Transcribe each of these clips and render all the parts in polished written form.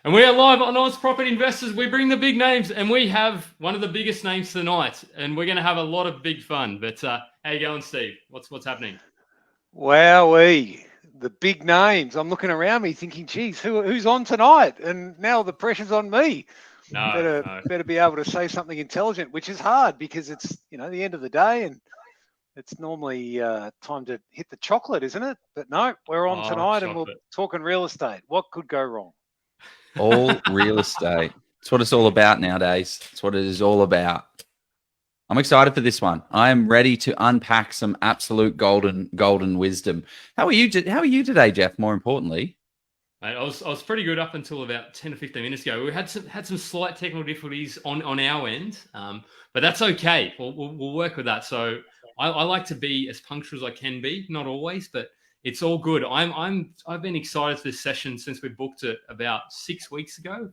And we are live on Oz Property Investors. We bring the big names, and we have one of the biggest names tonight, and we're going to have a lot of big fun. But how you going, Steve? What's happening? Wowee, the big names. I'm looking around me thinking, geez, who's on tonight? And now the pressure's on me. Better be able to say something intelligent, which is hard because it's, the end of the day and it's normally time to hit the chocolate, isn't it? But no, we're on tonight and we're talking real estate. What could go wrong? All real estate. It's what it's all about nowadays. It's what it is all about. I'm excited for this one. I am ready to unpack some absolute golden wisdom. How are you today, Jeff? More importantly, I was pretty good up until about 10 or 15 minutes ago. We had some slight technical difficulties on our end, but that's okay. We'll work with that. So I like to be as punctual as I can be. Not always, but it's all good. I've been excited for this session since we booked it about 6 weeks ago.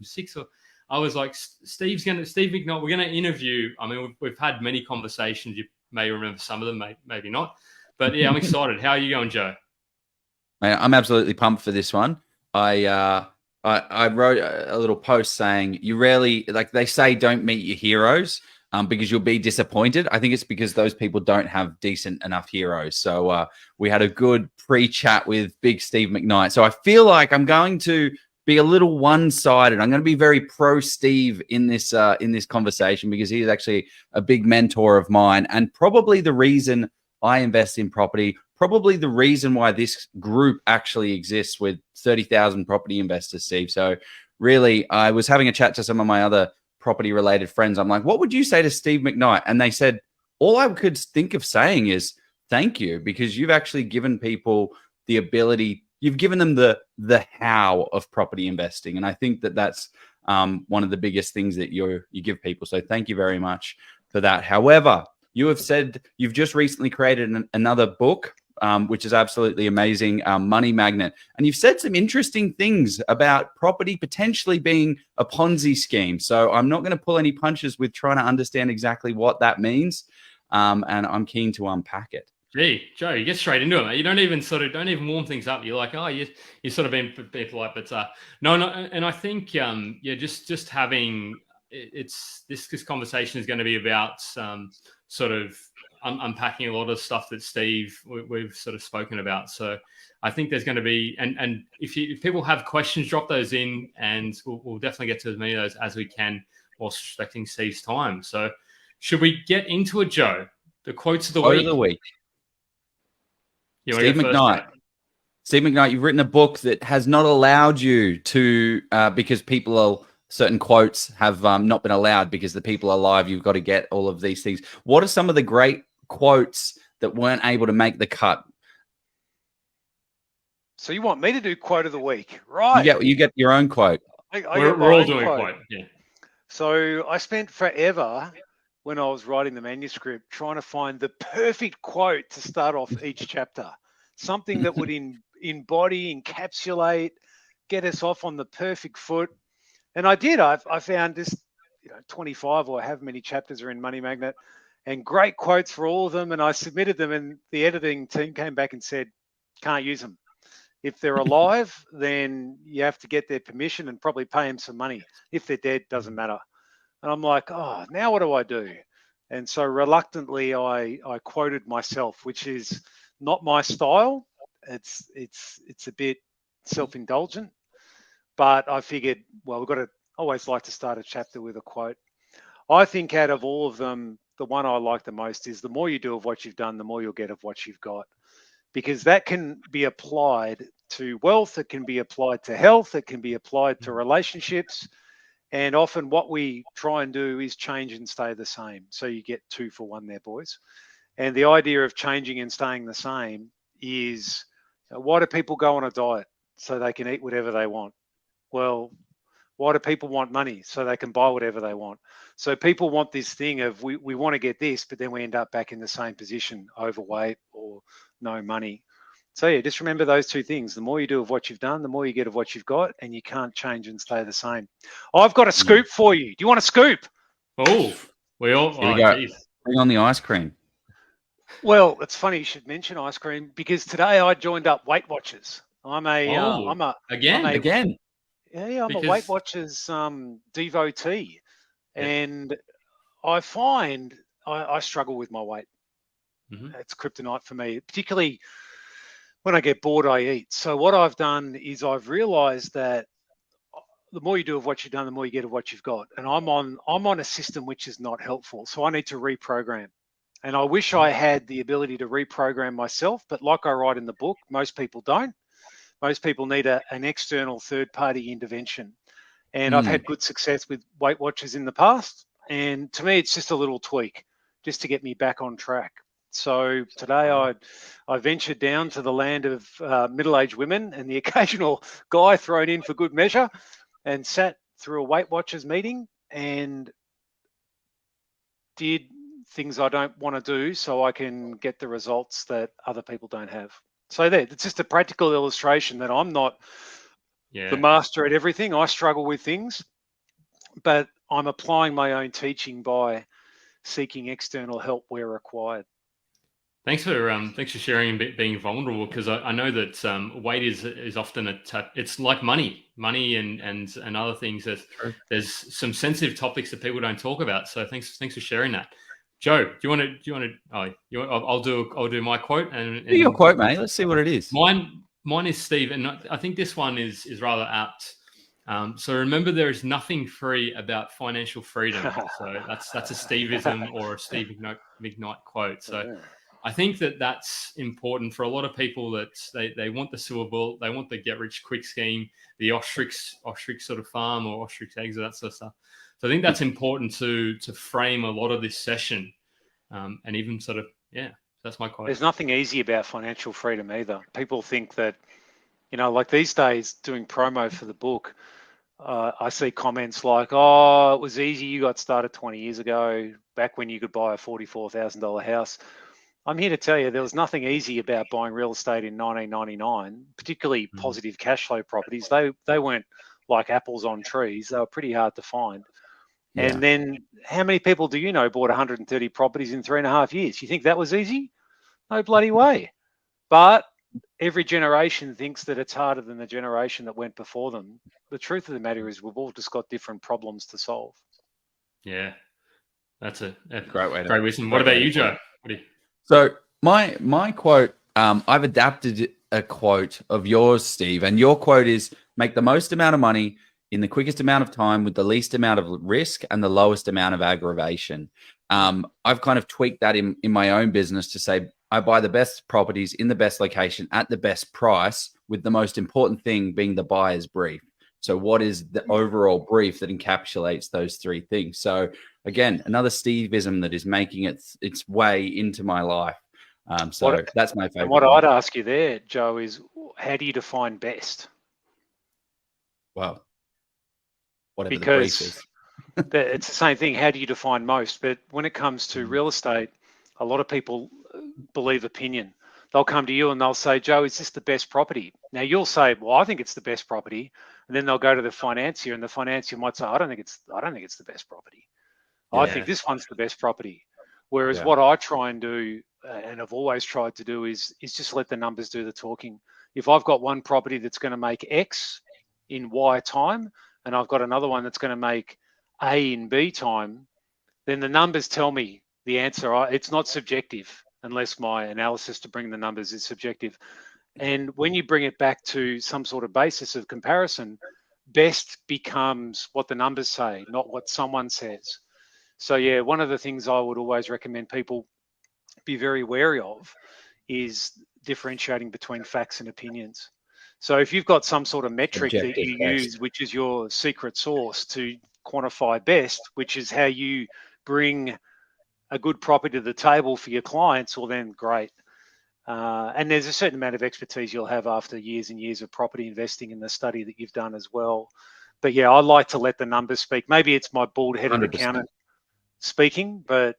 I was like, Steve McKnight, we're going to interview. I mean, we've had many conversations. You may remember some of them, maybe not. But yeah, I'm excited. How are you going, Joe? I'm absolutely pumped for this one. I wrote a little post saying you rarely, like they say, don't meet your heroes because you'll be disappointed. I think it's because those people don't have decent enough heroes. So we had a good pre-chat with big Steve McKnight. So I feel like I'm going to be a little one-sided. I'm going to be very pro Steve in this conversation because he is actually a big mentor of mine and probably the reason I invest in property, probably the reason why this group actually exists with 30,000 property investors, Steve. So really, I was having a chat to some of my other property-related friends. I'm like, what would you say to Steve McKnight? And they said, all I could think of saying is thank you, because you've actually given people the ability. You've given them the how of property investing. And I think that's one of the biggest things that you give people. So thank you very much for that. However, you have said you've just recently created another book, which is absolutely amazing, Money Magnet. And you've said some interesting things about property potentially being a Ponzi scheme. So I'm not going to pull any punches with trying to understand exactly what that means. And I'm keen to unpack it. Gee, Joe, you get straight into it, mate. You don't even warm things up. You're like, you sort of been polite, but no. And I think, just having this conversation is going to be about sort of unpacking a lot of stuff that Steve we've sort of spoken about. So I think there's going to be, and if people have questions, drop those in, and we'll definitely get to as many of those as we can, whilst respecting Steve's time. So should we get into it, Joe? The quotes of the week. Steve McKnight, you've written a book that has not allowed you to, because certain quotes have not been allowed because the people are live. You've got to get all of these things. What are some of the great quotes that weren't able to make the cut? So you want me to do quote of the week, right? You get your own quote. We're all doing a quote. Yeah. So I spent forever when I was writing the manuscript trying to find the perfect quote to start off each chapter, something that would embody, encapsulate, get us off on the perfect foot. And I did. I found this, 25 or however many chapters are in Money Magnet, and great quotes for all of them. And I submitted them, and the editing team came back and said, can't use them. If they're alive, then you have to get their permission and probably pay them some money. If they're dead, doesn't matter. And I'm like, now what do I do? And so reluctantly, I quoted myself, which is not my style. It's a bit self-indulgent, but I figured, well, we've got to always like to start a chapter with a quote. I think out of all of them, the one I like the most is the more you do of what you've done, the more you'll get of what you've got, because that can be applied to wealth. It can be applied to health. It can be applied to relationships. And often what we try and do is change and stay the same. So you get 2 for 1 there, boys. And the idea of changing and staying the same is, why do people go on a diet? So they can eat whatever they want. Well, why do people want money? So they can buy whatever they want. So people want this thing of we want to get this, but then we end up back in the same position, overweight or no money. So yeah, just remember those 2 things. The more you do of what you've done, the more you get of what you've got, and you can't change and stay the same. I've got a scoop for you. Do you want a scoop? Oh, we all. Here we go. Bring on the ice cream. Well, it's funny you should mention ice cream because today I joined up Weight Watchers. I'm a again. Yeah, I'm a Because Weight Watchers devotee, Yeah. and I find I struggle with my weight. Mhm. It's kryptonite for me, particularly when I get bored, I eat. So what I've done is I've realised that the more you do of what you've done, the more you get of what you've got. And I'm on a system which is not helpful. So I need to reprogram. And I wish I had the ability to reprogram myself, but like I write in the book, most people don't. Most people need an external third-party intervention. And I've had good success with Weight Watchers in the past. And to me, it's just a little tweak just to get me back on track. So today I ventured down to the land of middle-aged women and the occasional guy thrown in for good measure, and sat through a Weight Watchers meeting and did things I don't want to do so I can get the results that other people don't have. So there, it's just a practical illustration that I'm not the master at everything. I struggle with things, but I'm applying my own teaching by seeking external help where required. Thanks for sharing and being vulnerable, because I know that weight is often it's like money and other things. There's some sensitive topics that people don't talk about. So thanks for sharing that. Joe, do you want to? I'll do my quote and Do your quote, mate. Let's see what it is. Mine is Steve, and I think this one is rather apt. So remember, there is nothing free about financial freedom. So that's a Steveism or a Steve McKnight quote. So I think that's important for a lot of people, that they want the silver bullet, they want the get rich quick scheme, the ostrich sort of farm or ostrich eggs, or that sort of stuff. So I think that's important to frame a lot of this session, and even sort of, that's my quote. There's nothing easy about financial freedom either. People think that, like these days doing promo for the book, I see comments like, "Oh, it was easy. You got started 20 years ago, back when you could buy a $44,000 house." I'm here to tell you there was nothing easy about buying real estate in 1999, particularly positive cash flow properties. They weren't like apples on trees. They were pretty hard to find. Yeah. And then how many people do you know bought 130 properties in 3.5 years? You think that was easy? No bloody way. But every generation thinks that it's harder than the generation that went before them. The truth of the matter is we've all just got different problems to solve. Yeah, that's a great way. Great wisdom. What about you, Joe? So my quote, I've adapted a quote of yours, Steve, and your quote is: make the most amount of money in the quickest amount of time with the least amount of risk and the lowest amount of aggravation. I've kind of tweaked that in my own business to say I buy the best properties in the best location at the best price, with the most important thing being the buyer's brief. So what is the overall brief that encapsulates those three things? So again, another Steveism that is making its way into my life. So that's my favorite. And what I'd ask you there, Joe, is how do you define best? Well, whatever the brief is. It's the same thing. How do you define most? But when it comes to real estate, a lot of people believe opinion. They'll come to you and they'll say, "Joe, is this the best property?" Now you'll say, "Well, I think it's the best property." And then they'll go to the financier, and the financier might say, I don't think it's the best property. Yeah. I think this one's the best property. Whereas what I try and do, and I've always tried to do, is just let the numbers do the talking. If I've got one property that's going to make X in Y time, and I've got another one that's going to make A in B time, then the numbers tell me the answer. It's not subjective unless my analysis to bring the numbers is subjective. And when you bring it back to some sort of basis of comparison, best becomes what the numbers say, not what someone says. So yeah, one of the things I would always recommend people be very wary of is differentiating between facts and opinions. So if you've got some sort of metric that you use, which is your secret sauce to quantify best, which is how you bring a good property to the table for your clients, well then great. And there's a certain amount of expertise you'll have after years and years of property investing in the study that you've done as well. But yeah, I like to let the numbers speak. Maybe it's my bald-headed 100%. Accountant speaking, but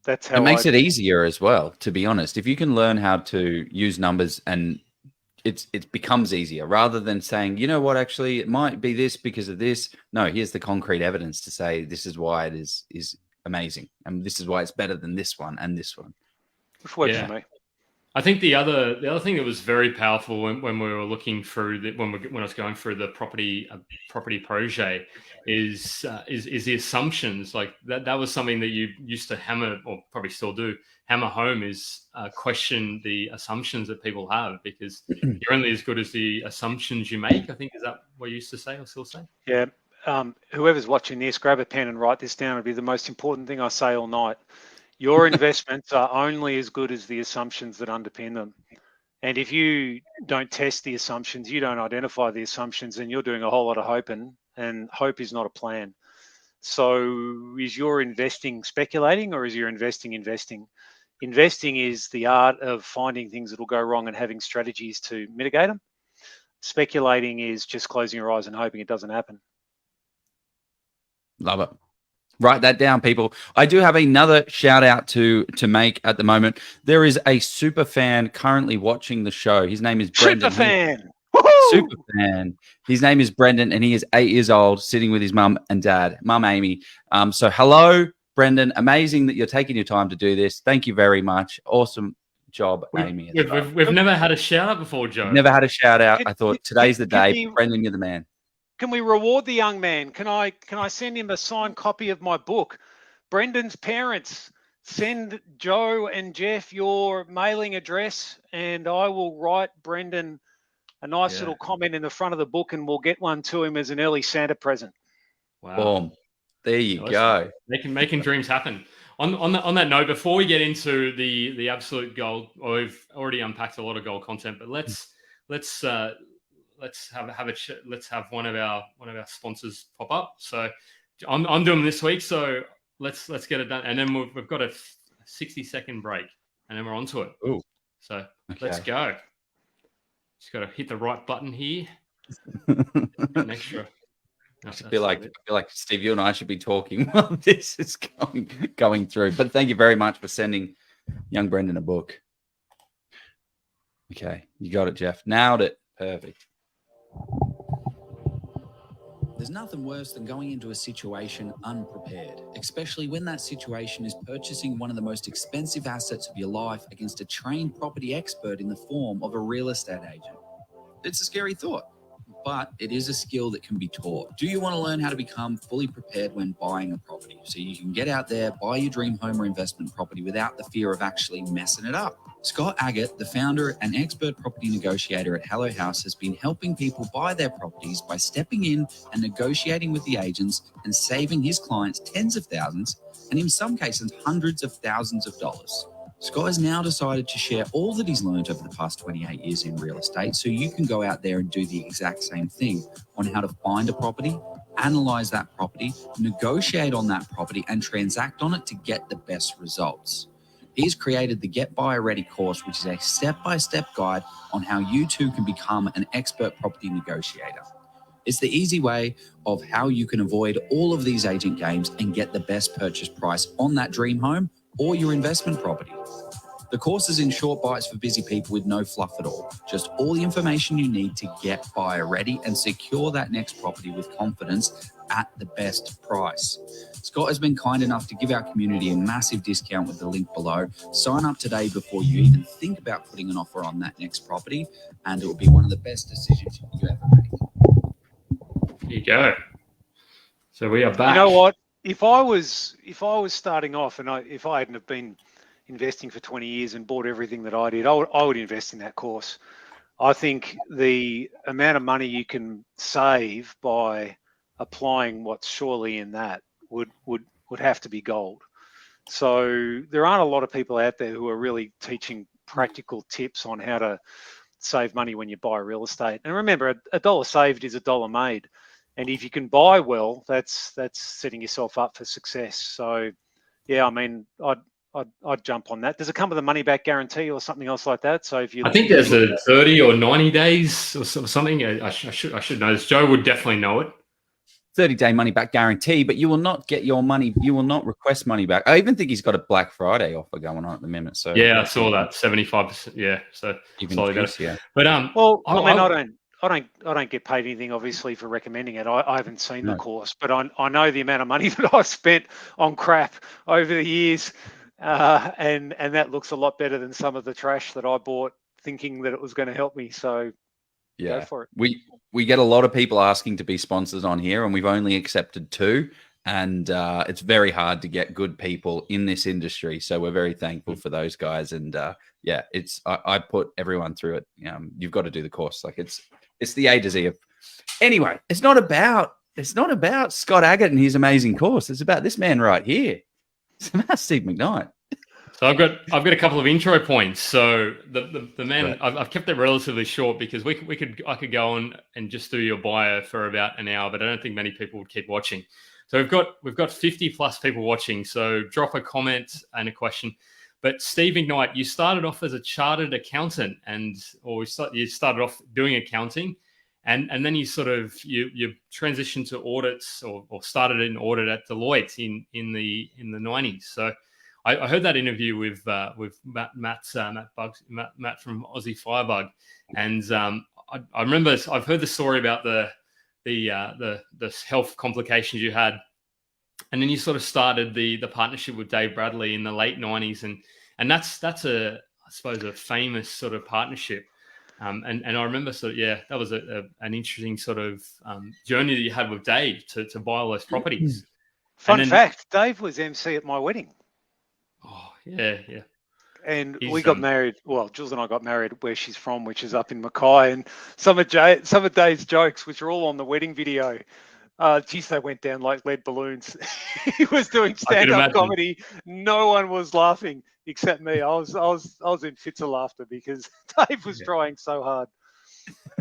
that's how it makes it easier as well, to be honest. If you can learn how to use numbers, and it becomes easier, rather than saying, you know what, actually it might be this because of this. No, here's the concrete evidence to say this is why it is amazing, and this is why it's better than this one and this one. Which works for me. I think the other thing that was very powerful when we were looking through when I was going through the property projet is the assumptions. Like that was something that you used to hammer, or probably still do, hammer home, is question the assumptions that people have, because you're only as good as the assumptions you make. I think, is that what you used to say or still say? Yeah. Whoever's watching this, grab a pen and write this down. It'll be the most important thing I say all night. Your investments are only as good as the assumptions that underpin them. And if you don't test the assumptions, you don't identify the assumptions, then you're doing a whole lot of hoping, and hope is not a plan. So is your investing speculating, or is your investing? Investing is the art of finding things that will go wrong and having strategies to mitigate them. Speculating is just closing your eyes and hoping it doesn't happen. Love it. Write that down, people. I do have another shout out to make at the moment. There is a super fan currently watching the show. His name is Brendan. Super fan. Super fan. His name is Brendan, and he is 8 years old, sitting with his mum and dad, Mum Amy. So hello, Brendan. Amazing that you're taking your time to do this. Thank you very much. Awesome job, Amy. We've never had a shout out before, Joe. Never had a shout out. I thought today's the day. Brendan, you're the man. Can we reward the young man? Can I send him a signed copy of my book? Brendan's parents, send Joe and Jeff your mailing address, and I will write Brendan a nice little comment in the front of the book, and we'll get one to him as an early Santa present. Wow. Boom. There you go. Making dreams happen. On that note, before we get into the absolute gold, we've already unpacked a lot of gold content, but let's have one of our sponsors pop up. So I'm doing this week, so let's get it done, and then we've got a 60-second break, and then we're on to it. Ooh. So let's go. Just got to hit the right button here. An extra. I feel like Steve, you and I should be talking while this is going through. But thank you very much for sending young Brendan a book. Okay, you got it, Jeff. Nailed it. Perfect. There's nothing worse than going into a situation unprepared, especially when that situation is purchasing one of the most expensive assets of your life against a trained property expert in the form of a real estate agent. It's a scary thought, but it is a skill that can be taught. Do you want to learn how to become fully prepared when buying a property so you can get out there, buy your dream home or investment property without the fear of actually messing it up? Scott Agate, the founder and expert property negotiator at Hello House, has been helping people buy their properties by stepping in and negotiating with the agents and saving his clients tens of thousands, and in some cases, hundreds of thousands of dollars. Scott has now decided to share all that he's learned over the past 28 years in real estate so you can go out there and do the exact same thing on how to find a property, analyze that property, negotiate on that property, and transact on it to get the best results. He's created the Get Buyer Ready course, which is a step-by-step guide on how you too can become an expert property negotiator. It's the easy way of how you can avoid all of these agent games and get the best purchase price on that dream home or your investment property. The course is in short bites for busy people with no fluff at all. Just all the information you need to get buyer ready and secure that next property with confidence at the best price. Scott has been kind enough to give our community a massive discount with the link below. Sign up today before you even think about putting an offer on that next property, and it will be one of the best decisions you ever make. Here you go. So we are back. You know what? If I was starting off, and if I hadn't have been investing for 20 years and bought everything that I did, I would invest in that course. I think the amount of money you can save by applying what's surely in that would have to be gold. So there aren't a lot of people out there who are really teaching practical tips on how to save money when you buy real estate. And remember, a dollar saved is a dollar made. And if you can buy well, that's setting yourself up for success. So, yeah, I mean, I'd jump on that. Does it come with a money back guarantee or something else like that? So if you, I think there's a 30 or 90 days or something. I should know this. Joe would definitely know it. 30-day money back guarantee, but you will not get your money. You will not request money back. I even think he's got a Black Friday offer going on at the minute. So yeah, I saw that 75%. Yeah, so even slightly better. Yeah. But well, I don't get paid anything obviously for recommending it. I haven't seen the course, but I know the amount of money that I've spent on crap over the years and that looks a lot better than some of the trash that I bought thinking that it was going to help me. So go for it. We get a lot of people asking to be sponsors on here, and we've only accepted 2. And it's very hard to get good people in this industry. So we're very thankful for those guys. And it's I put everyone through it. You've got to do the course. Like it's the A to Z of. Anyway, it's not about Scott Agate and his amazing course. It's about this man right here. It's about Steve McKnight. So I've got a couple of intro points. So the man, right. I've kept it relatively short because I could go on and just do your bio for about an hour, but I don't think many people would keep watching. So we've got 50 plus people watching. So drop a comment and a question. But Steve McKnight, you started off as a chartered accountant, you started off doing accounting, and then you sort of you transitioned to audits or started in audit at Deloitte in the 90s. So I heard that interview with Matt from Aussie Firebug, and I remember I've heard the story about the health complications you had, and then you sort of started the partnership with Dave Bradley in the late 90s, and that's I suppose a famous sort of partnership, and I remember that was an interesting sort of journey that you had with Dave to buy all those properties. Fun fact: Dave was MC at my wedding. Oh yeah. And we got married. Well, Jules and I got married where she's from, which is up in McKnight. And some of Dave's jokes, which are all on the wedding video, geez, they went down like lead balloons. He was doing stand-up comedy. No one was laughing except me. I was in fits of laughter because Dave was trying so hard.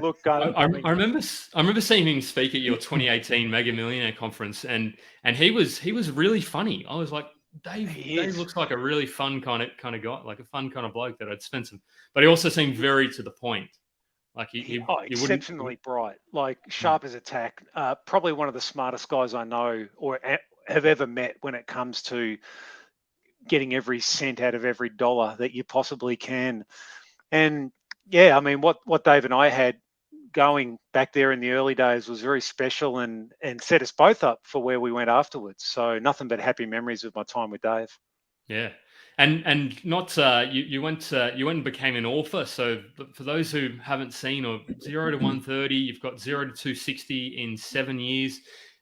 Look, I remember seeing him speak at your 2018 Mega Millionaire conference, and he was really funny. I was like, Dave looks like a really fun kind of guy, like a fun kind of bloke that I'd spend some. But he also seemed very to the point. Like he exceptionally bright, like sharp as a tack. Probably one of the smartest guys I know or have ever met when it comes to getting every cent out of every dollar that you possibly can. And yeah, I mean, what Dave and I had going back there in the early days was very special and set us both up for where we went afterwards. So nothing but happy memories of my time with Dave. Yeah. And not you went and became an author. So for those who haven't seen, or 0 to 130, you've got 0 to 260 in 7 years.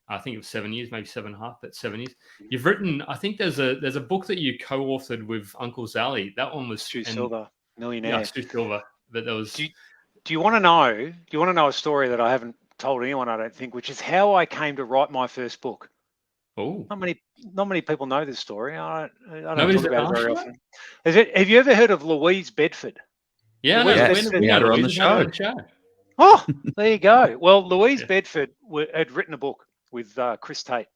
I think it was 7 years, maybe 7.5, but 7 years. You've written, I think there's a book that you co-authored with Uncle Zally. That one was Stu Silver, Millionaire. Yeah, Stu Silver. But there was. Do you want to know a story that I haven't told anyone, I don't think, which is how I came to write my first book? Oh, not many people know this story. I don't talk about it very often. Have you ever heard of Louise Bedford? Yeah, we had her on the show. Oh, there you go. Well, Louise Bedford had written a book with Chris Tate.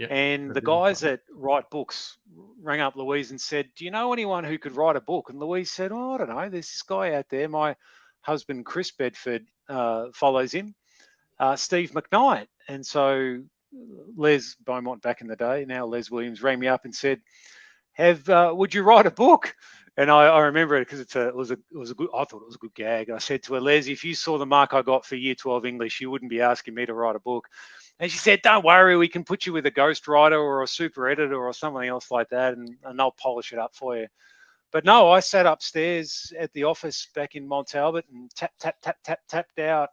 Yep. And the guys that write books rang up Louise and said, do you know anyone who could write a book? And Louise said, oh, I don't know. There's this guy out there. My husband, Chris Bedford, follows him, Steve McKnight. And so Les Beaumont back in the day, now Les Williams, rang me up and said, would you write a book? And I remember it because it was a good, I thought it was a good gag. I said to her, Les, if you saw the mark I got for year 12 English, you wouldn't be asking me to write a book. And she said, don't worry, we can put you with a ghostwriter or a super editor or something else like that, and they'll polish it up for you. But no, I sat upstairs at the office back in Mont Talbot and tapped out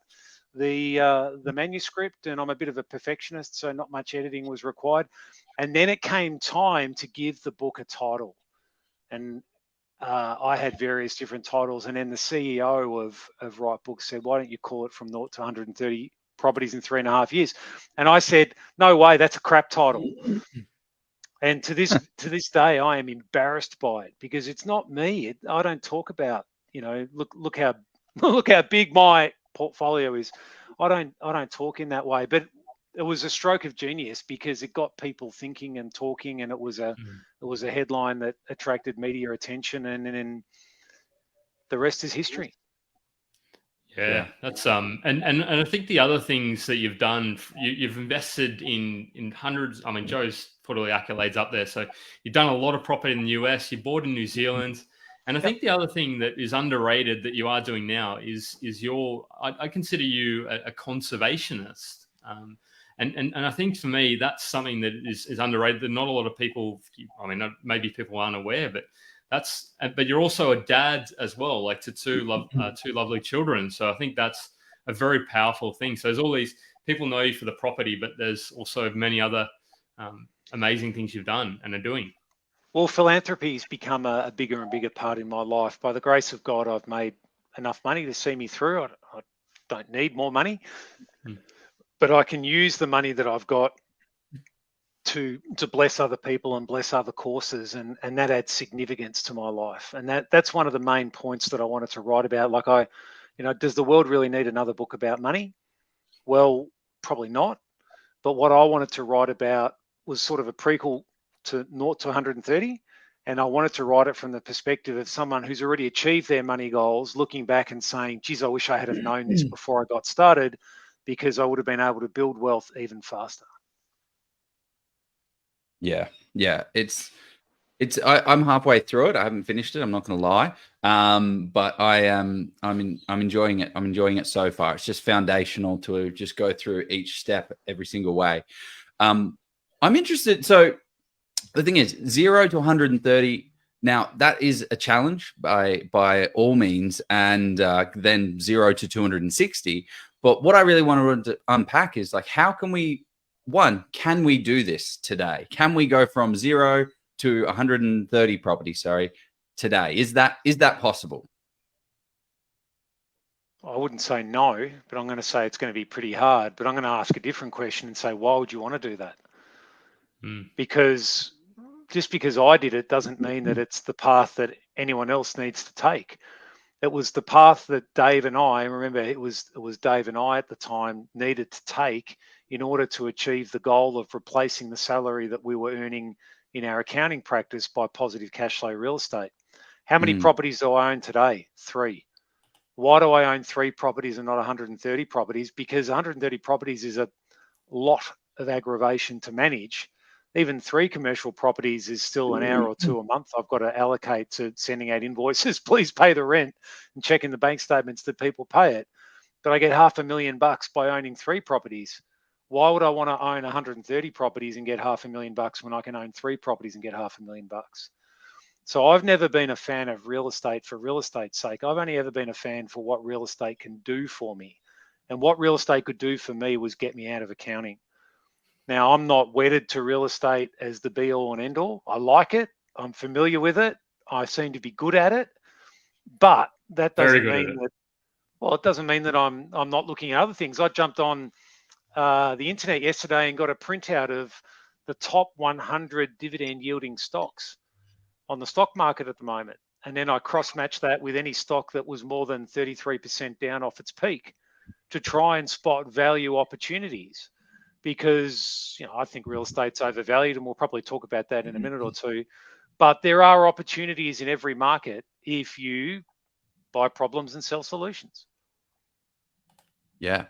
the manuscript, and I'm a bit of a perfectionist, so not much editing was required. And then it came time to give the book a title. And I had various different titles, and then the CEO of Write Books said, why don't you call it From 0 to 130 Properties in 3.5 years? And I said, no way, that's a crap title. And to this day, I am embarrassed by it because it's not me. I don't talk about, look how big my portfolio is. I don't talk in that way. But it was a stroke of genius because it got people thinking and talking, and it was a headline that attracted media attention, and then the rest is history. Yeah, that's and I think the other things that you've done, you've invested in hundreds. I mean, Joe's put all the accolades up there. So you've done a lot of property in the US. You bought in New Zealand, and I think the other thing that is underrated that you are doing now is I consider you a conservationist. And I think for me, that's something that is underrated. That not a lot of people, I mean, maybe people aren't aware, but but you're also a dad as well, like to two lovely children. So I think that's a very powerful thing. So there's all these people know you for the property, but there's also many other amazing things you've done and are doing. Well, philanthropy's become a bigger and bigger part in my life. By the grace of God, I've made enough money to see me through. I don't need more money, but I can use the money that I've got to bless other people and bless other courses, and that adds significance to my life. And that's one of the main points that I wanted to write about. Like does the world really need another book about money? Well, probably not. But what I wanted to write about was sort of a prequel to 0 to 130. And I wanted to write it from the perspective of someone who's already achieved their money goals, looking back and saying, geez, I wish I had have known this before I got started, because I would have been able to build wealth even faster. Yeah. I'm halfway through it. I haven't finished it. I'm not going to lie. But I'm enjoying it. I'm enjoying it so far. It's just foundational to just go through each step every single way. I'm interested. So the thing is 0 to 130. Now that is a challenge by all means. And then 0 to 260. But what I really want to unpack is like, how can we do this today? Can we go from 0 to 130 properties, today? Is that possible? I wouldn't say no, but I'm going to say it's going to be pretty hard. But I'm going to ask a different question and say, why would you want to do that? Because just because I did it doesn't mean that it's the path that anyone else needs to take. It was the path that Dave and I, remember it was Dave and I at the time, needed to take in order to achieve the goal of replacing the salary that we were earning in our accounting practice by positive cash flow real estate. How many properties do I own today? 3. Why do I own 3 properties and not 130 properties? Because 130 properties is a lot of aggravation to manage. Even 3 commercial properties is still an hour or 2 a month I've got to allocate to sending out invoices, please pay the rent, and checking the bank statements that people pay it. But I get $500,000 by owning 3 properties. Why would I want to own 130 properties and get $500,000 when I can own 3 properties and get $500,000? So I've never been a fan of real estate for real estate's sake. I've only ever been a fan for what real estate can do for me. And what real estate could do for me was get me out of accounting. Now, I'm not wedded to real estate as the be all and end all. I like it. I'm familiar with it. I seem to be good at it. But that doesn't mean that, well, it doesn't mean that I'm not looking at other things. I jumped on the internet yesterday and got a printout of the top 100 dividend yielding stocks on the stock market at the moment. And then I cross-matched that with any stock that was more than 33% down off its peak to try and spot value opportunities. Because I think real estate's overvalued, and we'll probably talk about that in a minute or two. But there are opportunities in every market if you buy problems and sell solutions. Yeah.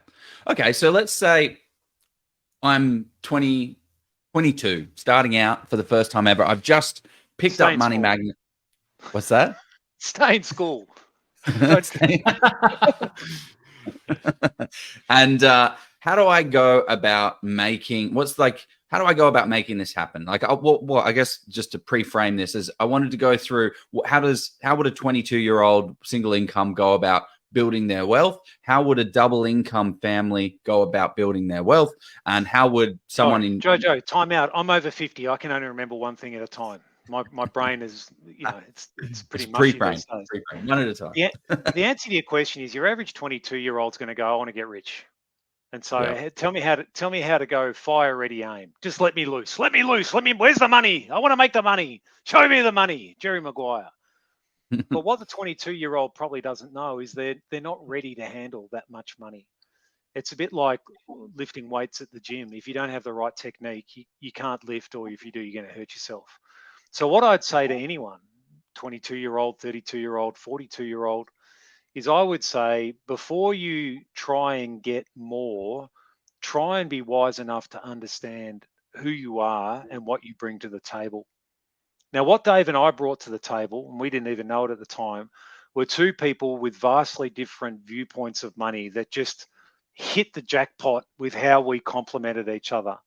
Okay, so let's say I'm 22, starting out for the first time ever. I've just picked up Money Magnet. What's that? Stay in school. And how do I go about making how do I go about making this happen? Like, well, I guess just to pre-frame this is I wanted to go through how would a 22-year-old single income go about building their wealth? How would a double income family go about building their wealth? And how would someone Jojo, time out. I'm over 50. I can only remember one thing at a time. My brain is, it's pretty mushy these days. Pre-frame, one at a time. Yeah. The answer to your question is your average 22-year-old's going to go, I want to get rich. And so tell me how to go fire, ready, aim. Just let me loose. Let me loose. Where's the money? I want to make the money. Show me the money. Jerry Maguire. But what the 22-year-old probably doesn't know is they're not ready to handle that much money. It's a bit like lifting weights at the gym. If you don't have the right technique, you can't lift, or if you do, you're going to hurt yourself. So what I'd say to anyone, 22-year-old, 32-year-old, 42-year-old, is I would say before you try and get more, try and be wise enough to understand who you are and what you bring to the table. Now, what Dave and I brought to the table, and we didn't even know it at the time, were 2 people with vastly different viewpoints of money that just hit the jackpot with how we complemented each other.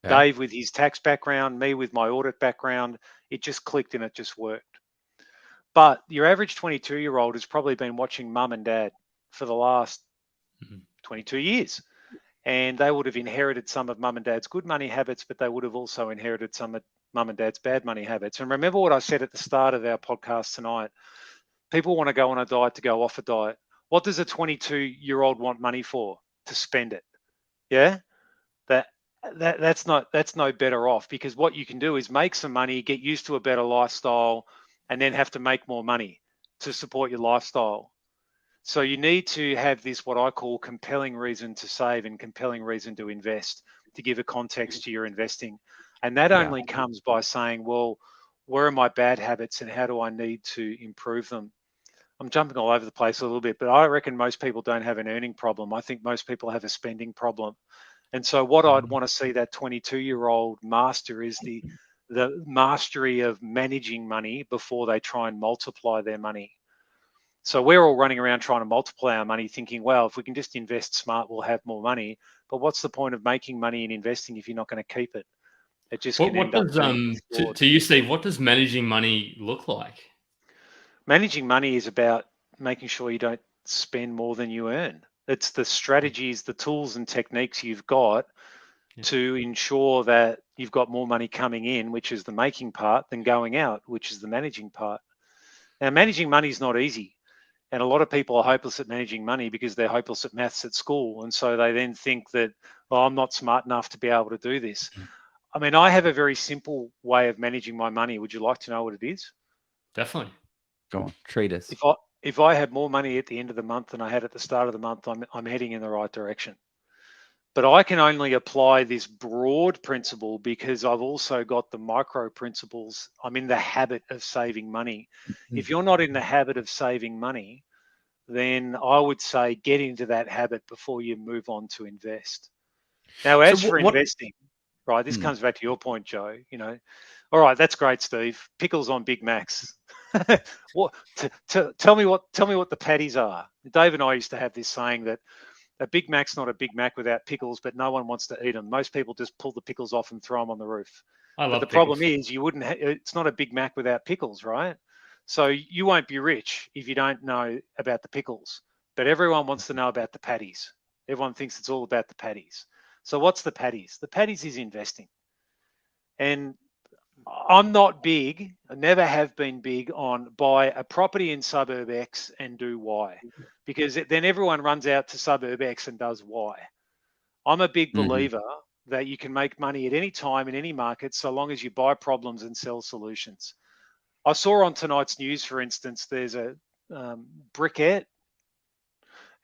Okay. Dave with his tax background, me with my audit background, it just clicked and it just worked. But your average 22-year-old has probably been watching mum and dad for the last 22 years. And they would have inherited some of mum and dad's good money habits, but they would have also inherited some of mum and dad's bad money habits. And remember what I said at the start of our podcast tonight. People want to go on a diet to go off a diet. What does a 22-year-old want money for? To spend it. Yeah? That's no better off, because what you can do is make some money, get used to a better lifestyle, and then have to make more money to support your lifestyle. So you need to have this, what I call compelling reason to save and compelling reason to invest, to give a context to your investing. And that only comes by saying, well, where are my bad habits and how do I need to improve them? I'm jumping all over the place a little bit, but I reckon most people don't have an earning problem. I think most people have a spending problem. And so what I'd want to see that 22-year-old master is the mastery of managing money before they try and multiply their money. So we're all running around trying to multiply our money thinking, well, if we can just invest smart, we'll have more money. But what's the point of making money and investing if you're not going to keep it? It just can end up being flawed. To you, Steve, what does managing money look like? Managing money is about making sure you don't spend more than you earn. It's the strategies, the tools and techniques you've got to ensure that you've got more money coming in, which is the making part, than going out, which is the managing part. Now, managing money is not easy. And a lot of people are hopeless at managing money because they're hopeless at maths at school. And so they then think that, well, I'm not smart enough to be able to do this. I mean, I have a very simple way of managing my money. Would you like to know what it is? Definitely. Go on, treat us. If I have more money at the end of the month than I had at the start of the month, I'm heading in the right direction. But I can only apply this broad principle because I've also got the micro principles. I'm in the habit of saving money. If you're not in the habit of saving money, then I would say get into that habit before you move on to invest. Now, as for investing, right, this comes back to your point, Joe, you know, all right, that's great, Steve. Pickles on Big Macs. Tell me what the patties are. Dave and I used to have this saying that a Big Mac's not a Big Mac without pickles, but no one wants to eat them. Most people just pull the pickles off and throw them on the roof. But the problem is it's not a Big Mac without pickles, right? So you won't be rich if you don't know about the pickles. But everyone wants to know about the patties. Everyone thinks it's all about the patties. So what's the patties? The patties is investing. And I'm not big, I never have been big on buy a property in suburb X and do Y, because then everyone runs out to suburb X and does Y. I'm a big believer that you can make money at any time in any market so long as you buy problems and sell solutions. I saw on tonight's news, for instance, there's a Brickette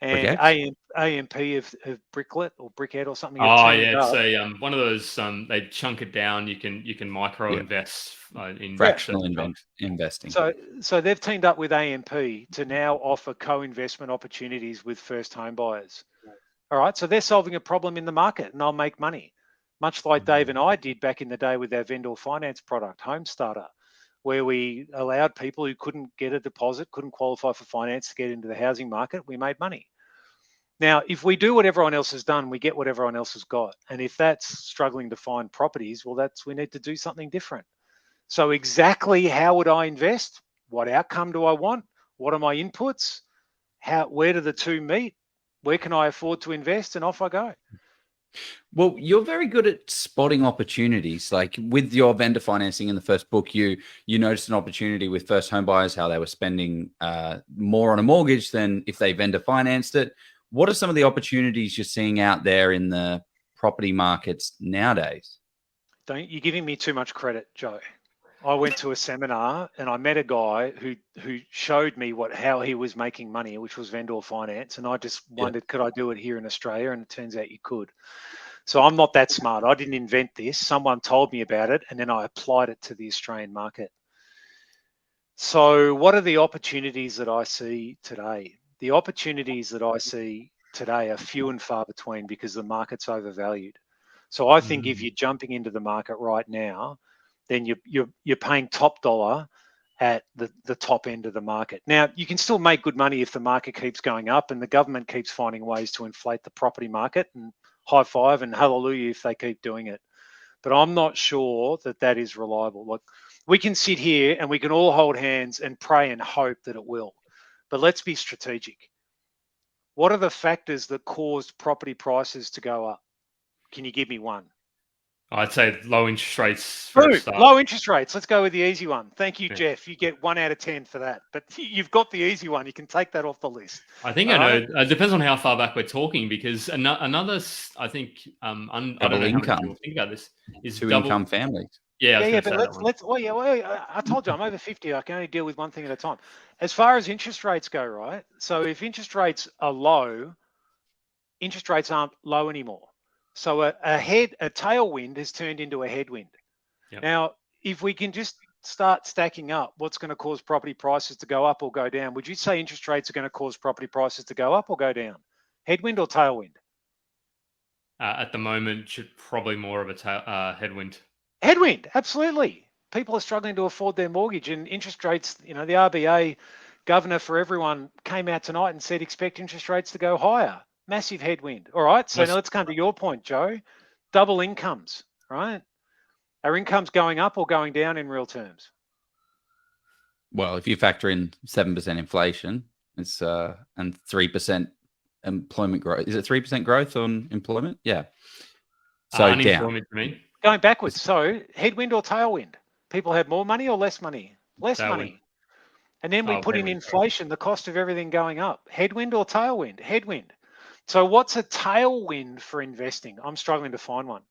and AMP of Bricklet or Brickette or something. Oh yeah, it's a one of those. They chunk it down. You can micro invest in fractional investing. So they've teamed up with AMP to now offer co-investment opportunities with first home buyers. All right, so they're solving a problem in the market, and they'll make money, much like Dave and I did back in the day with our vendor finance product, Home Starter, where we allowed people who couldn't get a deposit, couldn't qualify for finance to get into the housing market. We made money. Now, if we do what everyone else has done, we get what everyone else has got. And if that's struggling to find properties, well, we need to do something different. So exactly how would I invest? What outcome do I want? What are my inputs? Where do the two meet? Where can I afford to invest? And off I go. Well, you're very good at spotting opportunities. Like with your vendor financing in the first book, you noticed an opportunity with first home buyers, how they were spending more on a mortgage than if they vendor financed it. What are some of the opportunities you're seeing out there in the property markets nowadays? You're giving me too much credit, Joe. I went to a seminar and I met a guy who showed me how he was making money, which was vendor finance. And I just wondered, could I do it here in Australia? And it turns out you could. So I'm not that smart. I didn't invent this. Someone told me about it, and then I applied it to the Australian market. So what are the opportunities that I see today? The opportunities that I see today are few and far between because the market's overvalued. So I think if you're jumping into the market right now, then you're paying top dollar at the top end of the market. Now, you can still make good money if the market keeps going up and the government keeps finding ways to inflate the property market, and high five and hallelujah if they keep doing it. But I'm not sure that that is reliable. Like, we can sit here and we can all hold hands and pray and hope that it will. But let's be strategic. What are the factors that caused property prices to go up? Can you give me one? I'd say low interest rates for a Boom, start. low interest rates. Let's go with the easy one. Thank you, Yeah. Jeff. You get 1 out of 10 for that. But you've got the easy one. You can take that off the list. I think All I know. right? It depends on how far back we're talking, because another, I think, I don't know how many income. people think about this, is Two double income families. Yeah, Yeah, but I told you I'm over 50. I can only deal with one thing at a time. As far as interest rates go, right? So if interest rates are low, interest rates aren't low anymore. So a tailwind has turned into a headwind. Yep. Now, if we can just start stacking up what's going to cause property prices to go up or go down, would you say interest rates are going to cause property prices to go up or go down? Headwind or tailwind? At the moment, probably more of a headwind. Headwind, absolutely. People are struggling to afford their mortgage, and interest rates, the RBA governor for everyone came out tonight and said expect interest rates to go higher. Massive headwind. All right, so now let's come to your point, Joe. Double incomes, right? Are incomes going up or going down in real terms? Well, if you factor in 7% inflation, it's and 3% employment growth. Is it 3% growth on employment? Yeah. So unemployment, you mean? Going backwards. So headwind or tailwind? People have more money or less money? Less Tailwind. money. And then we put in inflation, the cost of everything going up. Headwind or tailwind? Headwind. So what's a tailwind for investing? I'm struggling to find one.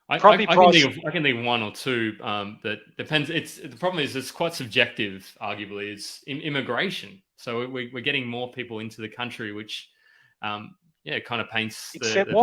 I can think of one or two. That depends. The problem is it's quite subjective. Arguably, is immigration. So we're getting more people into the country, which, it kind of paints. Except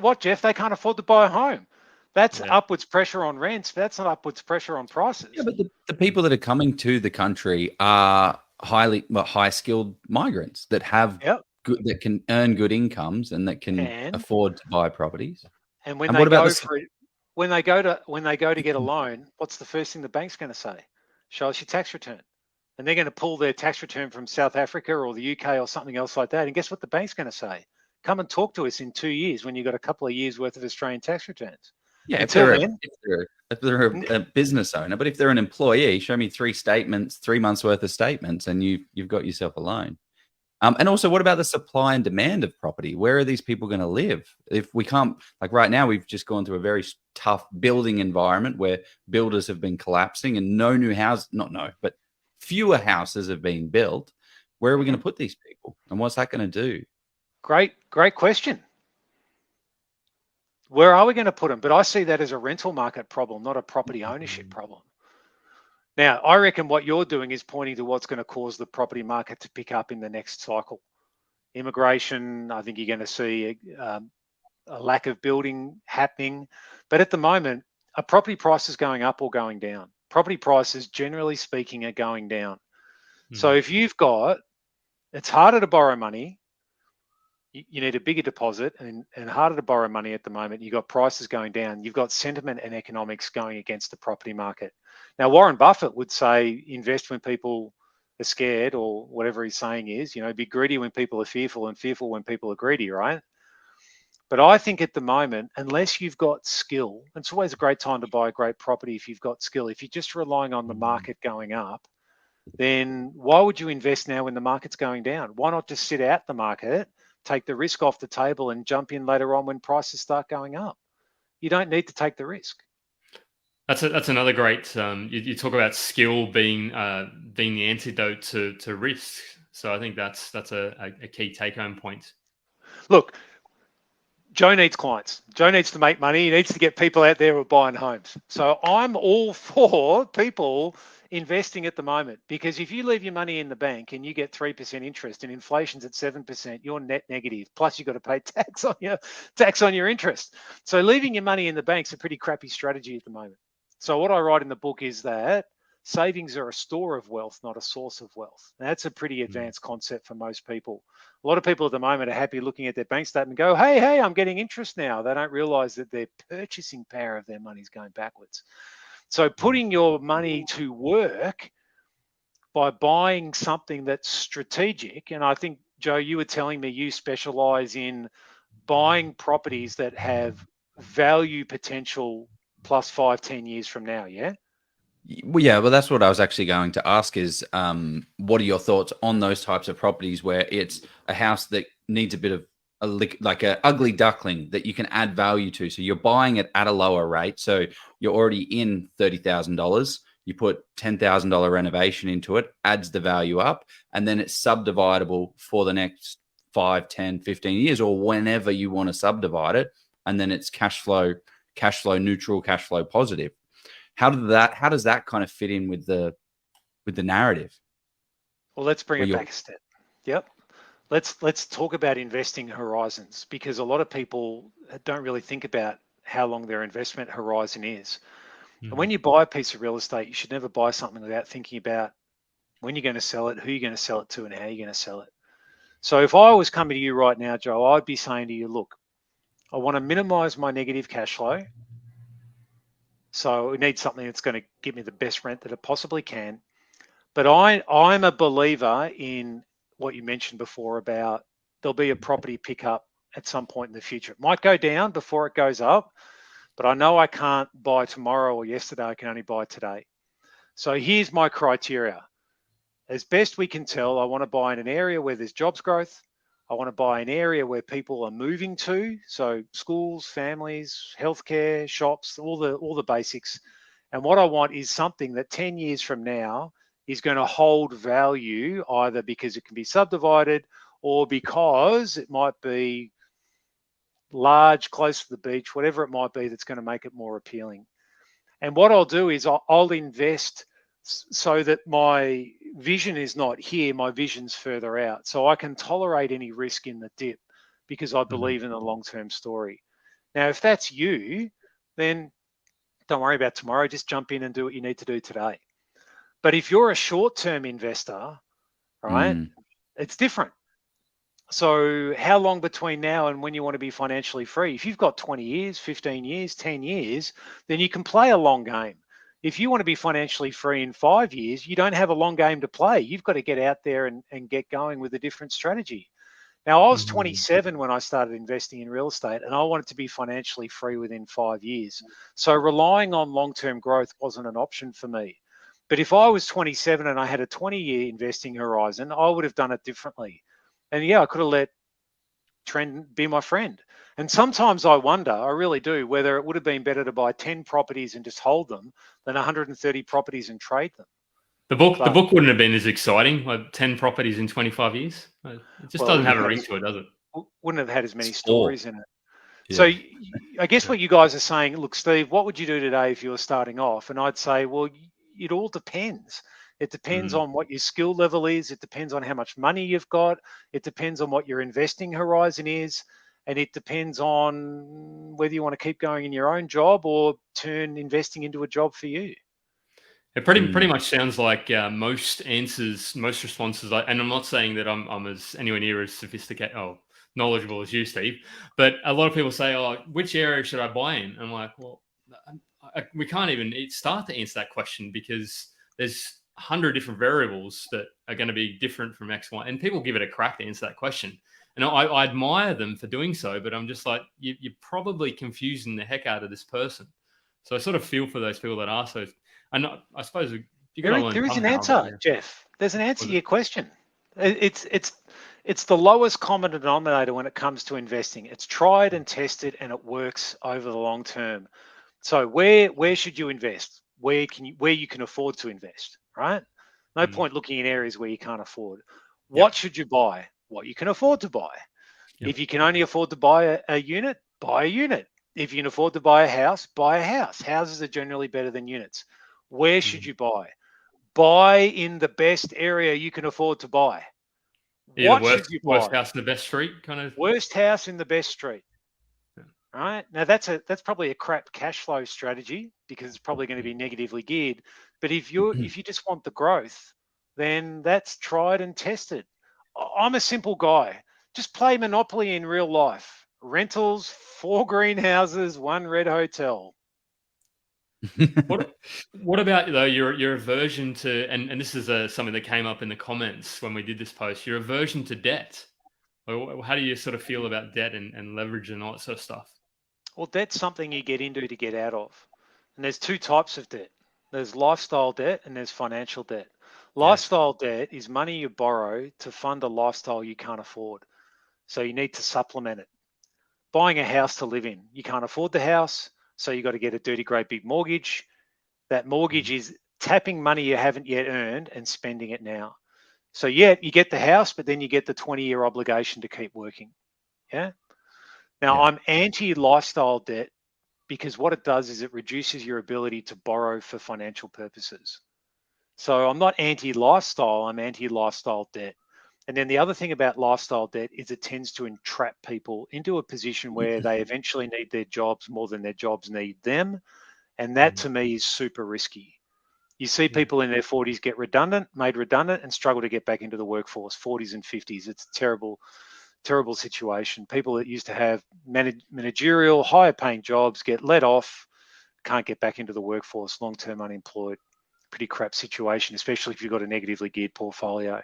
what, Jeff? They can't afford to buy a home. That's upwards pressure on rents. That's not upwards pressure on prices. Yeah, but the people that are coming to the country are high skilled migrants that have that can earn good incomes and that can afford to buy properties. And when they go to get a loan, what's the first thing the bank's going to say? Show us your tax return. And they're going to pull their tax return from South Africa or the UK or something else like that. And guess what the bank's going to say? Come and talk to us in 2 years when you've got a couple of years worth of Australian tax returns. Yeah, if they're a business owner, but if they're an employee, show me 3 months worth of statements, and you've got yourself a loan. And also, what about the supply and demand of property? Where are these people going to live? If we can't, like right now, we've just gone through a very tough building environment where builders have been collapsing and but fewer houses have been built. Where are we going to put these people? And what's that going to do? Great question. Where are we going to put them? But I see that as a rental market problem, not a property ownership problem. Now, I reckon what you're doing is pointing to what's going to cause the property market to pick up in the next cycle. Immigration, I think you're going to see a lack of building happening. But at the moment, are property prices going up or going down? Property prices, generally speaking, are going down. So if it's harder to borrow money, you need a bigger deposit and harder to borrow money at the moment. You've got prices going down. You've got sentiment and economics going against the property market. Now, Warren Buffett would say invest when people are scared, or whatever he's saying is, be greedy when people are fearful and fearful when people are greedy, right? But I think at the moment, unless you've got skill, it's always a great time to buy a great property if you've got skill. If you're just relying on the market going up, then why would you invest now when the market's going down? Why not just sit out the market, take the risk off the table and jump in later on when prices start going up? You don't need to take the risk. That's another great. You talk about skill being the antidote to risk. So I think that's a key take-home point. Look, Joe needs clients. Joe needs to make money. He needs to get people out there who are buying homes. So I'm all for people investing at the moment, because if you leave your money in the bank and you get 3% interest and inflation's at 7%, you're net negative. Plus you've got to pay tax on your interest. So leaving your money in the bank's a pretty crappy strategy at the moment. So what I write in the book is that savings are a store of wealth, not a source of wealth. Now, that's a pretty advanced concept for most people. A lot of people at the moment are happy looking at their bank statement and go, hey, I'm getting interest now. They don't realize that their purchasing power of their money is going backwards. So putting your money to work by buying something that's strategic. And I think, Joe, you were telling me you specialize in buying properties that have value potential plus 5-10 years from now, yeah? Well, yeah, well, that's what I was actually going to ask is, what are your thoughts on those types of properties where it's a house that needs a bit of like a ugly duckling that you can add value to? So you're buying it at a lower rate. So you're already in $30,000. You put $10,000 renovation into it, adds the value up, and then it's subdividable for the next 5, 10, 15 years, or whenever you want to subdivide it. And then it's cash flow neutral, cash flow positive. How does that kind of fit in with the narrative? Well, let's bring it back a step. Yep. Let's talk about investing horizons, because a lot of people don't really think about how long their investment horizon is. And when you buy a piece of real estate, you should never buy something without thinking about when you're going to sell it, who you're going to sell it to, and how you're going to sell it. So if I was coming to you right now, Joe, I'd be saying to you, look, I want to minimize my negative cash flow. So we need something that's going to give me the best rent that it possibly can. But I'm a believer in what you mentioned before about there'll be a property pickup at some point in the future. It might go down before it goes up, but I know I can't buy tomorrow or yesterday. I can only buy today. So here's my criteria. As best we can tell, I want to buy in an area where there's jobs growth. I want to buy an area where people are moving to, so schools, families, healthcare, shops, all the basics. And what I want is something that 10 years from now is going to hold value, either because it can be subdivided or because it might be large, close to the beach, whatever it might be that's going to make it more appealing. And what I'll do is I'll invest so that my vision is not here, my vision's further out. So I can tolerate any risk in the dip because I believe in the long-term story. Now, if that's you, then don't worry about tomorrow, just jump in and do what you need to do today. But if you're a short-term investor, right, it's different. So how long between now and when you want to be financially free? If you've got 20 years, 15 years, 10 years, then you can play a long game. If you want to be financially free in 5 years, you don't have a long game to play. You've got to get out there and get going with a different strategy. Now, I was 27 when I started investing in real estate, and I wanted to be financially free within 5 years. So relying on long-term growth wasn't an option for me. But if I was 27 and I had a 20-year investing horizon, I would have done it differently. And yeah, I could have let trend be my friend. And sometimes I wonder, I really do, whether it would have been better to buy 10 properties and just hold them than 130 properties and trade them. The book wouldn't have been as exciting, like 10 properties in 25 years. It just doesn't have a ring to it, does it? Wouldn't have had as many stories in it. Yeah. So I guess what you guys are saying, look, Steve, what would you do today if you were starting off? And I'd say, well, it all depends. It depends on what your skill level is. It depends on how much money you've got. It depends on what your investing horizon is. And it depends on whether you want to keep going in your own job or turn investing into a job for you. It pretty much sounds like most responses, and I'm not saying that I'm as anywhere near as sophisticated knowledgeable as you, Steve, but a lot of people say, oh, which area should I buy in? I'm like, well, we can't even start to answer that question because there's 100 different variables that are going to be different from X, Y, and people give it a crack to answer that question. And I admire them for doing so, but I'm just like, you're probably confusing the heck out of this person. So I sort of feel for those people that are so. And I suppose you got to learn. There is an answer, Jeff. There's an answer to your question. It's the lowest common denominator when it comes to investing. It's tried and tested, and it works over the long term. So where should you invest? Where you can afford to invest, right? No point looking in areas where you can't afford. What should you buy? What you can afford to buy. If you can only afford to buy a unit, buy a unit. If you can afford to buy a house, buy a house. Houses are generally better than units. Where should you buy? Buy in the best area you can afford to buy. What should you buy? Worst house in the best street, kind of. Worst house in the best street. All right. Now that's probably a crap cash flow strategy because it's probably going to be negatively geared. But if you just want the growth, then that's tried and tested. I'm a simple guy. Just play Monopoly in real life. Rentals, 4 greenhouses, 1 red hotel. What about though your aversion to and this is something that came up in the comments when we did this post, your aversion to debt? How do you sort of feel about debt and leverage and all that sort of stuff? Well, debt's something you get into to get out of. And there's two types of debt. There's lifestyle debt and there's financial debt. Lifestyle debt is money you borrow to fund a lifestyle you can't afford. So you need to supplement it. Buying a house to live in. You can't afford the house, so you got to get a dirty great big mortgage. That mortgage is tapping money you haven't yet earned and spending it now. So yeah, you get the house, but then you get the 20-year obligation to keep working. Yeah. Now I'm anti-lifestyle debt because what it does is it reduces your ability to borrow for financial purposes. So I'm not anti-lifestyle, I'm anti-lifestyle debt. And then the other thing about lifestyle debt is it tends to entrap people into a position where they eventually need their jobs more than their jobs need them. And that to me is super risky. You see people in their 40s get made redundant and struggle to get back into the workforce, 40s and 50s. It's a terrible situation. People that used to have managerial, higher paying jobs get let off, can't get back into the workforce, long-term unemployed. Pretty crap situation, especially if you've got a negatively geared portfolio.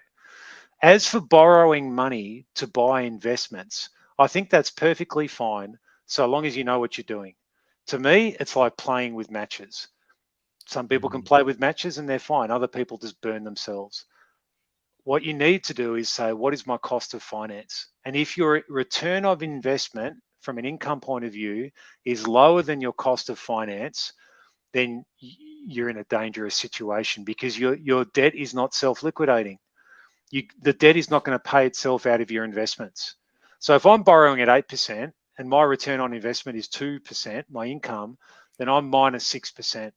As for borrowing money to buy investments, I think that's perfectly fine so long as you know what you're doing. To me, it's like playing with matches. Some people can play with matches and they're fine. Other people just burn themselves. What you need to do is say, what is my cost of finance? And if your return of investment from an income point of view is lower than your cost of finance, then you're in a dangerous situation because your debt is not self-liquidating. The debt is not going to pay itself out of your investments. So if I'm borrowing at 8% and my return on investment is 2%, my income, then I'm minus 6%.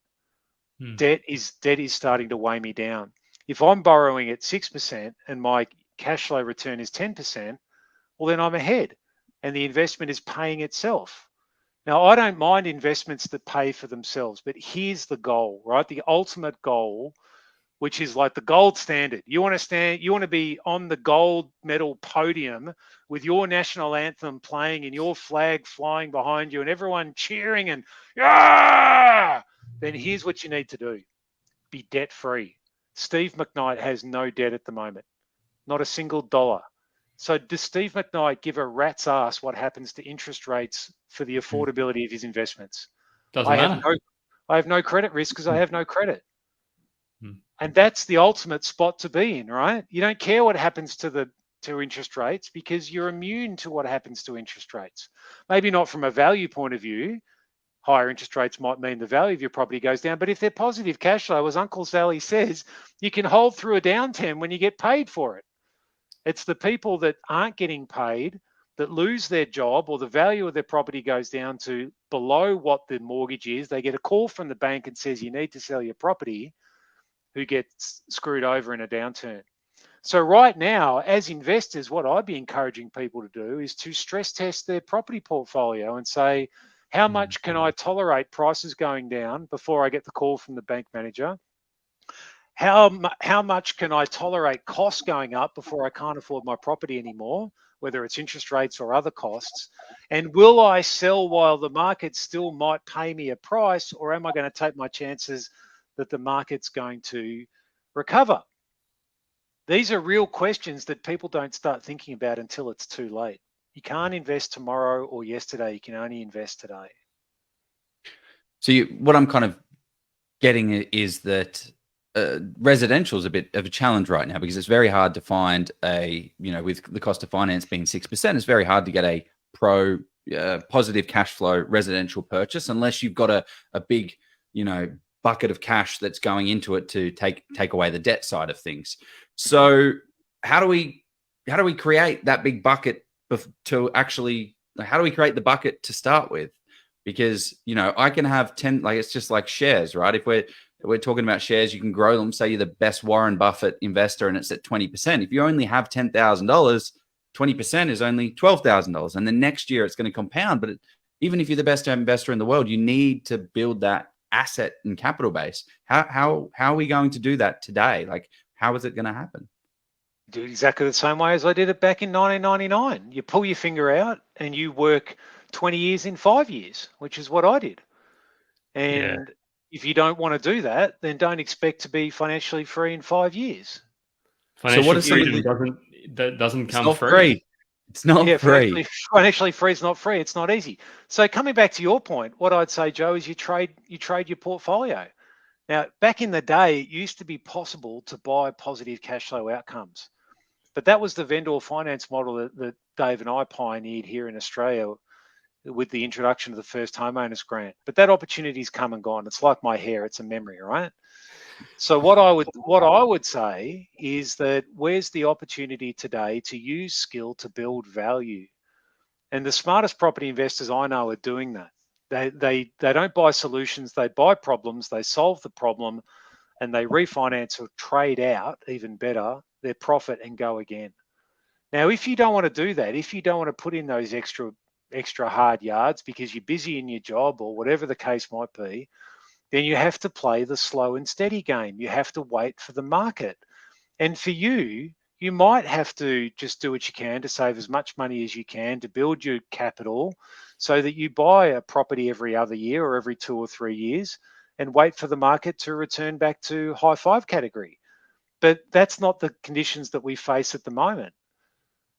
Debt is starting to weigh me down. If I'm borrowing at 6% and my cash flow return is 10%, well, then I'm ahead and the investment is paying itself. Now, I don't mind investments that pay for themselves, but here's the goal, right? The ultimate goal, which is like the gold standard. You want to be on the gold medal podium with your national anthem playing and your flag flying behind you and everyone cheering and, yeah! Then here's what you need to do. Be debt-free. Steve McKnight has no debt at the moment, not a single dollar. So does Steve McKnight give a rat's ass what happens to interest rates for the affordability of his investments? Doesn't matter. I have no credit risk because I have no credit. And that's the ultimate spot to be in, right? You don't care what happens to interest rates because you're immune to what happens to interest rates. Maybe not from a value point of view. Higher interest rates might mean the value of your property goes down, but if they're positive cash flow, as Uncle Sally says, you can hold through a downturn when you get paid for it. It's the people that aren't getting paid, that lose their job or the value of their property goes down to below what the mortgage is. They get a call from the bank and says you need to sell your property, who gets screwed over in a downturn. So right now, as investors, what I'd be encouraging people to do is to stress test their property portfolio and say, how much can I tolerate prices going down before I get the call from the bank manager? How much can I tolerate costs going up before I can't afford my property anymore, whether it's interest rates or other costs? And will I sell while the market still might pay me a price, or am I going to take my chances that the market's going to recover? These are real questions that people don't start thinking about until it's too late. You can't invest tomorrow or yesterday. You can only invest today. So what I'm kind of getting is that residential is a bit of a challenge right now because it's very hard to find with the cost of finance being 6%, it's very hard to get a positive cash flow residential purchase unless you've got a big, bucket of cash that's going into it to take away the debt side of things. So how do we create that big bucket to actually, how do we create the bucket to start with? Because, I can have 10, it's just like shares, right? If we're talking about shares, you can grow them. Say you're the best Warren Buffett investor and it's at 20%. If you only have $10,000, 20% is only $12,000. And then next year it's going to compound. But even if you're the best investor in the world, you need to build that asset and capital base. How are we going to do that today? How is it going to happen? Do it exactly the same way as I did it back in 1999. You pull your finger out and you work 20 years in 5 years, which is what I did. And if you don't want to do that, then don't expect to be financially free in 5 years. Financial what is freedom something doesn't It's come not free. free. It's not free. Financially free is not free. It's not easy. So coming back to your point, what I'd say, Joe, is you trade your portfolio. Now, back in the day, it used to be possible to buy positive cash flow outcomes, but that was the vendor finance model that Dave and I pioneered here in Australia with the introduction of the first homeowners grant. But that opportunity's come and gone. It's like my hair; it's a memory, right? So what I would say is that where's the opportunity today to use skill to build value? And the smartest property investors I know are doing that. They don't buy solutions, they buy problems, they solve the problem, and they refinance or trade out, even better, their profit and go again. Now, if you don't want to do that, if you don't want to put in those extra hard yards because you're busy in your job or whatever the case might be, then you have to play the slow and steady game. You have to wait for the market. And for you, you might have to just do what you can to save as much money as you can to build your capital so that you buy a property every other year or every 2 or 3 years and wait for the market to return back to high five category. But that's not the conditions that we face at the moment.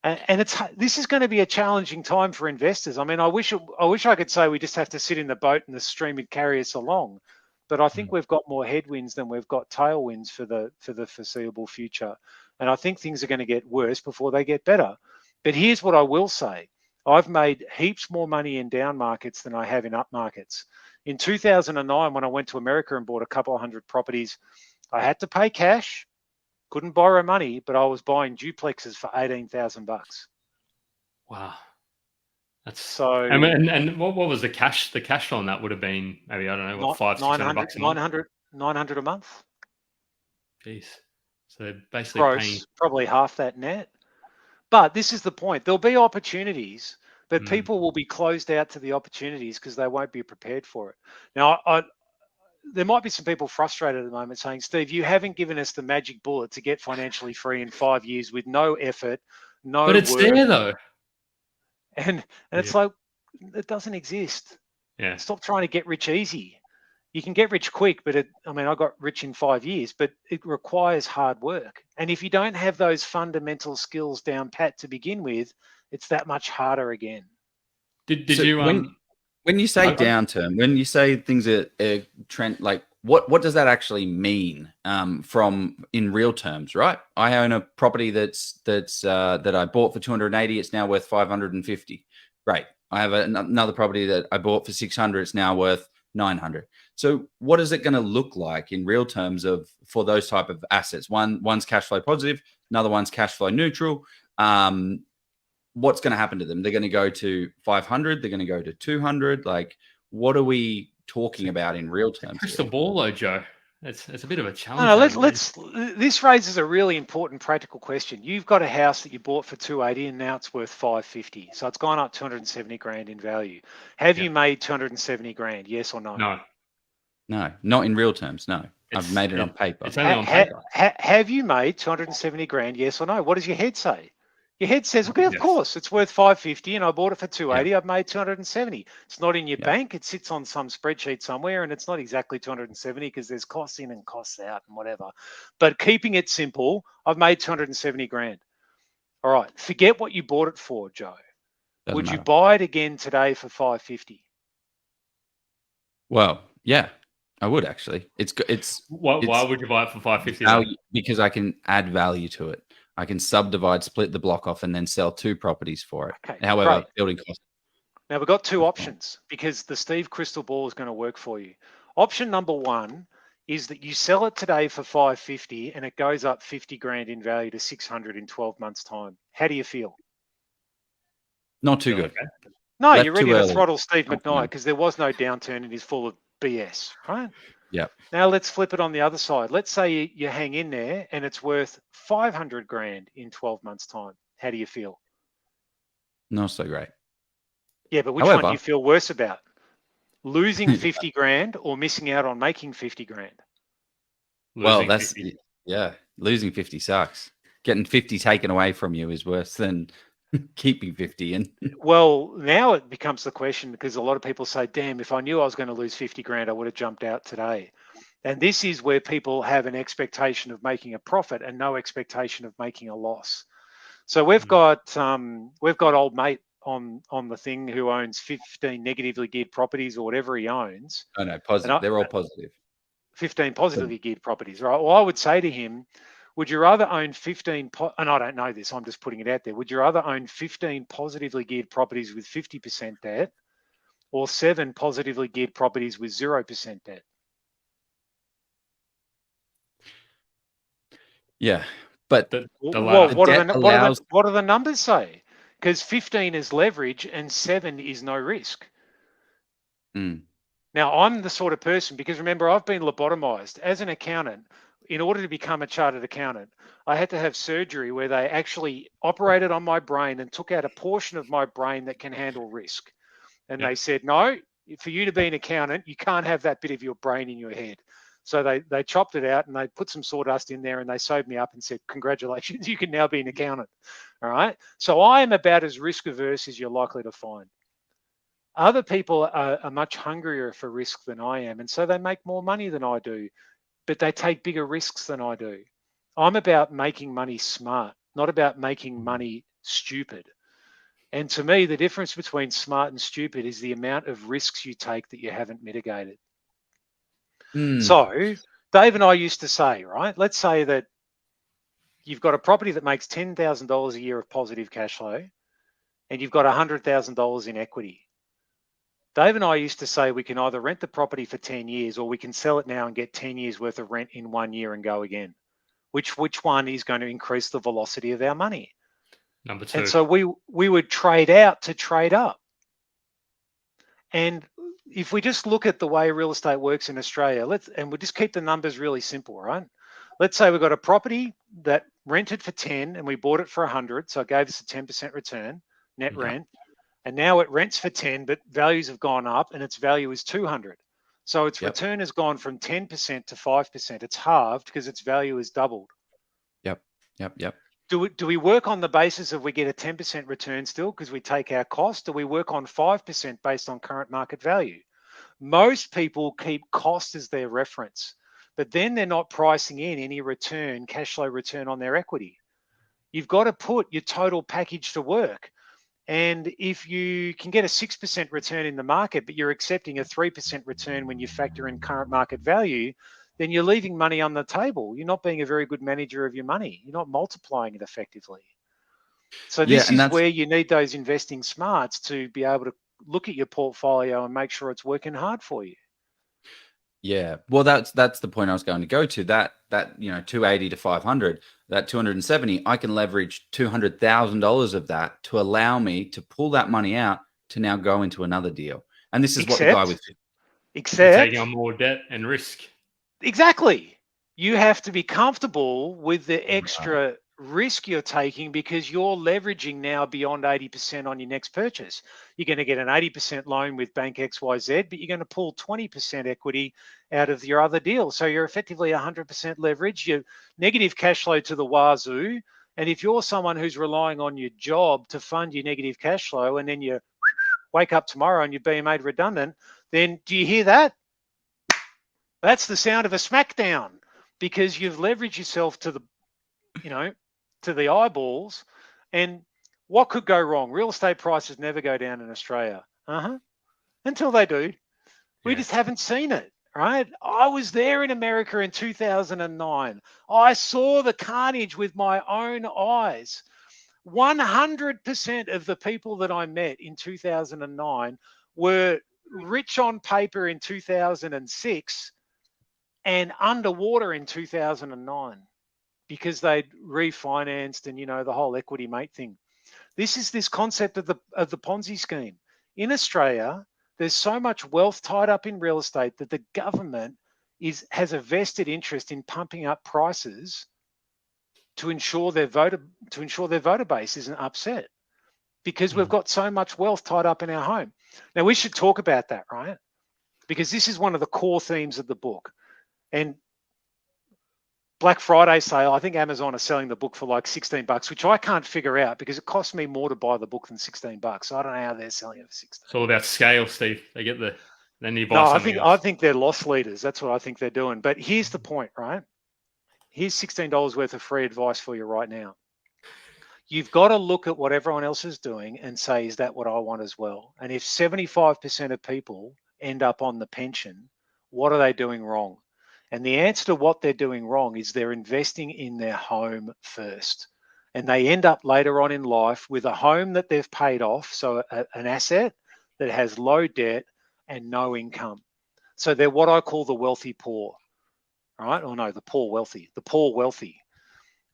And this is going to be a challenging time for investors. I mean, I wish I could say we just have to sit in the boat and the stream would carry us along, but I think we've got more headwinds than we've got tailwinds for the foreseeable future. And I think things are going to get worse before they get better. But here's what I will say: I've made heaps more money in down markets than I have in up markets. In 2009, when I went to America and bought a couple of hundred properties, I had to pay cash. Couldn't borrow money, but I was buying duplexes for $18,000. Wow, that's so. And what was the cash? The cash flow on that would have been maybe, I don't know, what, $500-600 a month? 900 a month. Jeez. So they're basically Gross, paying probably half that net. But this is the point: there'll be opportunities, but people will be closed out to the opportunities because they won't be prepared for it. Now, there might be some people frustrated at the moment saying, Steve, you haven't given us the magic bullet to get financially free in 5 years with no effort, no But it's work. there though. And it's like, it doesn't exist. Yeah. Stop trying to get rich easy. You can get rich quick, but I got rich in 5 years, but it requires hard work. And if you don't have those fundamental skills down pat to begin with, it's that much harder again. Did you when you say downturn, when you say things are trend, like what does that actually mean from in real terms, right? I own a property that I bought for 280. It's now worth 550. Great. I have another property that I bought for 600. It's now worth 900. So what is it going to look like in real terms for those type of assets? One's cash flow positive, another one's cash flow neutral. What's going to happen to them? They're going to go to 500. They're going to go to 200. Like, what are we talking about in real terms? Crystal ball, though, Joe. It's a bit of a challenge. This raises a really important practical question. You've got a house that you bought for 280 and now it's worth 550. So it's gone up 270 grand in value. Have you made 270 grand? Yes or no? No, not in real terms. No, I've made it on paper. It's only on paper. Have you made 270 grand? Yes or no? What does your head say? Your head says, okay, of course, it's worth 550 and I bought it for 280. I've made 270. It's not in your bank. It sits on some spreadsheet somewhere and it's not exactly 270 because there's costs in and costs out and whatever. But keeping it simple, I've made 270 grand. All right, forget what you bought it for, Joe. Would you buy it again today for 550? Well, yeah, I would actually. Why would you buy it for 550? Because I can add value to it. I can subdivide, split the block off, and then sell 2 properties for it. Okay, however, building cost. Now, we've got 2 options because the Steve Crystal Ball is going to work for you. Option number 1 is that you sell it today for 550 and it goes up 50 grand in value to 600 in 12 months' time. How do you feel? Not too good. No, you're ready to throttle Steve McKnight because there was no downturn and he's full of BS, right? Yeah. Now let's flip it on the other side. Let's say you hang in there and it's worth 500 grand in 12 months' time. How do you feel? Not so great. Yeah, but which one do you feel worse about? Losing 50 grand or missing out on making 50 grand? Losing 50 sucks. Getting 50 taken away from you is worse than Keeping 50 in. Well, now it becomes the question, because a lot of people say, damn, if I knew I was going to lose 50 grand, I would have jumped out today. And this is where people have an expectation of making a profit and no expectation of making a loss. So we've got old mate on the thing who owns 15 negatively geared properties or whatever he owns. Oh no, positive. They're all positive. 15 positively geared properties, right? Well, I would say to him, would you rather own 15, and I don't know this, I'm just putting it out there. Would you rather own 15 positively geared properties with 50% debt or 7 positively geared properties with 0% debt? Yeah, but what do the numbers say? Because 15 is leverage and 7 is no risk. Now, I'm the sort of person, because remember, I've been lobotomized as an accountant. In order to become a chartered accountant, I had to have surgery where they actually operated on my brain and took out a portion of my brain that can handle risk. And they said, no, for you to be an accountant, you can't have that bit of your brain in your head. So they chopped it out and they put some sawdust in there and they sewed me up and said, congratulations, you can now be an accountant. All right. So I am about as risk averse as you're likely to find. Other people are much hungrier for risk than I am. And so they make more money than I do, but they take bigger risks than I do. I'm about making money smart, not about making money stupid. And to me, the difference between smart and stupid is the amount of risks you take that you haven't mitigated. So Dave and I used to say, right, let's say that you've got a property that makes $10,000 a year of positive cash flow and you've got $100,000 in equity. Dave and I used to say we can either rent the property for 10 years or we can sell it now and get 10 years worth of rent in 1 year and go again. Which one is going to increase the velocity of our money? Number 2. And so we would trade out to trade up. And if we just look at the way real estate works in Australia, we'll just keep the numbers really simple, right? Let's say we've got a property that rented for 10 and we bought it for 100, so it gave us a 10% return, net rent. And now it rents for 10, but values have gone up and its value is 200. So its return has gone from 10% to 5%. It's halved because its value has doubled. Yep. Do we work on the basis of we get a 10% return still because we take our cost? Do we work on 5% based on current market value? Most people keep cost as their reference, but then they're not pricing in any return, cash flow return on their equity. You've got to put your total package to work. And if you can get a 6% return in the market, but you're accepting a 3% return when you factor in current market value, then you're leaving money on the table. You're not being a very good manager of your money. You're not multiplying it effectively. So this is where you need those investing smarts to be able to look at your portfolio and make sure it's working hard for you. Yeah, well, that's the point I was going to go to. That 280 to 500, that 270, I can leverage $200,000 of that to allow me to pull that money out to now go into another deal. And this is what the guy with taking on more debt and risk. Exactly. You have to be comfortable with the extra risk you're taking because you're leveraging now beyond 80% on your next purchase. You're going to get an 80% loan with Bank XYZ, but you're going to pull 20% equity out of your other deal. So you're effectively 100% leverage. You're negative cash flow to the wazoo. And if you're someone who's relying on your job to fund your negative cash flow and then you wake up tomorrow and you're being made redundant, then do you hear that? That's the sound of a smackdown because you've leveraged yourself to the eyeballs. And what could go wrong? Real estate prices never go down in Australia. Until they do. We just haven't seen it, right? I was there in America in 2009. I saw the carnage with my own eyes. 100% of the people that I met in 2009 were rich on paper in 2006 and underwater in 2009 because they'd refinanced and, the whole equity mate thing. This is this concept of the Ponzi scheme. In Australia, there's so much wealth tied up in real estate that the government has a vested interest in pumping up prices to ensure their voter base isn't upset because we've got so much wealth tied up in our home. Now, we should talk about that, right? Because this is one of the core themes of the book. And Black Friday sale, I think Amazon are selling the book for like $16, which I can't figure out because it costs me more to buy the book than $16. So I don't know how they're selling it for 16. It's all about scale, Steve. They get then you buy No, something I else. think they're loss leaders. That's what I think they're doing. But here's the point, right? Here's $16 worth of free advice for you right now. You've got to look at what everyone else is doing and say, is that what I want as well? And if 75% of people end up on the pension, what are they doing wrong? And the answer to what they're doing wrong is they're investing in their home first. And they end up later on in life with a home that they've paid off, so an asset that has low debt and no income. So they're what I call the wealthy poor, right? Or no, the poor wealthy,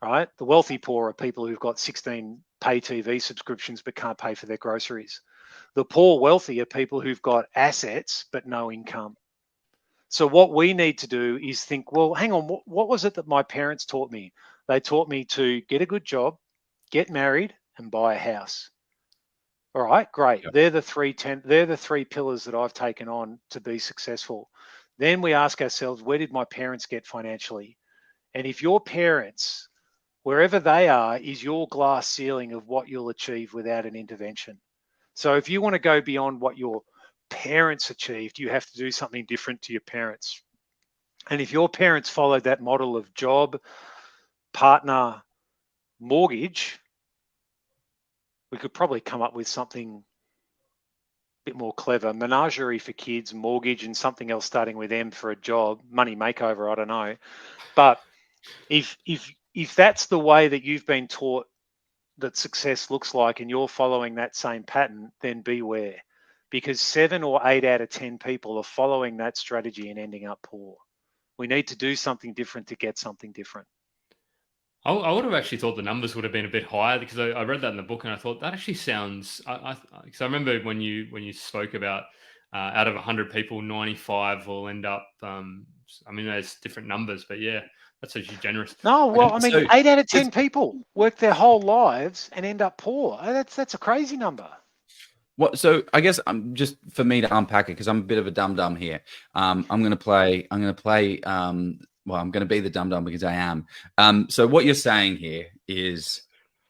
right? The wealthy poor are people who've got 16 pay TV subscriptions but can't pay for their groceries. The poor wealthy are people who've got assets but no income. So what we need to do is think, well, hang on, what was it that my parents taught me? They taught me to get a good job, get married, and buy a house. All right, great. Yep. They're the three pillars that I've taken on to be successful. Then we ask ourselves, where did my parents get financially? And if your parents, wherever they are, is your glass ceiling of what you'll achieve without an intervention. So if you want to go beyond what your parents achieved, you have to do something different to your parents. And if your parents followed that model of job, partner, mortgage, we could probably come up with something a bit more clever. Menagerie for kids, mortgage, and something else starting with M for a job, money makeover, I don't know. But if that's the way that you've been taught that success looks like and you're following that same pattern, then beware. Because 7 or 8 out of 10 people are following that strategy and ending up poor. We need to do something different to get something different. I would have actually thought the numbers would have been a bit higher because I read that in the book and I thought that actually sounds. Because I remember when you spoke about out of 100 people, 95 will end up. I mean, there's different numbers, but yeah, that's actually generous. No, well, I mean, So 8 out of 10 people work their whole lives and end up poor. That's a crazy number. What? So I guess I'm just for me to unpack it because I'm a bit of a dum dum here. I'm going to play. Well, I'm going to be the dum dum because I am. So what you're saying here is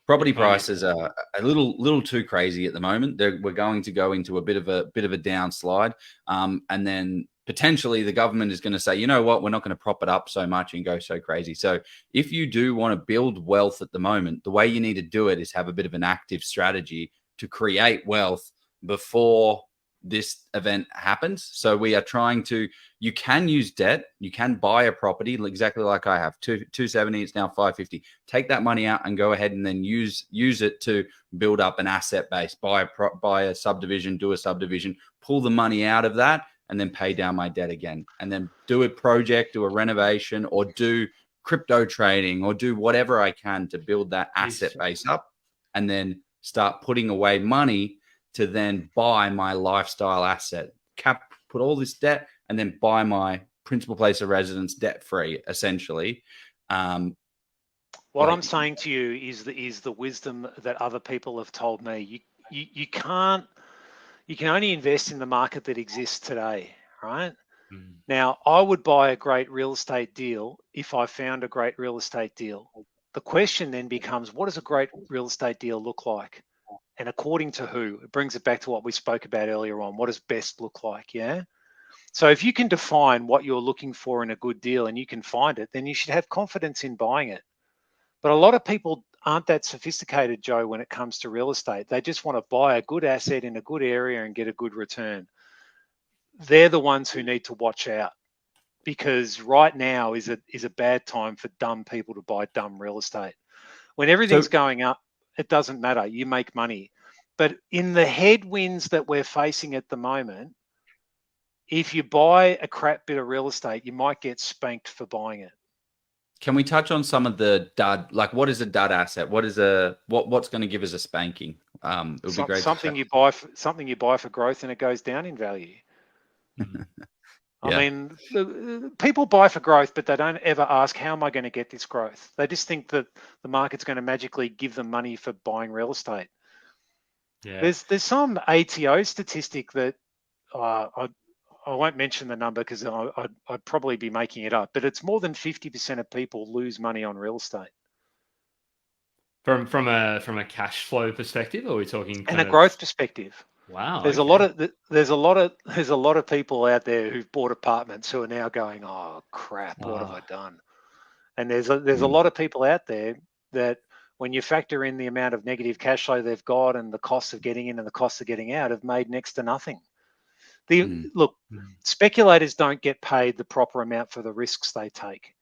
property prices are a little too crazy at the moment. We're going to go into a bit of a downslide, and then potentially the government is going to say, you know what, we're not going to prop it up so much and go so crazy. So if you do want to build wealth at the moment, the way you need to do it is have a bit of an active strategy to create wealth before this event happens. So we are trying to, you can use debt, you can buy a property exactly like I have, 270, it's now 550. Take that money out and go ahead and then use it to build up an asset base, buy a subdivision, do a subdivision, pull the money out of that and then pay down my debt again. And then do a project, do a renovation, or do crypto trading, or do whatever I can to build that asset base up and then start putting away money to then buy my lifestyle asset, put all this debt, and then buy my principal place of residence debt free, essentially. What I'm saying to you is the wisdom that other people have told me. You can only invest in the market that exists today, right? Now, I would buy a great real estate deal if I found a great real estate deal. The question then becomes, what does a great real estate deal look like? And according to who? It brings it back to what we spoke about earlier on. What does best look like? Yeah. So if you can define what you're looking for in a good deal and you can find it, then you should have confidence in buying it. But a lot of people aren't that sophisticated, Joe, when it comes to real estate. They just want to buy a good asset in a good area and get a good return. They're the ones who need to watch out, because right now is a bad time for dumb people to buy dumb real estate. When everything's going up, it doesn't matter. You make money. But in the headwinds that we're facing at the moment, if you buy a crap bit of real estate, you might get spanked for buying it. Can we touch on some of the dud? Like, what is a dud asset? What's going to give us a spanking? It would be great. Something you buy for growth and it goes down in value. I mean, people buy for growth, but they don't ever ask, how am I going to get this growth? They just think that the market's going to magically give them money for buying real estate. Yeah. There's some ATO statistic that I won't mention the number because I'd probably be making it up, but it's more than 50% of people lose money on real estate. From a cash flow perspective, or are we talking and a growth perspective? Wow. There's a lot of people out there who've bought apartments who are now going, oh crap, what have I done? And there's a lot of people out there that when you factor in the amount of negative cash flow they've got and the cost of getting in and the cost of getting out, have made next to nothing. Look, speculators don't get paid the proper amount for the risks they take.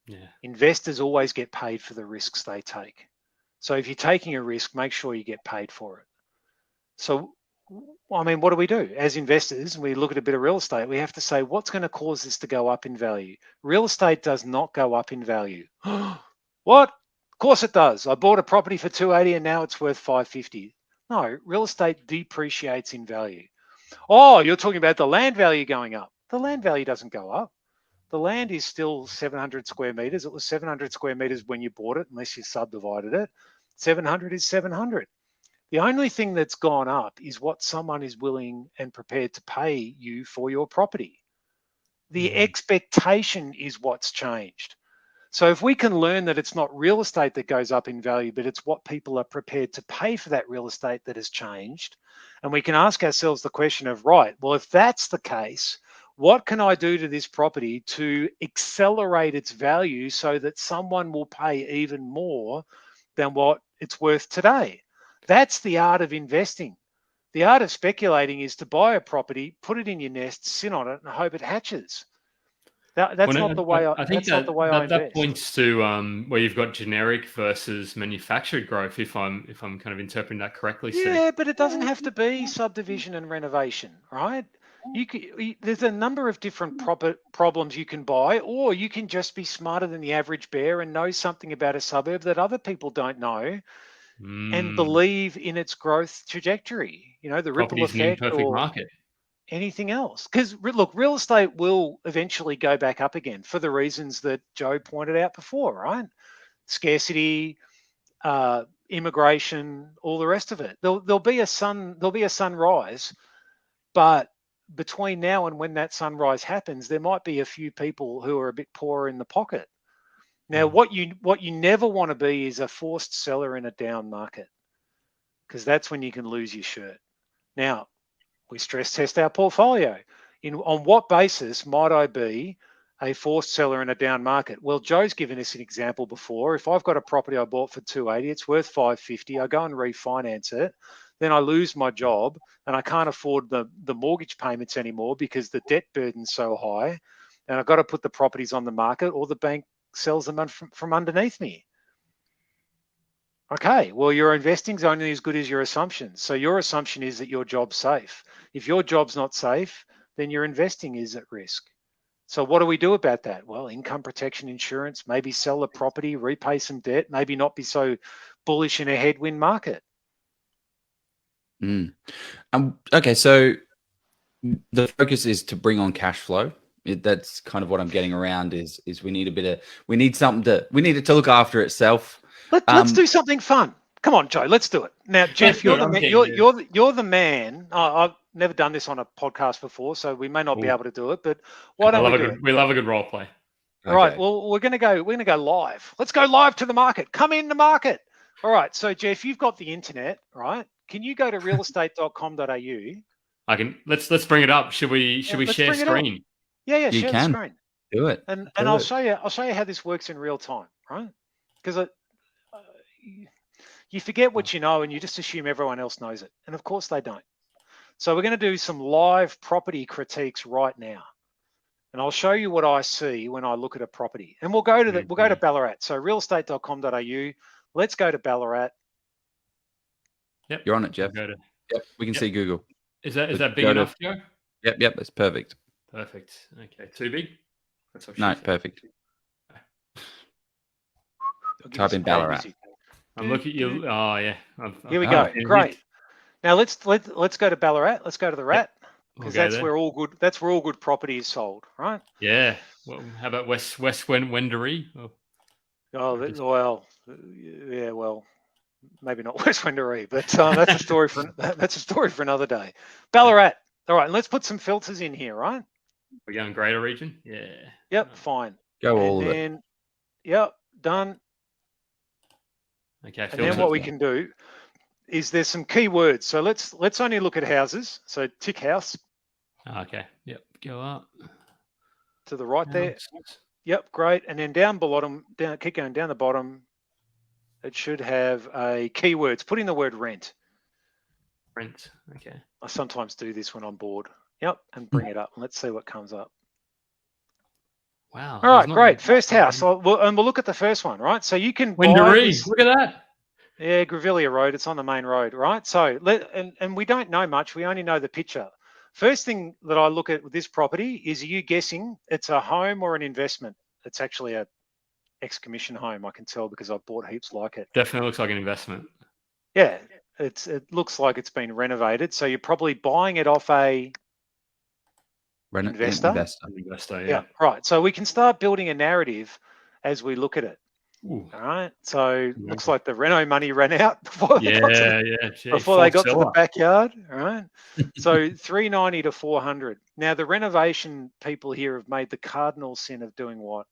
Yeah. Investors always get paid for the risks they take. So if you're taking a risk, make sure you get paid for it. So, I mean, what do we do? As investors, we look at a bit of real estate, we have to say, what's going to cause this to go up in value? Real estate does not go up in value. What? Of course it does. I bought a property for 280 and now it's worth 550. No, real estate depreciates in value. Oh, you're talking about the land value going up. The land value doesn't go up. The land is still 700 square meters. It was 700 square meters when you bought it, unless you subdivided it. 700 is 700. The only thing that's gone up is what someone is willing and prepared to pay you for your property. The expectation is what's changed. So if we can learn that it's not real estate that goes up in value, but it's what people are prepared to pay for that real estate that has changed, and we can ask ourselves the question of, right, well, if that's the case, what can I do to this property to accelerate its value so that someone will pay even more than what it's worth today? That's the art of investing. The art of speculating is to buy a property, put it in your nest, sit on it, and hope it hatches. That's not the way I invest. That points to where you've got generic versus manufactured growth. If I'm kind of interpreting that correctly. Yeah, but it doesn't have to be subdivision and renovation, right? There's a number of different problems you can buy, or you can just be smarter than the average bear and know something about a suburb that other people don't know, and believe in its growth trajectory. You know, the ripple effect, or market. Anything else. Because look, real estate will eventually go back up again for the reasons that Joe pointed out before, right? Scarcity, immigration, all the rest of it. There'll be a sunrise, but between now and when that sunrise happens, there might be a few people who are a bit poorer in the pocket. Now, what you never want to be is a forced seller in a down market, because that's when you can lose your shirt. Now, we stress test our portfolio. On what basis might I be a forced seller in a down market? Well, Joe's given us an example before. If I've got a property I bought for 280, it's worth 550, I go and refinance it, then I lose my job and I can't afford the mortgage payments anymore because the debt burden's so high, and I've got to put the properties on the market, or the bank sells them from underneath me. Okay, well, your investing's only as good as your assumptions. So your assumption is that your job's safe. If your job's not safe, then your investing is at risk. So what do we do about that? Well, income protection insurance, maybe sell the property, repay some debt, maybe not be so bullish in a headwind market. Okay, so the focus is to bring on cash flow. That's kind of what I'm getting around is we need we need it to look after itself. Let's do something fun. Come on, Joe, let's do it. Now, Jeff, you're the man. I've never done this on a podcast before, so we may not be able to do it, but why don't we do it? We love a good role play. Okay. Right. Well, we're gonna go live. Let's go live to the market. Come in the market. All right. So Jeff, you've got the internet, right? Can you go to realestate.com.au? I can. Let's bring it up. Should we share screen? Yeah, share the screen. Do it. And I'll show you how this works in real time, right? Because you forget what you know and you just assume everyone else knows it. And of course they don't. So we're going to do some live property critiques right now. And I'll show you what I see when I look at a property. And we'll go to Ballarat. So realestate.com.au. Let's go to Ballarat. Yep. You're on it, Jeff. Yep. We can see Google. Is that big enough, Joe? Yep, that's perfect. Perfect. Okay. Too big? That's what no, perfect. Type in Ballarat. I'm looking at you. Oh yeah. Here we go. Great. Now let's go to Ballarat. Let's go to the Rat, because that's where all good property is sold, right? Yeah. Well, how about West Wendouree? Well, maybe not West Wendouree, but that's a story for another day. Ballarat. All right, and let's put some filters in here, right? We're going greater region. Yeah. Yep, fine. Go And all of it. then, yep, done. Okay. And then what we can do is there's some key words. So let's only look at houses. So tick house Okay. Yep. Go up. to the right there. Yep, great. And then down bottom, keep going down the bottom. It should have a keywords. Put in the word rent. Rent. Okay. I sometimes do this when I'm bored. Yep, and bring it up. Let's see what comes up. Wow. All right, great. First house. And we'll look at the first one, right? So you can buy this. Look at that. Yeah, Grevillea Road. It's on the main road, right? So and we don't know much. We only know the picture. First thing that I look at with this property is, are you guessing it's a home or an investment? It's actually a ex-commission home. I can tell because I've bought heaps like it. Definitely looks like an investment. Yeah, it looks like it's been renovated. So you're probably buying it off a investor. Yeah. Right. So we can start building a narrative as we look at it. Ooh. All right. So looks like the reno money ran out before they got to the backyard. All right. So 390 to 400. Now the renovation people here have made the cardinal sin of doing what?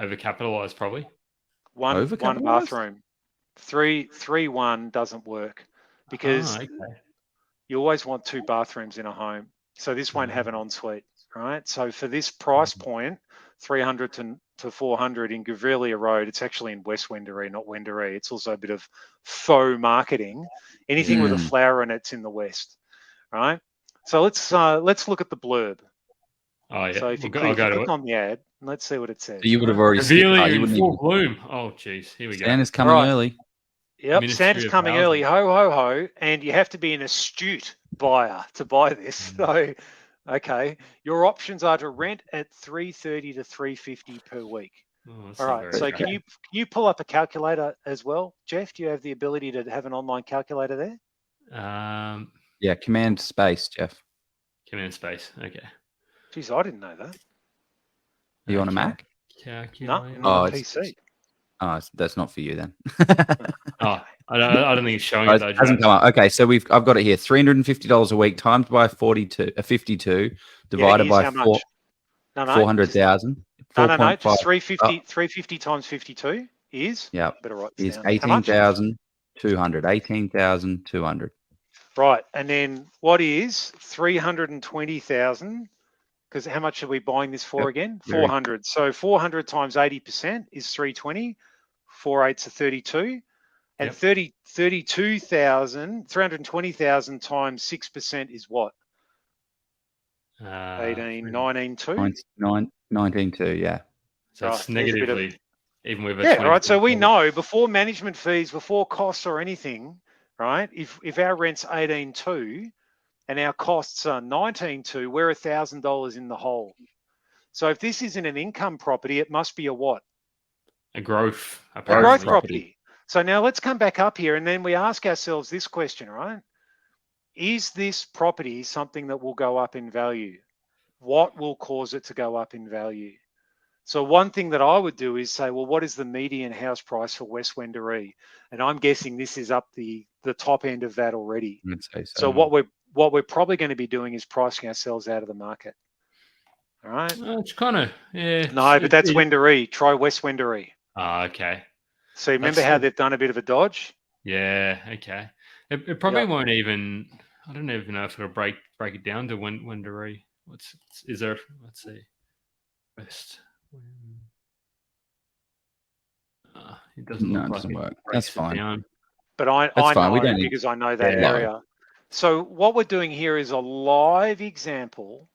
Overcapitalized, probably. One bathroom. 3-1 doesn't work because you always want 2 bathrooms in a home. So this won't have an ensuite. Right. So for this price point, 300 to 400 in Grevillea Road, it's actually in West Wendouree, not Wendouree. It's also a bit of faux marketing. Anything with a flower in it's in the west, right? So let's look at the blurb. Oh yeah. So if you click on the ad, let's see what it says. You would have already Grevillea in full bloom. Oh geez, here we go. Santa's coming early. Yep, Santa's coming early. Ho ho ho! And you have to be an astute buyer to buy this. So. Okay, your options are to rent at $330 to $350 per week. All right, so can you pull up a calculator as well, Jeff? Do you have the ability to have an online calculator there? Yeah, Command Space, Jeff. Command Space. Okay. Geez, I didn't know that. Are you on a Mac? No, on a PC. Oh, that's not for you then. I don't think it's showing it though. It hasn't come up. Okay, so I've got it here. $350 a week times by 52 divided by 400,000. No. Just 350 times 52 is. Yeah. Better write is down. 18,200. 18,200. Right, and then what is 320,000? Because how much are we buying this for again? 400. So 400 times 80% is 320. 4 8s are 32. And 320,000 times 6% is what? 19,2, yeah. So it's negatively, even with a right. So we know before management fees, before costs or anything, right? If our rent's 18,2 and our costs are 19,2, we're $1,000 in the hole. So if this isn't an income property, it must be a what? A growth property. So now let's come back up here and then we ask ourselves this question, right? Is this property something that will go up in value? What will cause it to go up in value? So one thing that I would do is say, well, what is the median house price for West Wendouree? And I'm guessing this is up the top end of that already. I'd say so. So what we're probably going to be doing is pricing ourselves out of the market. All right. It's kind of No, but that's Wendouree. Try West Wendouree. Okay. So remember how they've done a bit of a dodge? Yeah. Okay. It probably won't even. I don't even know if it'll break it down to Wendouree. Let's see. West. It doesn't look like it doesn't work. That's fine. But I know because I know that area. So what we're doing here is a live example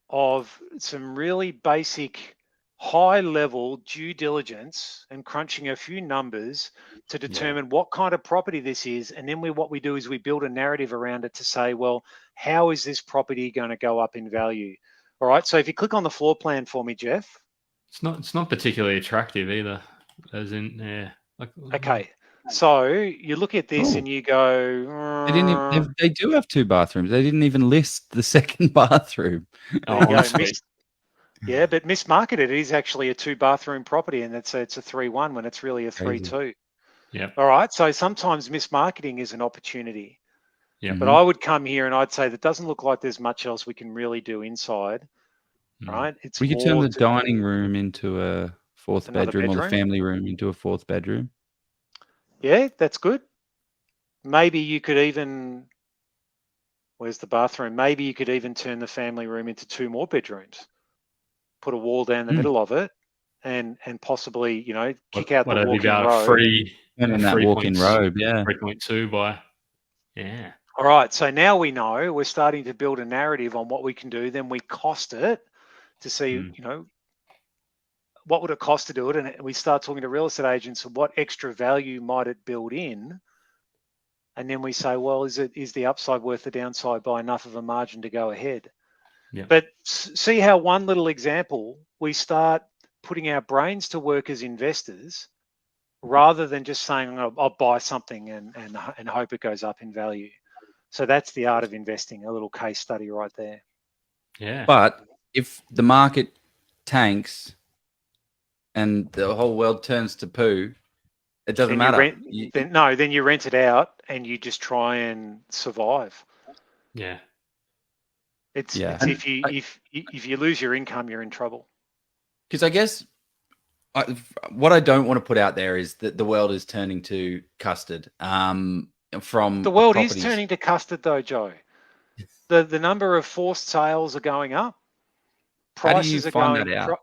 of some really basic high-level due diligence and crunching a few numbers to determine what kind of property this is. And then what we do is we build a narrative around it to say, well, how is this property going to go up in value? All right. So if you click on the floor plan for me, Jeff. It's not particularly attractive either. As in, Okay. So you look at this and you go. They do have 2 bathrooms. They didn't even list the second bathroom. Yeah, but mismarketed. It is actually a 2-bathroom property, and it's a 3-1 when it's really a 3-2. Yeah. All right. So sometimes mismarketing is an opportunity. Yeah. But I would come here and I'd say that doesn't look like there's much else we can really do inside, right? It's We could turn more the dining room into a fourth Another bedroom, or the bedroom? family room into a fourth bedroom. Yeah, that's good. Maybe you could even, where's the bathroom? Maybe you could even turn the family room into 2 more bedrooms. Put a wall down the middle of it, and possibly, kick out the Whatever walk-in about robe. free And in that walk-in robe, yeah. 3.2 by, yeah. All right, so now we know we're starting to build a narrative on what we can do. Then we cost it to see, what would it cost to do it, and we start talking to real estate agents of what extra value might it build in, and then we say, well, is the upside worth the downside by enough of a margin to go ahead? Yeah. But see how one little example, we start putting our brains to work as investors rather than just saying, I'll buy something and hope it goes up in value. So that's the art of investing, a little case study right there. Yeah. But if the market tanks and the whole world turns to poo, it doesn't matter. Then you rent it out and you just try and survive. Yeah. It's if you lose your income, you're in trouble. Because I guess what I don't want to put out there is that the world is turning to custard. From the world properties. is turning to custard, though, Joe. The number of forced sales are going up. Prices are going. That out?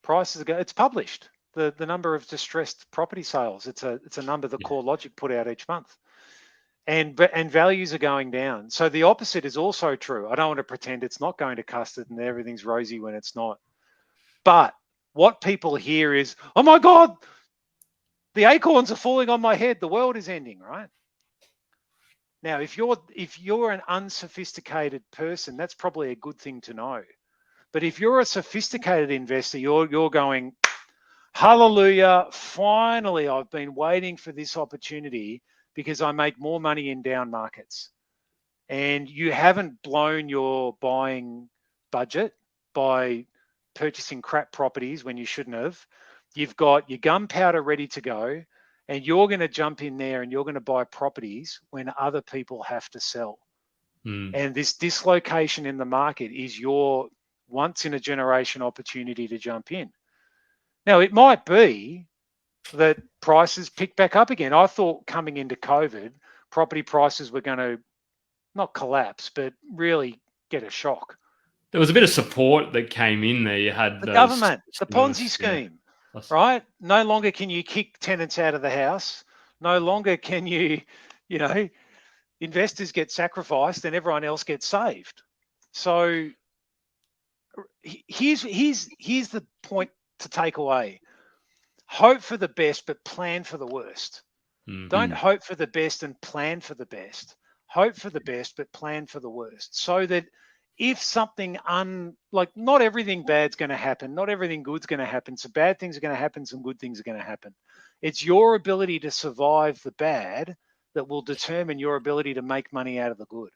Prices are going. It's published. The number of distressed property sales. It's a number that CoreLogic put out each month. And values are going down. So the opposite is also true. I don't want to pretend it's not going to custard and everything's rosy when it's not. But what people hear is, oh my God, the acorns are falling on my head. The world is ending, right? Now, if you're an unsophisticated person, that's probably a good thing to know. But if you're a sophisticated investor, you're going, hallelujah, finally, I've been waiting for this opportunity because I make more money in down markets. And you haven't blown your buying budget by purchasing crap properties when you shouldn't have. You've got your gunpowder ready to go, and you're going to jump in there and you're going to buy properties when other people have to sell. And this dislocation in the market is your once-in-a-generation opportunity to jump in. Now, it might be that prices pick back up again. I thought coming into COVID, property prices were going to not collapse, but really get a shock. There was a bit of support that came in there. You had the government, the Ponzi scheme, right? No longer can you kick tenants out of the house. No longer can you, investors get sacrificed and everyone else gets saved. So here's the point to take away. Hope for the best, but plan for the worst. Don't hope for the best and plan for the best. Hope for the best, but plan for the worst. So that if something not everything bad's going to happen, not everything good's going to happen. Some bad things are going to happen, some good things are going to happen. It's your ability to survive the bad that will determine your ability to make money out of the good.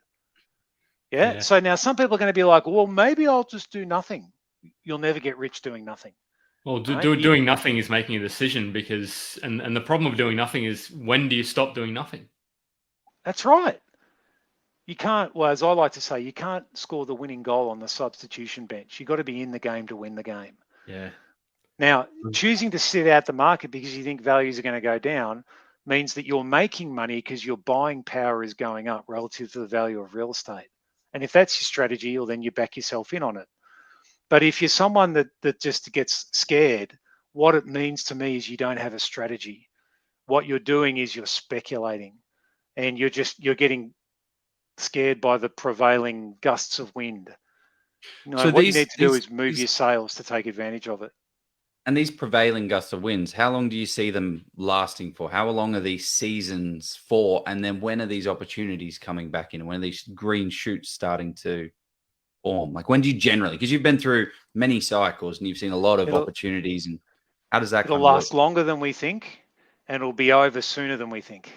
Yeah. So now some people are going to be like, well, maybe I'll just do nothing. You'll never get rich doing nothing. Well, doing nothing is making a decision because, and the problem of doing nothing is, when do you stop doing nothing? That's right. You can't, well, as I like to say, you can't score the winning goal on the substitution bench. You've got to be in the game to win the game. Yeah. Now, choosing to sit out the market because you think values are going to go down means that you're making money because your buying power is going up relative to the value of real estate. And if that's your strategy, well, then you back yourself in on it. But if you're someone that just gets scared, what it means to me is you don't have a strategy. What you're doing is you're speculating, and you're getting scared by the prevailing gusts of wind. So what you need to do is move your sails to take advantage of it. And these prevailing gusts of winds, how long do you see them lasting for? How long are these seasons for? And then when are these opportunities coming back in? When are these green shoots starting to form? Like, when do you generally, because you've been through many cycles and you've seen a lot of opportunities, and how does that it'll last longer than we think, and it'll be over sooner than we think.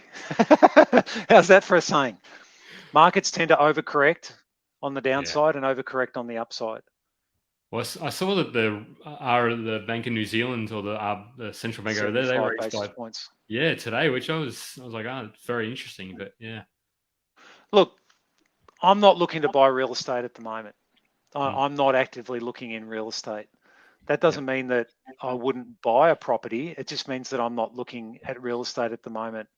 How's that for a saying? Markets tend to overcorrect on the downside and overcorrect on the upside. Well, I saw that the Bank of New Zealand, or the central bank over there, they raised 5 points. Yeah, today, which I was like, it's very interesting, but yeah. Look, I'm not looking to buy real estate at the moment. I'm not actively looking in real estate. That doesn't mean that I wouldn't buy a property. It just means that I'm not looking at real estate at the moment.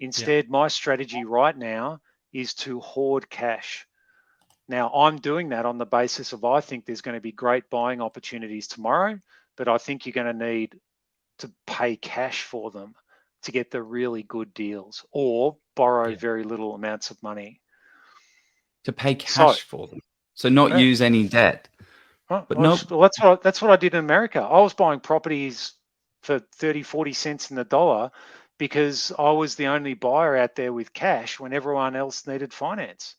Instead, my strategy right now is to hoard cash. Now, I'm doing that on the basis of I think there's going to be great buying opportunities tomorrow, but I think you're going to need to pay cash for them to get the really good deals or borrow very little amounts of money. To pay cash for them. So not use any debt. But that's what I did in America. I was buying properties for 30, 40 cents in the dollar because I was the only buyer out there with cash when everyone else needed finance.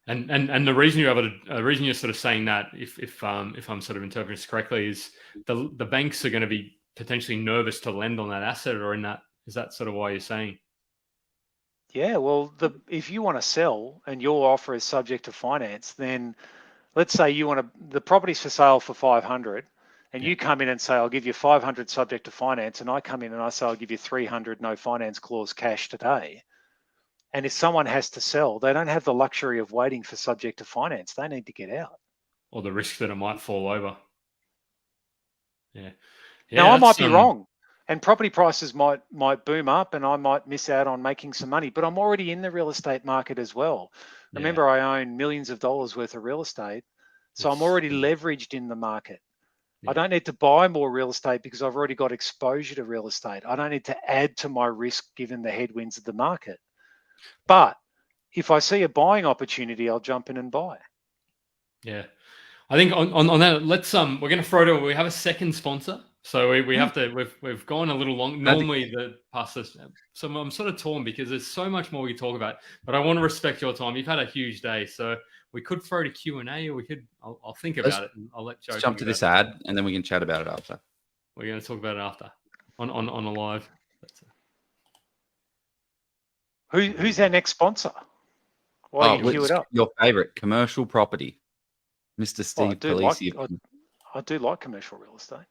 And the reason you're sort of saying that, if I'm sort of interpreting this correctly, is the banks are going to be potentially nervous to lend on that asset, or is that sort of why you're saying? Yeah, well, if you want to sell and your offer is subject to finance, then let's say the property's for sale for 500, and you come in and say, I'll give you 500 subject to finance, and I come in and I say, I'll give you 300 no finance clause cash today. And if someone has to sell, they don't have the luxury of waiting for subject to finance. They need to get out. Or the risk that it might fall over. Yeah. Now, I might be wrong, and property prices might boom up, and I might miss out on making some money, but I'm already in the real estate market as well. Remember, I own millions of dollars worth of real estate, so I'm already leveraged in the market. I don't need to buy more real estate because I've already got exposure to real estate. I don't need to add to my risk given the headwinds of the market. But if I see a buying opportunity, I'll jump in and buy. Yeah. I think on that, let's we're going to throw to, we have a second sponsor. So we have to, we've gone a little long. Normally the past this, so I'm sort of torn because there's so much more we talk about, but I want to respect your time. You've had a huge day, so we could throw to Q&A, or we could, I'll think about it and I'll let Joe jump to this ad and then we can chat about it after. We're going to talk about it after on a live. Who's our next sponsor? Why do you queue it up? Your favorite commercial property, Mr. Steve Polisi. I do like commercial real estate.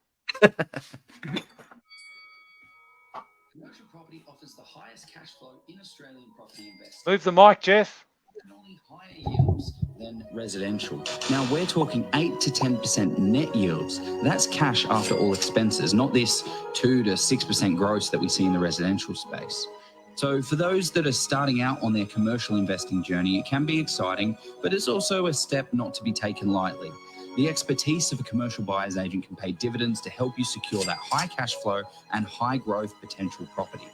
Commercial property offers the highest cash flow in Australian property investing. Move the mic, Jeff. And only higher yields than residential. Now we're talking 8 to 10% net yields. That's cash after all expenses, not this 2 to 6% gross that we see in the residential space. So for those that are starting out on their commercial investing journey, it can be exciting, but it's also a step not to be taken lightly. The expertise of a commercial buyer's agent can pay dividends to help you secure that high cash flow and high growth potential property.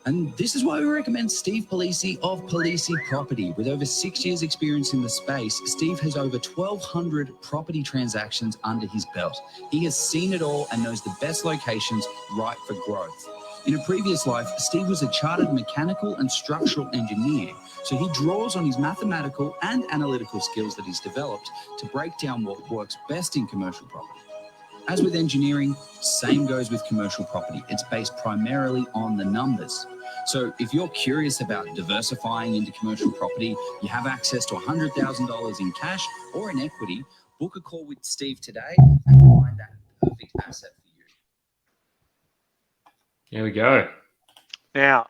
And this is why we recommend Steve Polisi of Polisi Property. With over 6 years experience in the space, Steve has over 1,200 property transactions under his belt. He has seen it all and knows the best locations right for growth. In a previous life, Steve was a chartered mechanical and structural engineer, so he draws on his mathematical and analytical skills that he's developed to break down what works best in commercial property. As with engineering, same goes with commercial property. It's based primarily on the numbers. So if you're curious about diversifying into commercial property, you have access to $100,000 in cash or in equity, book a call with Steve today and find that perfect asset for you. There we go. Now,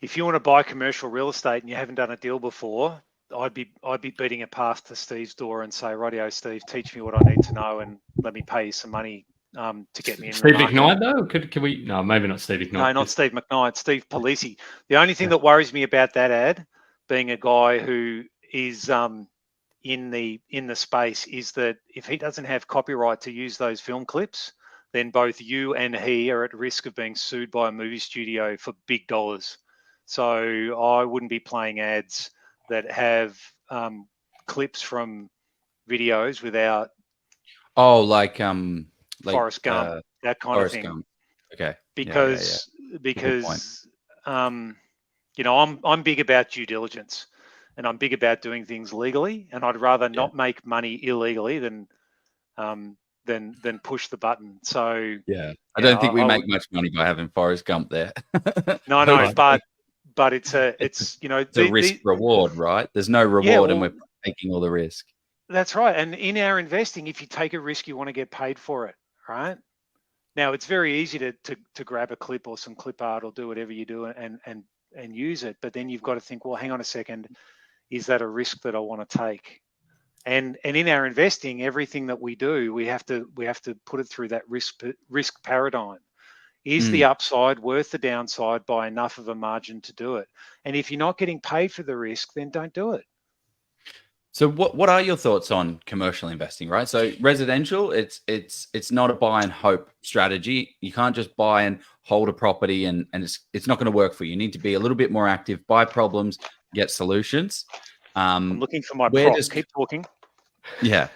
if you want to buy commercial real estate and you haven't done a deal before, I'd be beating a path to Steve's door and say, "Rightio, Steve, teach me what I need to know and let me pay you some money to get me in." Steve McKnight, though? Can we? No, maybe not Steve McKnight. No, not Steve McKnight. Steve Polisi. The only thing that worries me about that ad, being a guy who is in the space, is that if he doesn't have copyright to use those film clips, then both you and he are at risk of being sued by a movie studio for big dollars. So I wouldn't be playing ads that have clips from videos without like Forrest Gump, that kind of thing. Gump. Okay. Because you know, I'm big about due diligence and I'm big about doing things legally, and I'd rather not make money illegally than push the button. So I don't think we make much money by having Forrest Gump there. No, but it's you know, it's a risk reward, right? There's no reward, and we're taking all the risk. That's right. And in our investing, if you take a risk, you want to get paid for it, right? Now it's very easy to grab a clip or some clip art or do whatever you do and and use it. But then you've got to think, well, hang on a second, is that a risk that I want to take? And in our investing, everything that we do, we have to put it through that risk paradigm. Is the upside worth the downside by enough of a margin to do it? And if you're not getting paid for the risk, then don't do it. So what are your thoughts on commercial investing, right? So residential, it's not a buy and hope strategy. You can't just buy and hold a property and it's not going to work for you. You need to be a little bit more active, buy problems, get solutions. I'm looking for my prop. Keep talking. Yeah,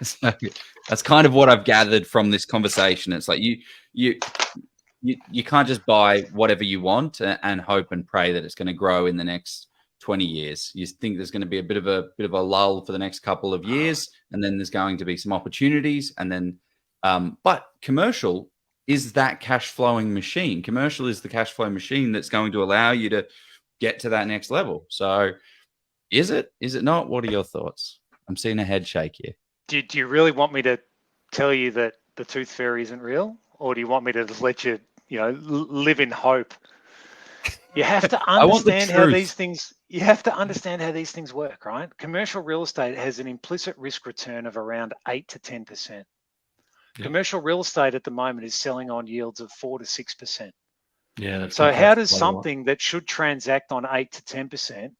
that's kind of what I've gathered from this conversation. It's like you can't just buy whatever you want and hope and pray that it's going to grow in the next 20 years. You think there's going to be a bit of a lull for the next couple of years, and then there's going to be some opportunities, and then but commercial is that cash flowing machine. Commercial is the cash flow machine that's going to allow you to get to that next level. So is it not? What are your thoughts? I'm seeing a head shake here. Do you really want me to tell you that the tooth fairy isn't real, or do you want me to just let you live in hope? You have to understand how these things. You have to understand how these things work, right? Commercial real estate has an implicit risk return of around 8 to 10%. Yep. Commercial real estate at the moment is selling on yields of 4 to 6%. Yeah. So how does something that should transact on 8 to 10%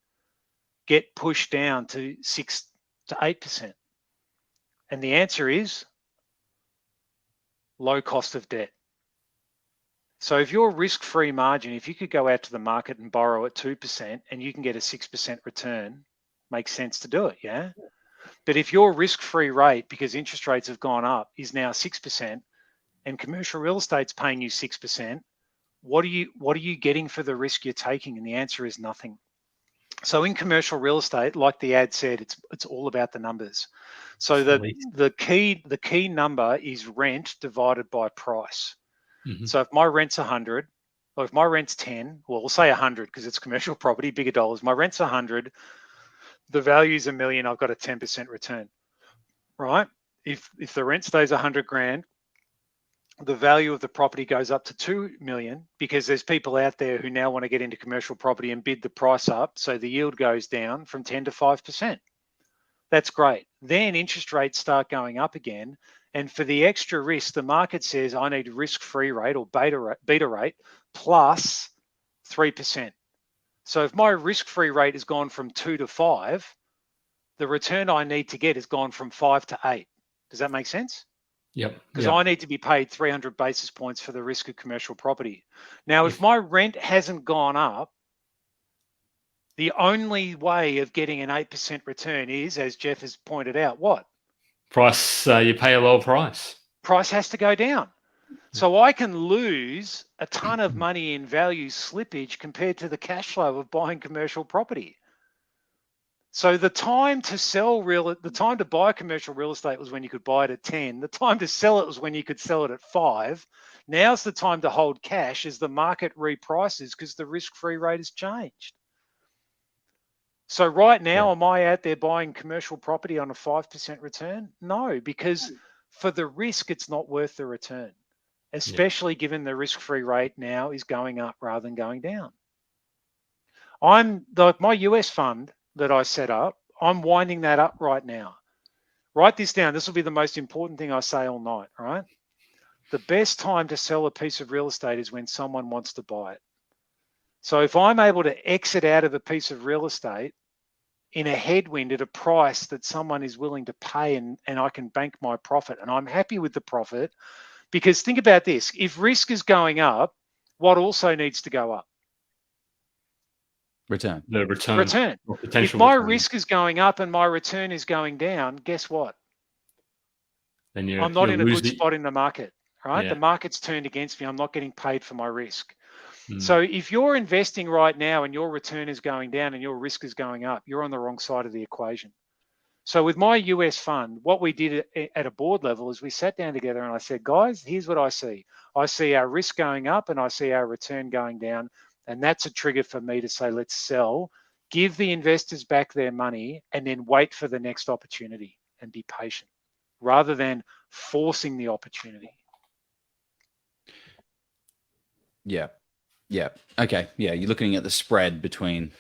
get pushed down to 6 to 8%? And the answer is low cost of debt. So if your risk-free margin, if you could go out to the market and borrow at 2% and you can get a 6% return, makes sense to do it, yeah? But if your risk-free rate, because interest rates have gone up, is now 6% and commercial real estate's paying you 6%, what are you getting for the risk you're taking? And the answer is nothing. So in commercial real estate, like the ad said, it's all about the numbers. So the key number is rent divided by price. Mm-hmm. So if my rent's 100, or if my rent's 10, well, we'll say 100 because it's commercial property, bigger dollars. My rent's 100, the value's $1 million. I've got a 10% return, right? If the rent stays 100 grand, the value of the property goes up to 2 million because there's people out there who now want to get into commercial property and bid the price up. So the yield goes down from 10 to 5%. That's great. Then interest rates start going up again. And for the extra risk, the market says I need risk-free rate or beta rate plus 3%. So if my risk-free rate has gone from 2 to 5, the return I need to get has gone from 5 to 8. Does that make sense? Yep. Because I need to be paid 300 basis points for the risk of commercial property. Now, if my rent hasn't gone up, the only way of getting an 8% return is, as Jeff has pointed out, what? Price, you pay a lower price. Price has to go down. So I can lose a ton of money in value slippage compared to the cash flow of buying commercial property. So the time to buy commercial real estate was when you could buy it at 10. The time to sell it was when you could sell it at 5. Now's the time to hold cash as the market reprices because the risk-free rate has changed. So right now, am I out there buying commercial property on a 5% return? No, because for the risk, it's not worth the return, especially given the risk-free rate now is going up rather than going down. My US fund that I set up, I'm winding that up right now. Write this down. This will be the most important thing I say all night, right? The best time to sell a piece of real estate is when someone wants to buy it. So if I'm able to exit out of a piece of real estate in a headwind at a price that someone is willing to pay and I can bank my profit and I'm happy with the profit, because think about this, if risk is going up, what also needs to go up? Return. The return. Return. If my risk is going up and my return is going down, guess what? Then I'm not in a good spot in the market, right? Yeah. The market's turned against me. I'm not getting paid for my risk. So if you're investing right now and your return is going down and your risk is going up, you're on the wrong side of the equation. So with my US fund, what we did at a board level is we sat down together and I said, guys, here's what I see. I see our risk going up and I see our return going down. And that's a trigger for me to say, let's sell, give the investors back their money, and then wait for the next opportunity and be patient rather than forcing the opportunity. Yeah. Yeah. Okay. Yeah. You're looking at the spread between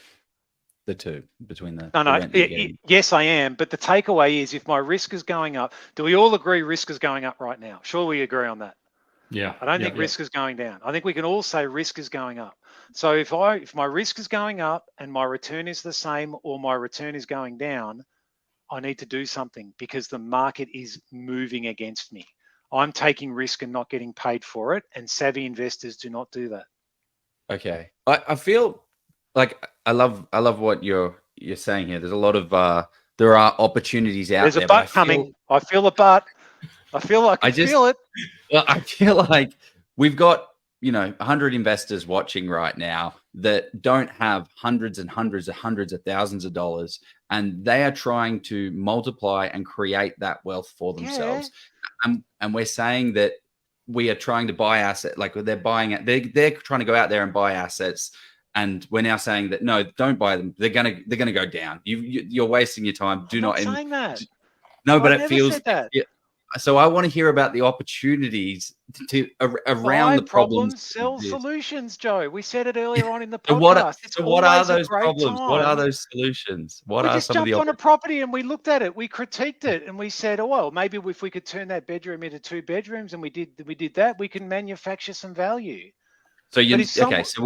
the two, between the No, rent you're getting. yes, I am. But the takeaway is, if my risk is going up, do we all agree risk is going up right now? Sure, we agree on that. Yeah. I don't think risk is going down. I think we can all say risk is going up. So if my risk is going up and my return is the same, or my return is going down, I need to do something, because the market is moving against me. I'm taking risk and not getting paid for it, and savvy investors do not do that. Okay. I feel like I love what you're saying here. There's a lot of there are opportunities out There's there. a but coming. I feel a but. I feel I can feel it. Well, I feel like we've got 100 investors watching right now that don't have hundreds and hundreds and hundreds of thousands of dollars, and they are trying to multiply and create that wealth for themselves. Yeah. And we're saying that we are trying to buy assets, like they're buying it. They're trying to go out there and buy assets, and we're now saying that no, don't buy them. They're gonna go down. You're wasting your time. Do not saying that. No, but I've it feels said that. Yeah, so I want to hear about the opportunities around the problems. Sell solutions, Joe. We said it earlier on in the So podcast. what are those problems? What are those solutions? What are some of the? We just jumped on a property and we looked at it. We critiqued it and we said, oh, well, maybe if we could turn that bedroom into 2 bedrooms, and we did that, we can manufacture some value. So so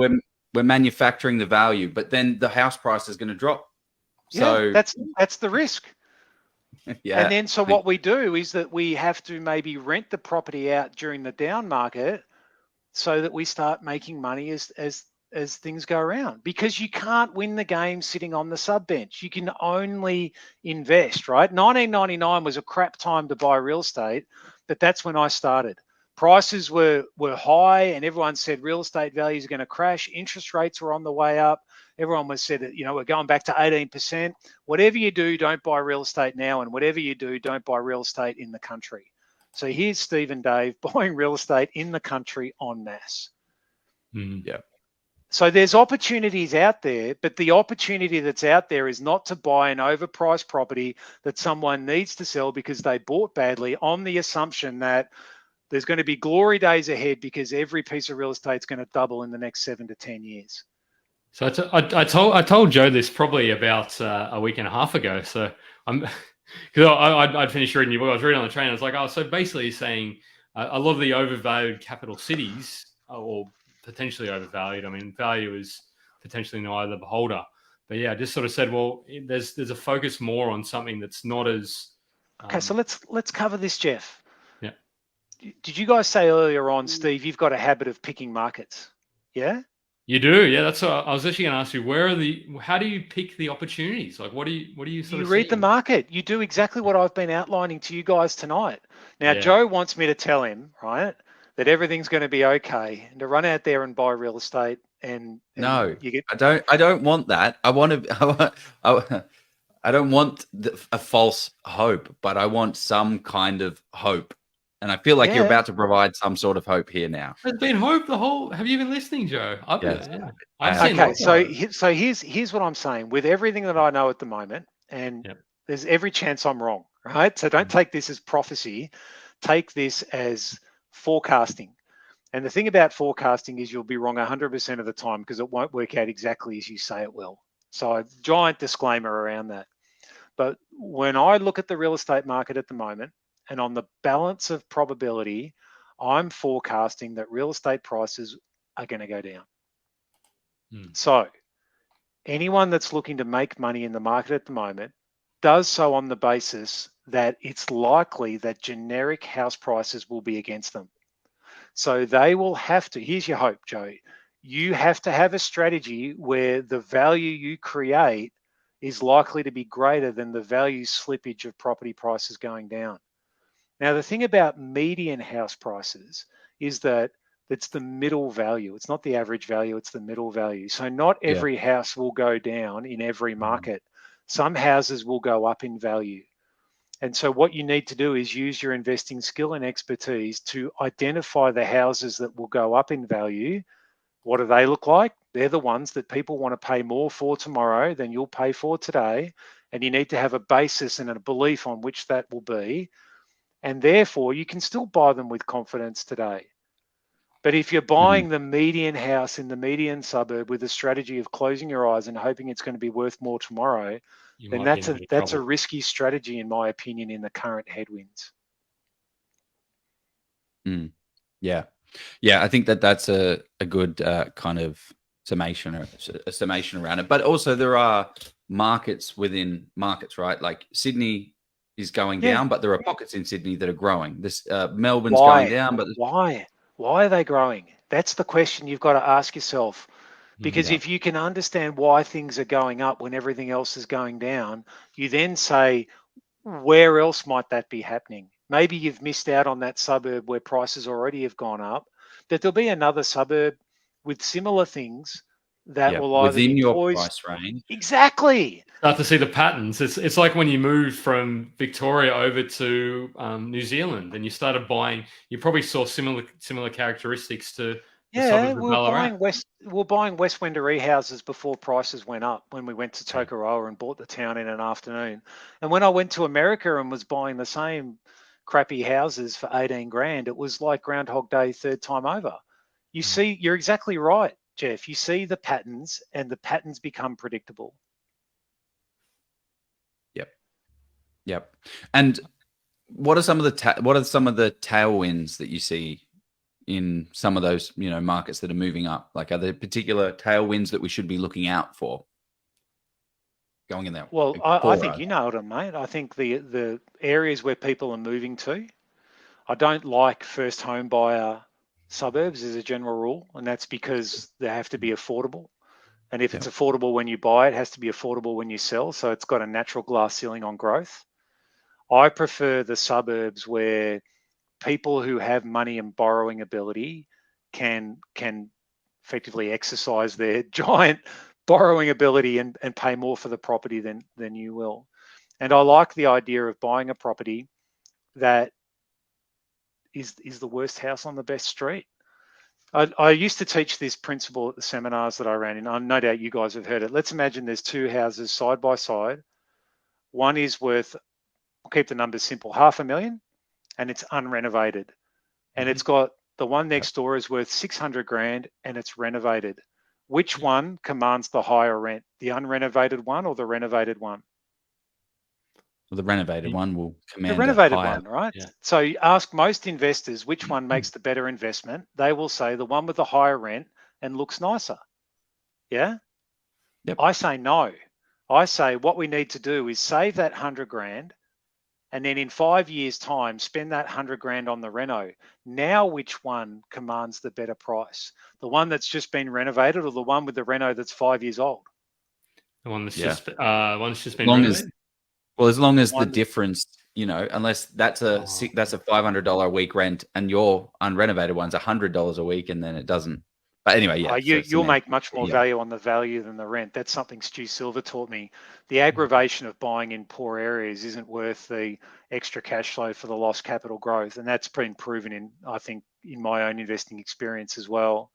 we're manufacturing the value, but then the house price is going to drop. So that's the risk. Yeah. And then what we do is that we have to maybe rent the property out during the down market, so that we start making money as things go around, because you can't win the game sitting on the sub bench. You can only invest, right? 1999 was a crap time to buy real estate, but that's when I started. Prices were high and everyone said real estate values are going to crash. Interest rates were on the way up. Everyone was said that, we're going back to 18%. Whatever you do, don't buy real estate now. And whatever you do, don't buy real estate in the country. So here's Steve and Dave buying real estate in the country en masse. Yeah. So there's opportunities out there, but the opportunity that's out there is not to buy an overpriced property that someone needs to sell because they bought badly, on the assumption that there's going to be glory days ahead because every piece of real estate is going to double in the next 7 to 10 years. So I told Joe this probably about a week and a half ago. So because I'd finished reading your book. I was reading on the train. I was like, oh, so basically he's saying a lot of the overvalued capital cities, or potentially overvalued. I mean, value is potentially in the eye of the beholder. But yeah, I just sort of said, well, there's a focus more on something that's not as. Okay, so let's cover this, Jeff. Yeah. Did you guys say earlier on, Steve, you've got a habit of picking markets? Yeah. You do, yeah. That's what I was actually going to ask you. How do you pick the opportunities? Like, what do you sort of? You read the market. You do exactly what I've been outlining to you guys tonight. Now, Joe wants me to tell him, right, that everything's going to be okay, and to run out there and buy real estate. And no, I don't want that. I don't want a false hope, but I want some kind of hope. And I feel like you're about to provide some sort of hope here now. There's been hope the whole. Have you been listening, Joe? Okay, so here's what I'm saying. With everything that I know at the moment, and there's every chance I'm wrong, right? So don't take this as prophecy. Take this as forecasting. And the thing about forecasting is you'll be wrong 100% of the time, because it won't work out exactly as you say it will. So a giant disclaimer around that. But when I look at the real estate market at the moment, and on the balance of probability, I'm forecasting that real estate prices are going to go down. So anyone that's looking to make money in the market at the moment does so on the basis that it's likely that generic house prices will be against them. So they will have to, here's your hope, Joe. You have to have a strategy where the value you create is likely to be greater than the value slippage of property prices going down. Now, the thing about median house prices is that it's the middle value. It's not the average value, it's the middle value. So not every house will go down in every market. Some houses will go up in value. And so what you need to do is use your investing skill and expertise to identify the houses that will go up in value. What do they look like? They're the ones that people want to pay more for tomorrow than you'll pay for today. And you need to have a basis and a belief on which that will be. And therefore, you can still buy them with confidence today. But if you're buying the median house in the median suburb with a strategy of closing your eyes and hoping it's going to be worth more tomorrow, You then might be in a bit of that's a trouble. risky strategy, in my opinion, in the current headwinds. Yeah. I think that's a good kind of summation or a summation around it. But also there are markets within markets, right? Like Sydney is going down, but there are pockets in Sydney that are growing. This Melbourne's going down, but why are they growing? That's the question you've got to ask yourself. Because Yeah. if you can understand why things are going up when everything else is going down, you then say, where else might that be happening? Maybe you've missed out on that suburb where prices already have gone up, but there'll be another suburb with similar things that will either within be your poised. price range. Exactly. Start to see the patterns. It's like when you moved from Victoria over to New Zealand, and you started buying. You probably saw similar characteristics to the Yeah, suburbs of Ballarat. we were buying West Wendouree houses before prices went up when we went to Tokoroa and bought the town in an afternoon. And when I went to America and was buying the same crappy houses for 18 grand, it was like Groundhog Day third time over. You see, you're exactly right, Jeff. You see the patterns and the patterns become predictable. Yep. And what are some of the tailwinds that you see in some of those, markets that are moving up? Like, are there particular tailwinds that we should be looking out for going in there? Well, I think you nailed it, mate. I think the areas where people are moving to, I don't like first home buyer suburbs as a general rule, and that's because they have to be affordable. And if it's affordable when you buy, it has to be affordable when you sell. So it's got a natural glass ceiling on growth. I prefer the suburbs where people who have money and borrowing ability can effectively exercise their giant borrowing ability and pay more for the property than you will. And I like the idea of buying a property that is the worst house on the best street. I used to teach this principle at the seminars that I ran in. No doubt you guys have heard it. Let's imagine there's two houses side by side. One is worth, we'll keep the numbers simple, $500,000, and it's unrenovated. And it's got the one next door is worth 600 grand and it's renovated. Which one commands the higher rent, the unrenovated one or the renovated one? Well, the renovated one will command the renovated one, right? Yeah. So you ask most investors which one makes the better investment. They will say the one with the higher rent and looks nicer. Yeah. Yep. I say no. I say what we need to do is save that 100 grand. And then in 5 years' time, spend that 100 grand on the reno. Now, which one commands the better price? The one that's just been renovated, or the one with the reno that's 5 years old? The one that's just been renovated. As long as the difference, unless that's a $500 a week rent, and your unrenovated one's $100 a week, and then it doesn't. But anyway, you'll make much more value on the value than the rent. That's something Stu Silver taught me. The aggravation of buying in poor areas isn't worth the extra cash flow for the lost capital growth, and that's been proven I think, in my own investing experience as well.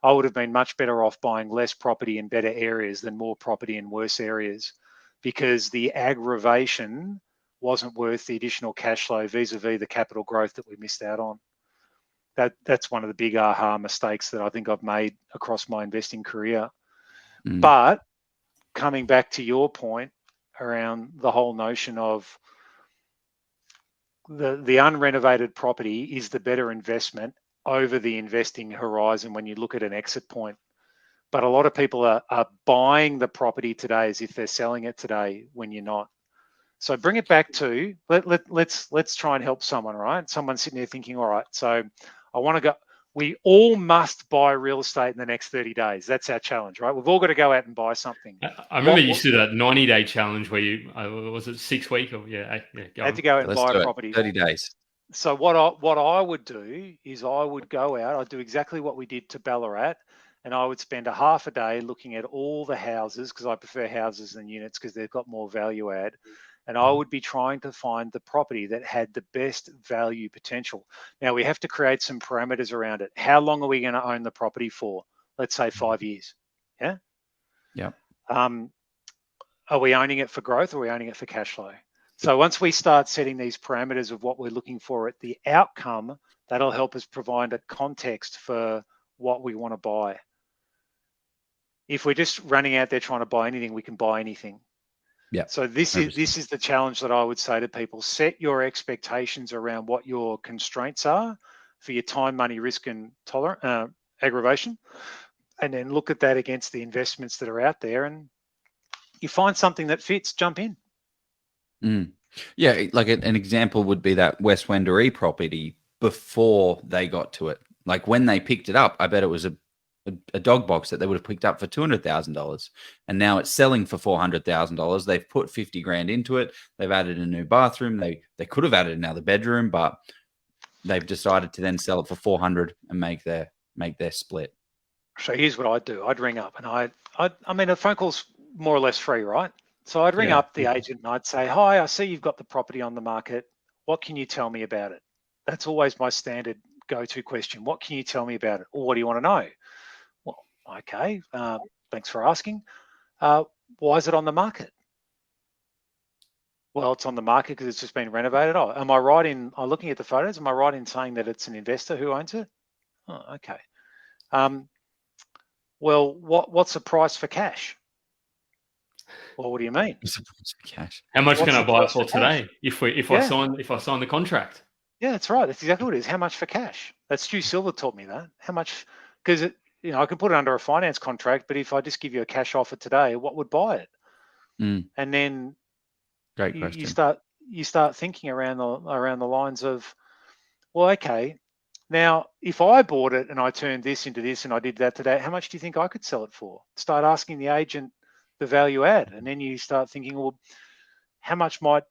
I would have been much better off buying less property in better areas than more property in worse areas, because the aggravation wasn't worth the additional cash flow vis-a-vis the capital growth that we missed out on. That's one of the big aha mistakes that I think I've made across my investing career. But coming back to your point around the whole notion of the unrenovated property is the better investment over the investing horizon when you look at an exit point. But a lot of people are buying the property today as if they're selling it today when you're not. So bring it back to let's try and help someone, right? Someone's sitting there thinking, all right, so I want to go. We all must buy real estate in the next 30 days. That's our challenge, right? We've all got to go out and buy something. I remember you used to do that 90-day challenge where you was it 6 week or had to go out and buy a property. 30 days. So what I would do is I would go out. I'd do exactly what we did to Ballarat, and I would spend a half a day looking at all the houses, because I prefer houses than units because they've got more value add. And I would be trying to find the property that had the best value potential. Now, we have to create some parameters around it. How long are we going to own the property for? Let's say 5 years. Yeah? Yeah. Are we owning it for growth, or are we owning it for cash flow? So once we start setting these parameters of what we're looking for at the outcome, That'll help us provide a context for what we want to buy. If we're just running out there trying to buy anything, we can buy anything. Yeah. So this is the challenge that I would say to people: set your expectations around what your constraints are for your time, money, risk, and aggravation, and then look at that against the investments that are out there, and you find something that fits, jump in. Yeah, like an example would be that West Wendouree property before they got to it. Like when they picked it up, I bet it was a dog box that they would have picked up for $200,000, and now it's selling for $400,000. They've put 50 grand into it. They've added a new bathroom. They could have added another bedroom, but they've decided to then sell it for 400 and make their split. So here's what I'd do: I'd ring up, and I mean, a phone call's more or less free, right? So I'd ring up the agent and I'd say, "Hi, I see you've got the property on the market. What can you tell me about it?" That's always my standard go-to question. What can you tell me about it? Or what do you want to know? Well, okay, thanks for asking. Why is it on the market? Well, it's on the market because it's just been renovated. Oh, am I right in looking at the photos? Am I right in saying that it's an investor who owns it? Oh, okay. Well, what's the price for cash? Well, what do you mean? Cash. How much What's can I the buy it price for for cash? today if I sign the contract? Yeah, that's right. That's exactly what it is. How much for cash? That's Stu Silver taught me that. How much? Because I can put it under a finance contract, but if I just give you a cash offer today, what would buy it? And then Great question. You start thinking around the lines of, well, okay, now if I bought it and I turned this into this and I did that today, how much do you think I could sell it for? Start asking the agent the value add, and then you start thinking, well, how much do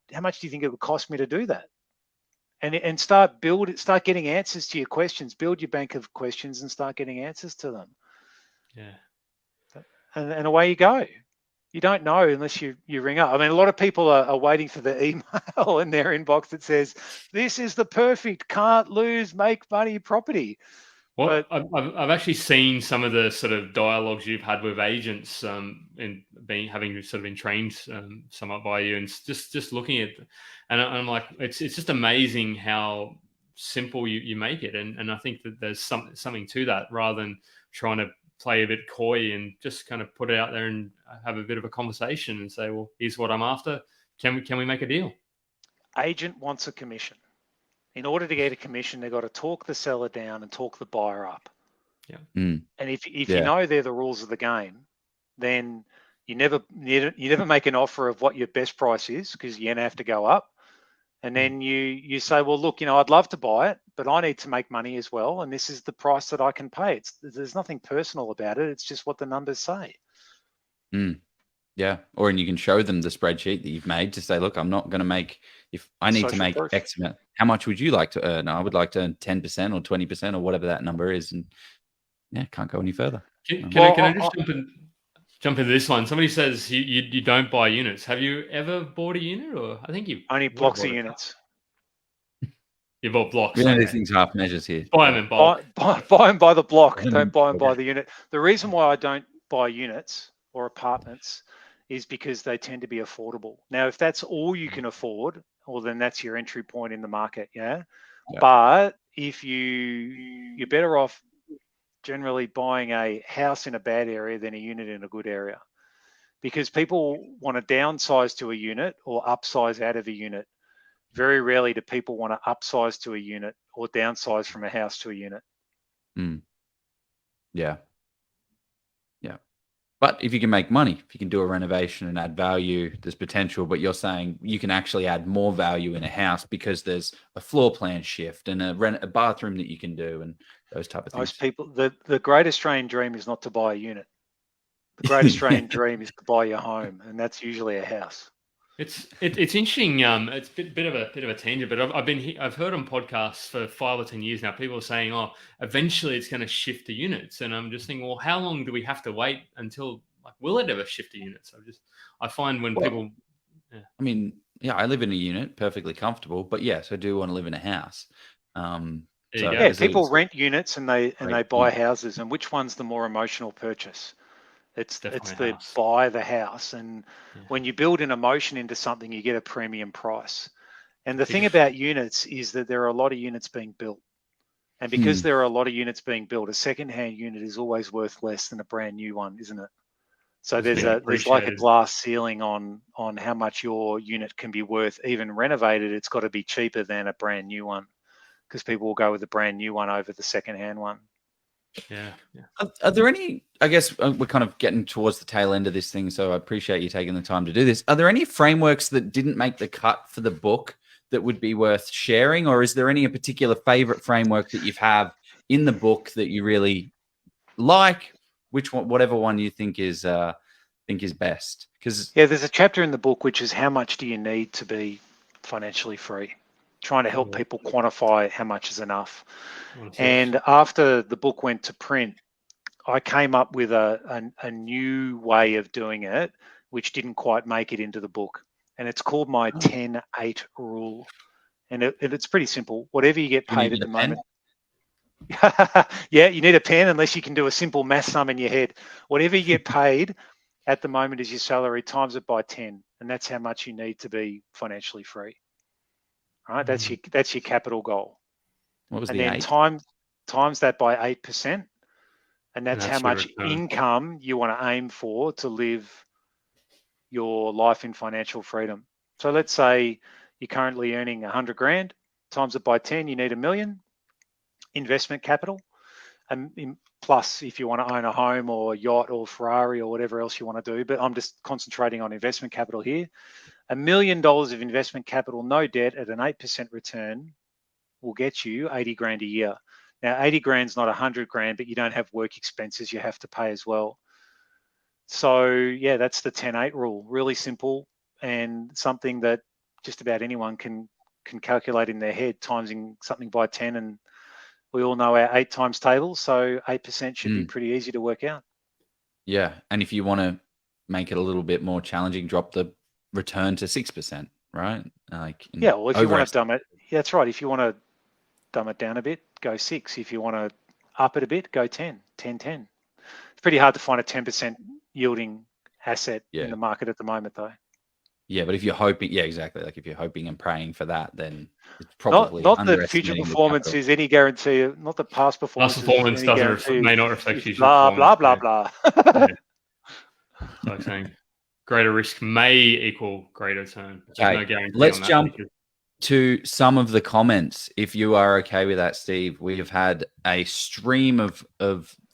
you think it would cost me to do that? And start getting answers to your questions. Build your bank of questions and start getting answers to them. Yeah. And away you go. You don't know unless you ring up. I mean, a lot of people are waiting for the email in their inbox that says, "This is the perfect can't lose, make money property." Well, I've actually seen some of the sort of dialogues you've had with agents, and having sort of been trained somewhat by you, and just looking at, and I'm like, it's just amazing how simple you make it, and I think that there's something to that, rather than trying to play a bit coy and just kind of put it out there and have a bit of a conversation and say, well, here's what I'm after. Can we make a deal? Agent wants a commission. In order to get a commission, they've got to talk the seller down and talk the buyer up. Yeah. And if you know they're the rules of the game, then you never make an offer of what your best price is, because you're gonna have to go up. And then you say, well, look, I'd love to buy it, but I need to make money as well, and this is the price that I can pay. There's nothing personal about it. It's just what the numbers say. Yeah, and you can show them the spreadsheet that you've made to say, look, I'm not going to make, if I need to make X amount, how much would you like to earn? I would like to earn 10% or 20% or whatever that number is, and can't go any further. Can I just jump into this one? Somebody says you don't buy units. Have you ever bought a unit, or I think you only blocks of units? You bought blocks. We know these things half measures here. Buy them in bulk. Buy them by the block. Don't buy them by the unit. The reason why I don't buy units or apartments is because they tend to be affordable. Now, if that's all you can afford, well, then that's your entry point in the market. Yeah. But if you're better off generally buying a house in a bad area than a unit in a good area, because people want to downsize to a unit or upsize out of a unit. Very rarely do people want to upsize to a unit or downsize from a house to a unit. Yeah. But if you can make money, if you can do a renovation and add value, there's potential. But you're saying you can actually add more value in a house because there's a floor plan shift and a bathroom that you can do and those type of things. Most people, the great Australian dream is not to buy a unit. The great Australian dream is to buy your home, and that's usually a house. It's interesting. It's a bit of a tangent, but I've heard on podcasts for 5 or 10 years now. People are saying, "Oh, eventually it's going to shift to units," and I'm just thinking, well, how long do we have to wait until? Like, will it ever shift to units? I find when people. Yeah. I mean, I live in a unit, perfectly comfortable, but yes, I do want to live in a house. People rent units and they buy houses, and which one's the more emotional purchase? It's the buy the house, and when you build an emotion into something, you get a premium price. And the thing about units is that there are a lot of units being built. And because there are a lot of units being built, a second-hand unit is always worth less than a brand new one, isn't it? So there's like a glass ceiling on how much your unit can be worth. Even renovated, it's got to be cheaper than a brand new one, because people will go with the brand new one over the second-hand one. Yeah. Are there any, I guess we're kind of getting towards the tail end of this thing, so I appreciate you taking the time to do this. Are there any frameworks that didn't make the cut for the book that would be worth sharing? Or is there any particular favorite framework that you have in the book that you really like? Which one, whatever one you think is best? Because there's a chapter in the book which is how much do you need to be financially free, trying to help people quantify how much is enough. And after the book went to print, I came up with a new way of doing it, which didn't quite make it into the book. And it's called my 10-8 rule. And it's pretty simple. Whatever you get paid at the moment. Yeah, you need a pen unless you can do a simple math sum in your head. Whatever you get paid at the moment is your salary, times it by 10. And that's how much you need to be financially free. All right, that's your capital goal. What was and the then 8? times that by 8%. And that's how much return. income you want to aim for to live your life in financial freedom. So let's say you're currently earning 100 grand, times it by 10, you need $1 million investment capital. And plus, if you want to own a home or yacht or Ferrari or whatever else you want to do, but I'm just concentrating on investment capital here. $1 million of investment capital, no debt at an 8% return will get you 80 grand a year. Now, 80 grand's not 100 grand, but you don't have work expenses you have to pay as well. So yeah, that's the 10-8 rule. Really simple and something that just about anyone can calculate in their head, timesing something by 10. And we all know our 8 times table, so 8% should be pretty easy to work out. Yeah, and if you want to make it a little bit more challenging, drop the return to 6%, right? Well, if you want to dumb it, that's right. If you want to dumb it down a bit, go 6. If you want to up it a bit, go 10. It's pretty hard to find a 10% yielding asset in the market at the moment, though. Yeah, but if you're hoping, exactly. Like if you're hoping and praying for that, then it's probably not that future performance is any guarantee. Not that past performance may not reflect future blah, performance. Blah blah blah. It's like saying greater risk may equal greater return. Okay, no guarantee. Let's on that jump to some of the comments. If you are okay with that, Steve, we have had a stream of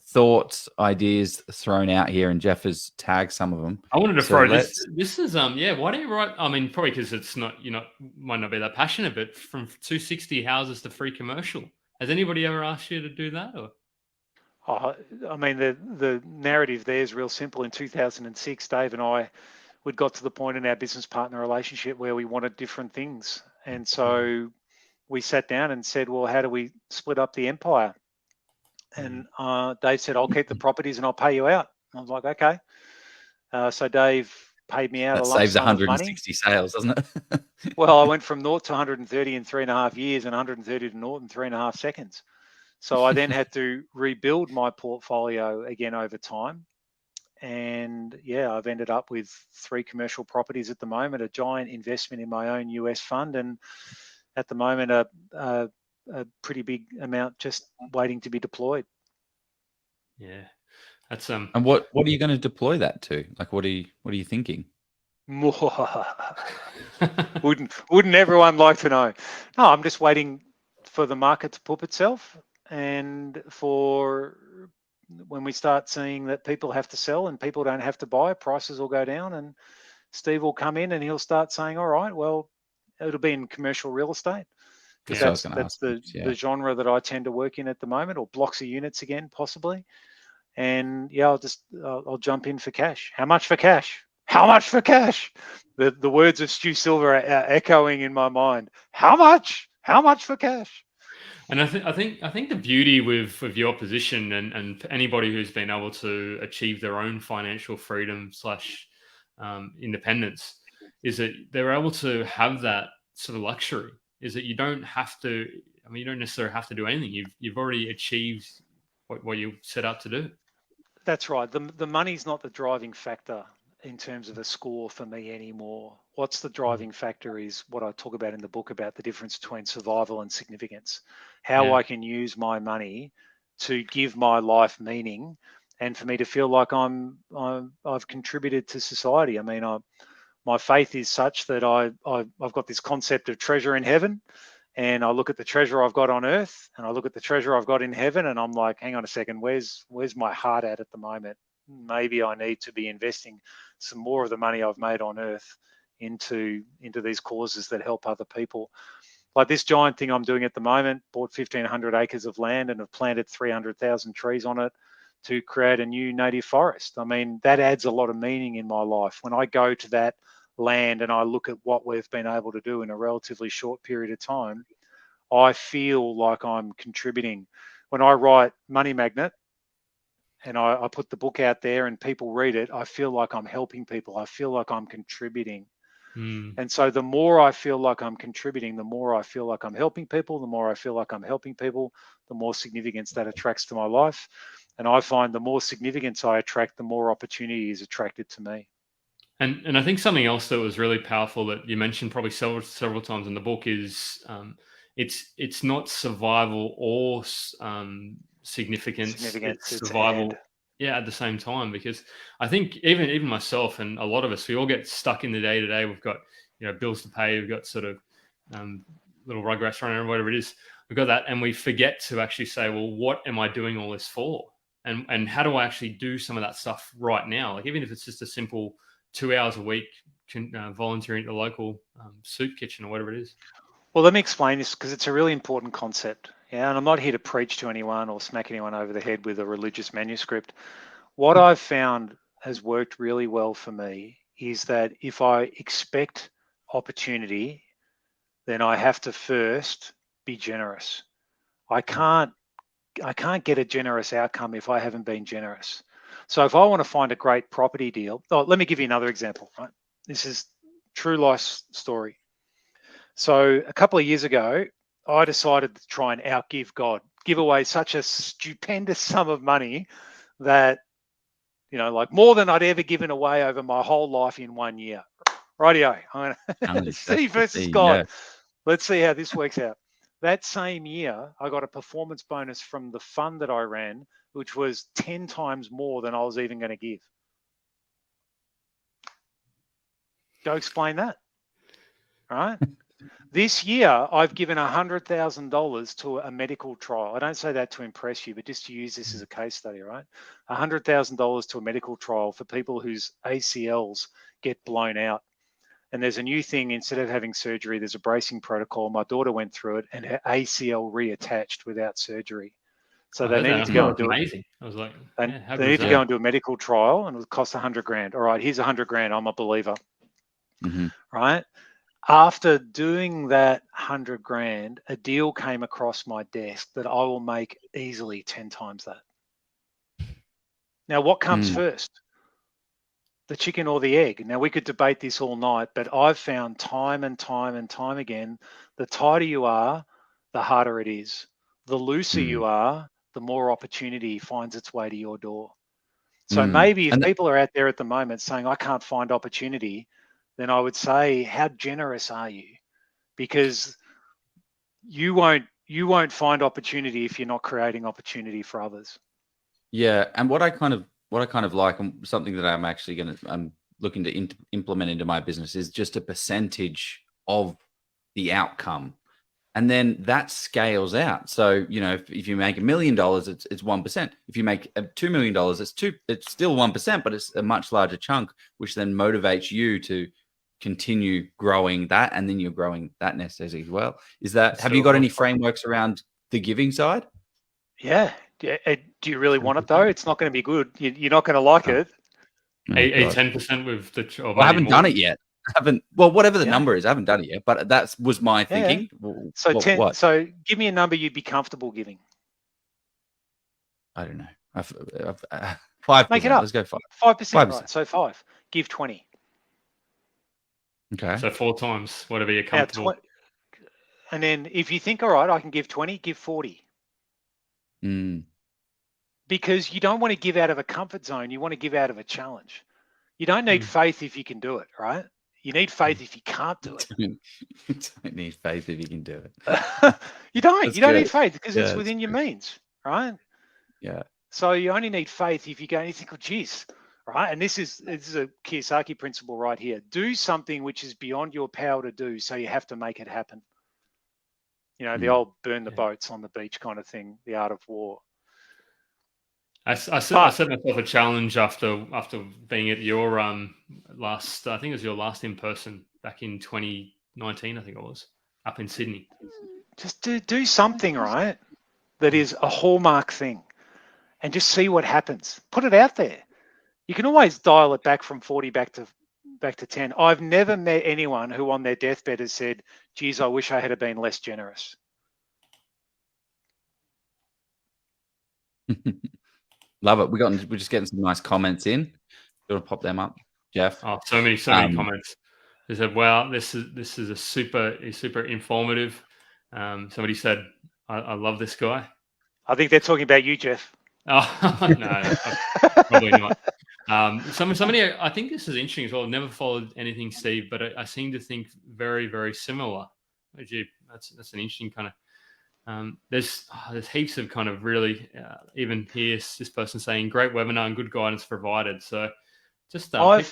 thoughts, ideas thrown out here, and Jeff has tagged some of them. I wanted to throw this. This is why don't you write? I mean, probably because it's not might not be that passionate, but from 260 houses to free commercial. Has anybody ever asked you to do that? Or? I mean, the narrative there is real simple. In 2006, Dave and I, we'd got to the point in our business partner relationship where we wanted different things, and so we sat down and said, well, how do we split up the empire? And Dave said, I'll keep the properties and I'll pay you out. I was like, okay. So Dave paid me out a lump sum of money. That saves 160 sales, doesn't it? Well, I went from 0 to 130 in 3.5 years and 130 to 0 in 3.5 seconds. So I then had to rebuild my portfolio again over time. And I've ended up with 3 commercial properties at the moment, a giant investment in my own US fund, and at the moment a pretty big amount just waiting to be deployed. Yeah, that's And what are you going to deploy that to? Like, what are you thinking? Wouldn't everyone like to know? No, I'm just waiting for the market to poop itself, and for when we start seeing that people have to sell and people don't have to buy, prices will go down, and Steve will come in and he'll start saying, all right, well, it'll be in commercial real estate. Because that's the genre that I tend to work in at the moment, or blocks of units again, possibly. And I'll jump in for cash. How much for cash? How much for cash? The words of Stu Silver are echoing in my mind. How much? How much for cash? And I think the beauty with your position and anybody who's been able to achieve their own financial freedom / independence is that they're able to have that sort of luxury. Is that you don't have to? I mean, you don't necessarily have to do anything. You've already achieved what you set out to do. That's right. The money's not the driving factor. in terms of a score for me anymore. What's the driving factor is what I talk about in the book about the difference between survival and significance. How I can use my money to give my life meaning, and for me to feel like I've contributed to society. I mean, my faith is such that I've got this concept of treasure in heaven, and I look at the treasure I've got on earth, and I look at the treasure I've got in heaven, and I'm like, hang on a second, where's my heart at the moment? Maybe I need to be investing some more of the money I've made on earth into these causes that help other people. Like this giant thing I'm doing at the moment, bought 1,500 acres of land and have planted 300,000 trees on it to create a new native forest. I mean, that adds a lot of meaning in my life. When I go to that land and I look at what we've been able to do in a relatively short period of time, I feel like I'm contributing. When I write Money Magnet and I put the book out there and people read it, I feel like I'm helping people. I feel like I'm contributing. And so the more I feel like I'm contributing, the more I feel like I'm helping people, the more I feel like I'm helping people, the more significance that attracts to my life. And I find the more significance I attract, the more opportunity is attracted to me. And I think something else that was really powerful that you mentioned probably several times in the book is it's not survival or significance. It's survival. At the same time, because I think even myself and a lot of us, we all get stuck in the day to day. We've got bills to pay. We've got sort of little rugrats running or whatever it is. We've got that, and we forget to actually say, well, what am I doing all this for? And how do I actually do some of that stuff right now? Like even if it's just a simple 2 hours a week volunteering at the local soup kitchen or whatever it is. Well, let me explain this because it's a really important concept. Yeah, and I'm not here to preach to anyone or smack anyone over the head with a religious manuscript. What I've found has worked really well for me is that if I expect opportunity, then I have to first be generous. I can't get a generous outcome if I haven't been generous. So if I want to find a great property deal, let me give you another example, right? This is true life story. So a couple of years ago, I decided to try and outgive God, give away such a stupendous sum of money that, like more than I'd ever given away over my whole life in 1 year. Rightio, I'm going to see versus God. Yeah. Let's see how this works out. That same year, I got a performance bonus from the fund that I ran, which was 10 times more than I was even going to give. Go explain that. All right. This year, I've given $100,000 to a medical trial. I don't say that to impress you, but just to use this as a case study, right? $100,000 to a medical trial for people whose ACLs get blown out. And there's a new thing, instead of having surgery, there's a bracing protocol. My daughter went through it and her ACL reattached without surgery. So they needed to go and do amazing. I was like, they need to go and do a medical trial, and it would cost $100,000. All right, here's $100,000. I'm a believer. Mm-hmm. Right? After doing that $100,000, a deal came across my desk that I will make easily 10 times that. Now, what comes first? The chicken or the egg? Now, we could debate this all night, but I've found time and time and time again, the tighter you are, the harder it is. The looser you are, the more opportunity finds its way to your door. So maybe if people are out there at the moment saying, I can't find opportunity, then I would say, how generous are you? Because you won't find opportunity if you're not creating opportunity for others. Yeah, and what I kind of like, and something that I'm looking to implement into my business is just a percentage of the outcome, and then that scales out. So if you make $1 million, it's 1%. If you make $2 million, it's still 1%, but it's a much larger chunk, which then motivates you to continue growing that, and then you're growing that nest egg as well. Have you got any frameworks around the giving side? Yeah. Do you really want it though? It's not going to be good. You're not going to like it. A 10% with the. I haven't done it yet. Whatever the number is, I haven't done it yet. But that was my thinking. So what? So give me a number you'd be comfortable giving. I don't know. 5%. Make it up. Let's go 5. 5%. Right. So 5. Give 20. Okay. So 4 times whatever you're comfortable. And then if you think, all right, I can give 20, give 40. Because you don't want to give out of a comfort zone. You want to give out of a challenge. You don't need faith if you can do it, right? You need faith if you can't do it. Don't need faith if you can do it. You don't. That's You don't good. need faith because it's Yeah, within your means, right? Yeah. So you only need faith if you go and you think, oh, geez, right? And this is a Kiyosaki principle right here. Do something which is beyond your power to do, so you have to make it happen. You know, the old burn the boats on the beach kind of thing, the art of war. I set myself a challenge after being at your last, I think it was your last in person back in 2019, I think it was, up in Sydney. Just do something, right, that is a hallmark thing, and just see what happens. Put it out there. You can always dial it back from 40 back to 10. I've never met anyone who on their deathbed has said, geez, I wish I had been less generous. Love it. We're just getting some nice comments in. You want to pop them up, Jeff? Oh, so many comments. They said, "Wow, this is a super informative." Somebody said, "I love this guy." I think they're talking about you, Jeff. Oh no, probably not. Somebody, I think this is interesting as well. I've never followed anything, Steve, but I seem to think very, very similar. That's an interesting kind of. There's heaps of kind of really, even here, this person saying great webinar and good guidance provided. So just people have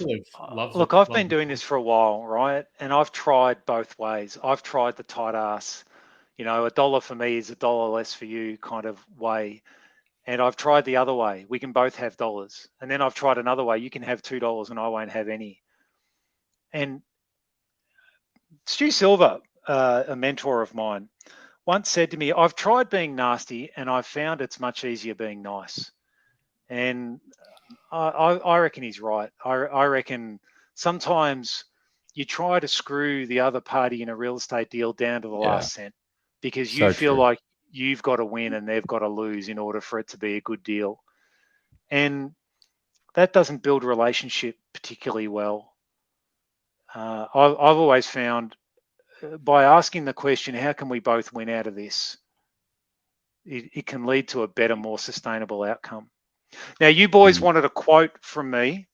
loved look, I've been doing this for a while, right? And I've tried both ways. I've tried the tight ass, you know, $1 for me is $1 less for you kind of way. And I've tried the other way. We can both have dollars. And then I've tried another way. You can have $2 and I won't have any. And Stu Silver, a mentor of mine, once said to me, I've tried being nasty and I've found it's much easier being nice. And I reckon he's right. I reckon sometimes you try to screw the other party in a real estate deal down to the last cent because you feel like you've got to win and they've got to lose in order for it to be a good deal. And that doesn't build a relationship particularly well. I've always found by asking the question, how can we both win out of this? It can lead to a better, more sustainable outcome. Now, you boys wanted a quote from me.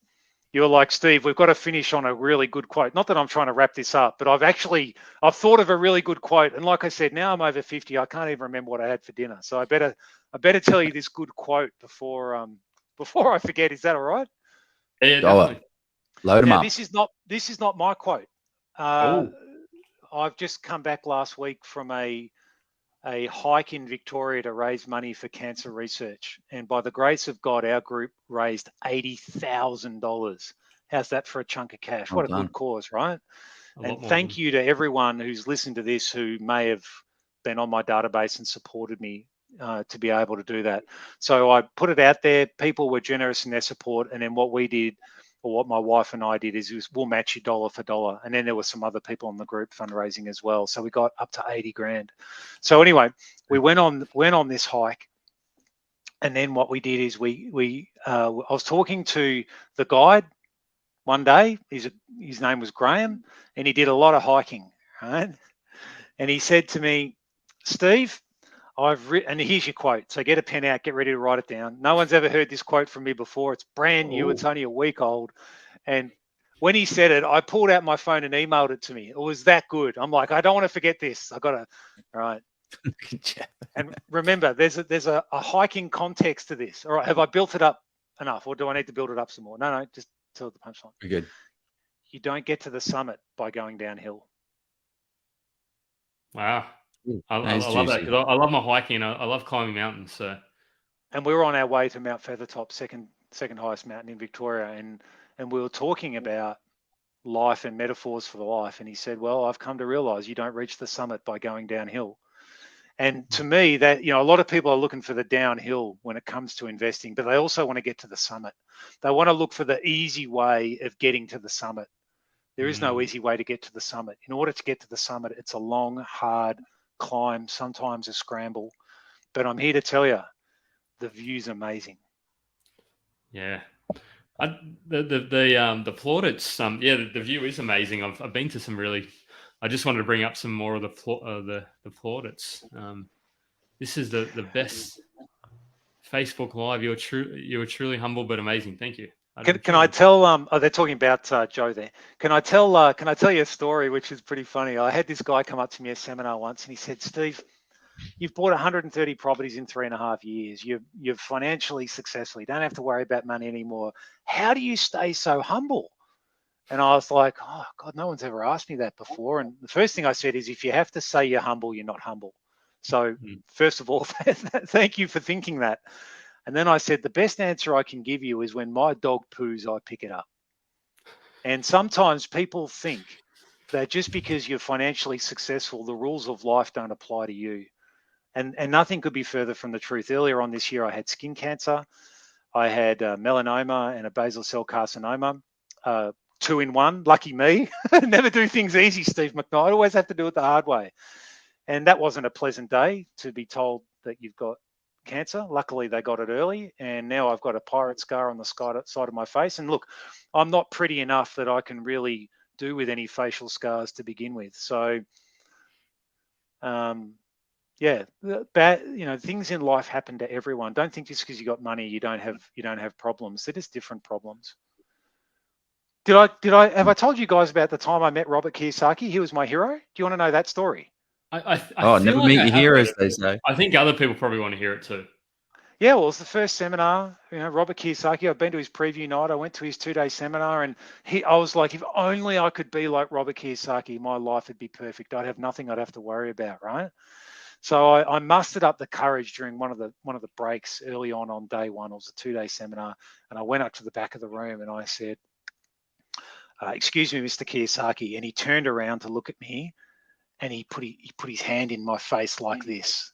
You're like, Steve, we've got to finish on a really good quote. Not that I'm trying to wrap this up, but I've thought of a really good quote. And like I said, now I'm over 50. I can't even remember what I had for dinner. So I better tell you this good quote before I forget. Is that all right? Yeah, definitely. Load them up. This is not my quote. I've just come back last week from a hike in Victoria to raise money for cancer research. And by the grace of God, our group raised $80,000. How's that for a chunk of cash? What a good cause, right? And thank you to everyone who's listened to this who may have been on my database and supported me to be able to do that. So I put it out there. People were generous in their support. And then what we did, or what my wife and I did, is we'll match you dollar for dollar. And then there were some other people in the group fundraising as well. So we got up to 80 grand. So anyway, we went on this hike. And then what we did is I was talking to the guide one day. His name was Graham, and he did a lot of hiking, right? And he said to me, Steve, and here's your quote. So get a pen out, get ready to write it down. No one's ever heard this quote from me before. It's brand new. It's only a week old. And when he said it, I pulled out my phone and emailed it to me. It was that good. I'm like, I don't want to forget this. All right. And remember, there's a hiking context to this. All right. Have I built it up enough, or do I need to build it up some more? No, just tell the punchline. We're good. You don't get to the summit by going downhill. Wow. I love that because I love my hiking. I love climbing mountains. So, and we were on our way to Mount Feathertop, second highest mountain in Victoria, and we were talking about life and metaphors for the life. And he said, "Well, I've come to realize you don't reach the summit by going downhill." And to me, that a lot of people are looking for the downhill when it comes to investing, but they also want to get to the summit. They want to look for the easy way of getting to the summit. There is no easy way to get to the summit. In order to get to the summit, it's a long, hard climb, sometimes a scramble. But I'm here to tell you, the view's amazing. Yeah. The plaudits, the view is amazing. I've been to some really. I just wanted to bring up some more of the plaudits. This is the best Facebook Live. You were truly humble but amazing. Thank you. Can I tell? Oh, they're talking about Joe there. Can I tell you a story which is pretty funny? I had this guy come up to me at a seminar once, and he said, "Steve, you've bought 130 properties in 3.5 years. You're financially successful. You don't have to worry about money anymore. How do you stay so humble?" And I was like, "Oh God, no one's ever asked me that before." And the first thing I said is, if you have to say you're humble, you're not humble. So first of all, thank you for thinking that. And then I said, the best answer I can give you is when my dog poos, I pick it up. And sometimes people think that just because you're financially successful, the rules of life don't apply to you. And nothing could be further from the truth. Earlier on this year, I had skin cancer. I had melanoma and a basal cell carcinoma, 2 in 1. Lucky me. Never do things easy, Steve McKnight. I always have to do it the hard way. And that wasn't a pleasant day to be told that you've got cancer. Luckily, they got it early, and now I've got a pirate scar on the side of my face. And look, I'm not pretty enough that I can really do with any facial scars to begin with. So, yeah, things in life happen to everyone. Don't think just because you got money, you don't have problems. They're just different problems. Have I told you guys about the time I met Robert Kiyosaki? He was my hero. Do you want to know that story? I never like meet your heroes, they say. I think other people probably want to hear it too. Yeah, well, it's the first seminar. Robert Kiyosaki. I've been to his preview night. I went to his 2-day seminar, and I was like, if only I could be like Robert Kiyosaki, my life would be perfect. I'd have nothing I'd have to worry about, right? So I mustered up the courage during one of the breaks early on day one. It was a 2-day seminar, and I went up to the back of the room and I said, "Excuse me, Mr. Kiyosaki," and he turned around to look at me. And he put his hand in my face like this,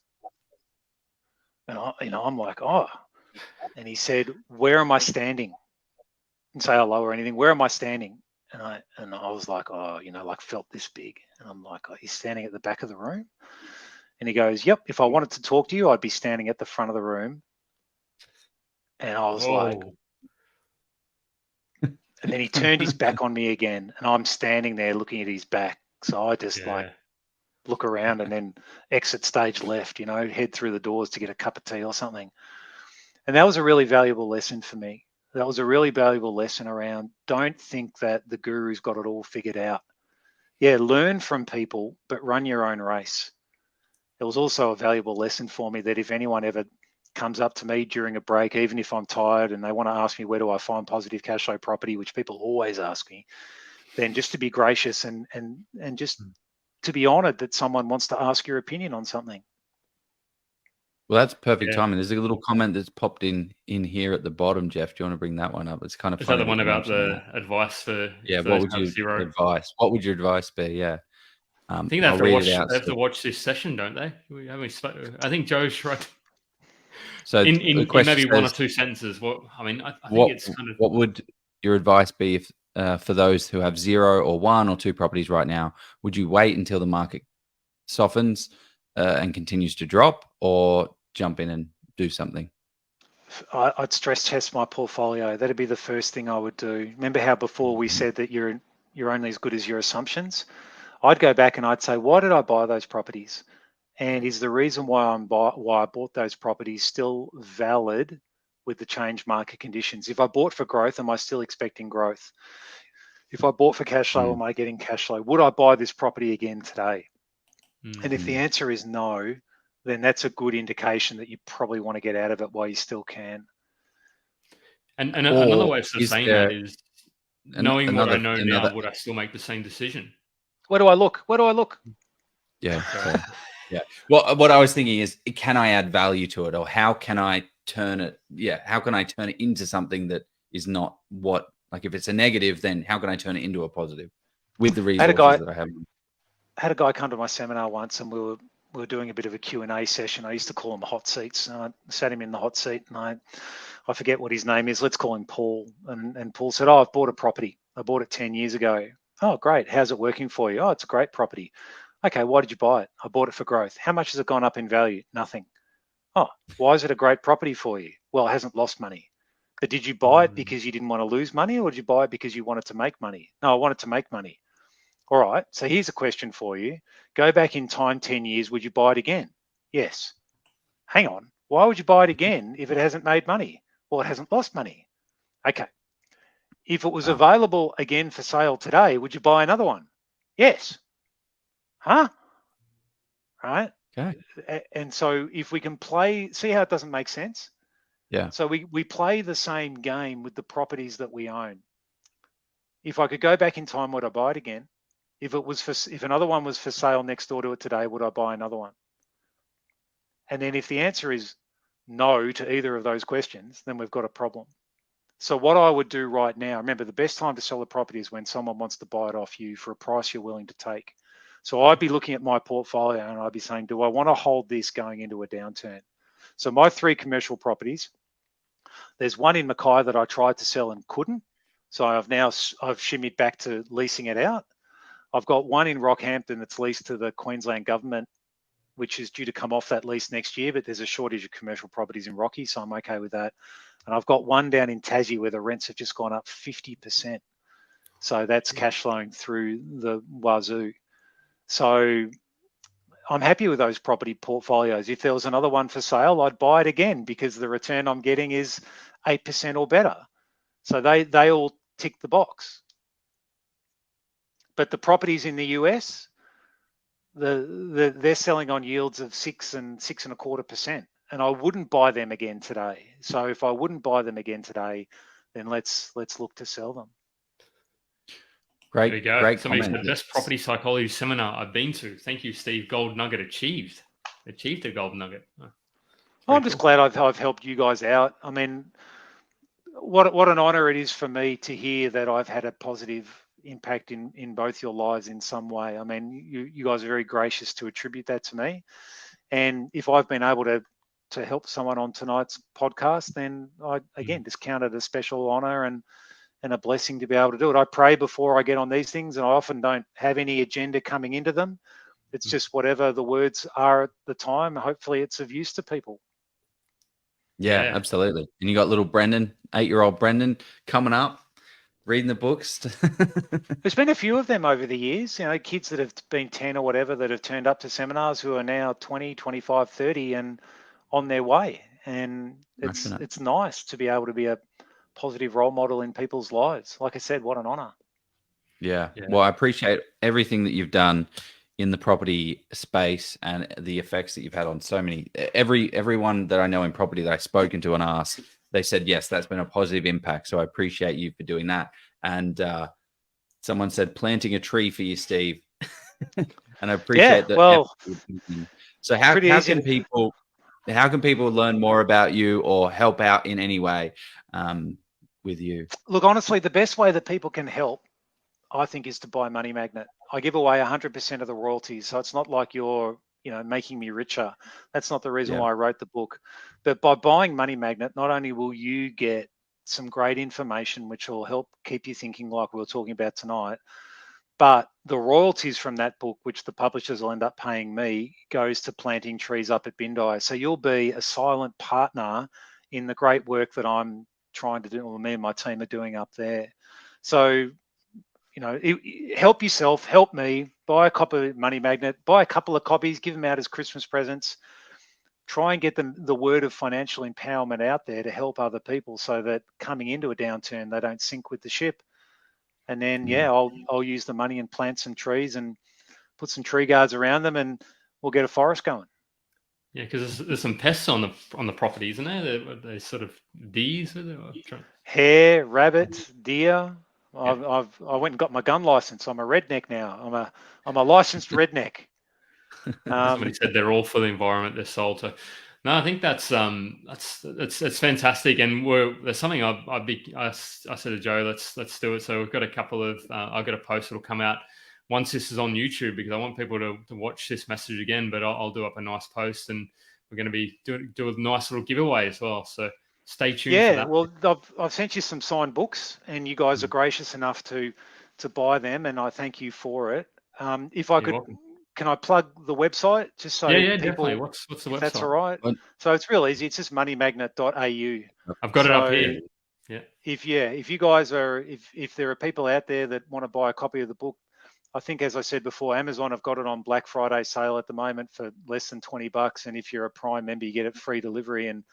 and I'm like, "Oh," and he said, "Where am I standing?" Didn't say hello or anything. "Where am I standing?" And I was like, "Oh," like felt this big, and I'm like, "Oh, he's standing at the back of the room," and he goes, "Yep. If I wanted to talk to you, I'd be standing at the front of the room," and I was like, and then he turned his back on me again, and I'm standing there looking at his back, so I just look around and then exit stage left, head through the doors to get a cup of tea or something. And that was a really valuable lesson for me. That was a really valuable lesson around, don't think that the guru's got it all figured out. Yeah, learn from people, but run your own race. It was also a valuable lesson for me that if anyone ever comes up to me during a break, even if I'm tired and they want to ask me where do I find positive cash flow property, which people always ask me, then just to be gracious and just to be honored that someone wants to ask your opinion on something. Well, that's perfect timing. There's a little comment that's popped in here at the bottom, Jeff. Do you want to bring that one up? It's kind of funny. Is that the one about the advice for what would your advice? What would your advice be? Yeah. I think they have to watch this session, don't they? I think Joe's right. So in maybe one or two sentences. I think it's kind of. What would your advice be if for those who have 0 or 1 or 2 properties right now? Would you wait until the market softens and continues to drop, or jump in and do something? I'd stress test my portfolio. That'd be the first thing I would do. Remember how before we said that you're only as good as your assumptions? I'd go back and I'd say, why did I buy those properties? And is the reason why I bought those properties still valid with the changed market conditions? If I bought for growth, am I still expecting growth? If I bought for cash flow, am I getting cash flow? Would I buy this property again today? And if the answer is no, then that's a good indication that you probably want to get out of it while you still can. And another way of saying that is knowing what I know now, would I still make the same decision? Where do I look? Yeah. Yeah. Well, what I was thinking is, can I add value to it, or how can I turn it? Yeah. How can I turn it into something that is not what, like if it's a negative, then how can I turn it into a positive with the resources that I have? I had a guy come to my seminar once, and we were doing a bit of a Q&A session. I used to call them hot seats. And I sat him in the hot seat, and I forget what his name is. Let's call him Paul. And Paul said, "Oh, I've bought a property. I bought it 10 years ago. Oh, great. How's it working for you? Oh, it's a great property. Okay, why did you buy it? I bought it for growth. How much has it gone up in value? Nothing. Oh, why is it a great property for you? Well, it hasn't lost money. But did you buy it because you didn't want to lose money, or did you buy it because you wanted to make money? No, I wanted to make money. All right, so here's a question for you. Go back in time 10 years, would you buy it again? Yes. Hang on, why would you buy it again if it hasn't made money? Well, it hasn't lost money. Okay, If it was Wow. available again for sale today, would you buy another one? Yes. Huh? Right. Okay. And so if we can play, see how it doesn't make sense? Yeah. So we play the same game with the properties that we own. If I could go back in time, would I buy it again? If another one was for sale next door to it today, would I buy another one? And then if the answer is no to either of those questions, then we've got a problem. So what I would do right now, remember, the best time to sell a property is when someone wants to buy it off you for a price you're willing to take. So I'd be looking at my portfolio and I'd be saying, do I want to hold this going into a downturn? So my 3 commercial properties, there's one in McKnight that I tried to sell and couldn't. So I've shimmied back to leasing it out. I've got one in Rockhampton that's leased to the Queensland government, which is due to come off that lease next year, but there's a shortage of commercial properties in Rocky, so I'm okay with that. And I've got one down in Tassie where the rents have just gone up 50%. So that's cash flowing through the wazoo. So I'm happy with those property portfolios. If there was another one for sale, I'd buy it again because the return I'm getting is 8% or better. So they all tick the box. But the properties in the US, they're selling on yields of 6 and 6.25%, and I wouldn't buy them again today. So if I wouldn't buy them again today, then let's look to sell them. Great. There we go. Great Somebody comment. said best property psychology seminar I've been to. Thank you, Steve. Gold nugget achieved a gold nugget. Oh, I'm just glad I've helped you guys out. I mean, what an honor it is for me to hear that I've had a positive impact in both your lives in some way. I mean, you guys are very gracious to attribute that to me. And if I've been able to help someone on tonight's podcast, then I, again, just count it a special honor and a blessing to be able to do it. I pray before I get on these things, and I often don't have any agenda coming into them. It's just whatever the words are at the time. Hopefully it's of use to people. Yeah, absolutely. And you got little Brendan, 8-year-old Brendan, coming up, reading the books. There's been a few of them over the years, kids that have been 10 or whatever that have turned up to seminars who are now 20, 25, 30 and on their way. And it's nice to be able to be a positive role model in people's lives. Like I said, what an honor. Yeah. Well, I appreciate everything that you've done in the property space and the effects that you've had on so many. Everyone that I know in property that I've spoken to and asked, they said, yes, that's been a positive impact. So I appreciate you for doing that. And someone said planting a tree for you, Steve. And I appreciate that. Well, so how can people learn more about you or help out in any way with you? Look, honestly, the best way that people can help, I think, is to buy Money Magnet. I give away 100% of the royalties, so it's not like you're, making me richer. That's not the reason why I wrote the book. But by buying Money Magnet, not only will you get some great information, which will help keep you thinking like we were talking about tonight, but the royalties from that book, which the publishers will end up paying me, goes to planting trees up at Bindi. So you'll be a silent partner in the great work that I'm trying to do, or me and my team are doing up there. So, help yourself, help me, buy a copy of Money Magnet, buy a couple of copies, give them out as Christmas presents, try and get them the word of financial empowerment out there to help other people so that coming into a downturn, they don't sink with the ship. And then, I'll use the money and plant some trees and put some tree guards around them and we'll get a forest going. Yeah, because there's some pests on the property, isn't there? They're sort of deers, hare, rabbit, deer. I went and got my gun license. I'm a redneck now. I'm a licensed redneck. Somebody said they're all for the environment. They're sold. So, no, I think that's fantastic. And there's something I said to Joe, let's do it. So we've got a couple of I've got a post that'll come out once this is on YouTube because I want people to watch this message again. But I'll do up a nice post, and we're going to be do a nice little giveaway as well. So stay tuned. For that. Well, I've sent you some signed books, and you guys are gracious enough to buy them, and I thank you for it. If I could, can I plug the website just so people? Definitely. What's the website? That's all right. So it's real easy. It's just moneymagnet.au. I've got it up here. Yeah. If you guys are, if there are people out there that want to buy a copy of the book, I think, as I said before, Amazon have got it on Black Friday sale at the moment for less than $20. And if you're a Prime member, you get it free delivery. And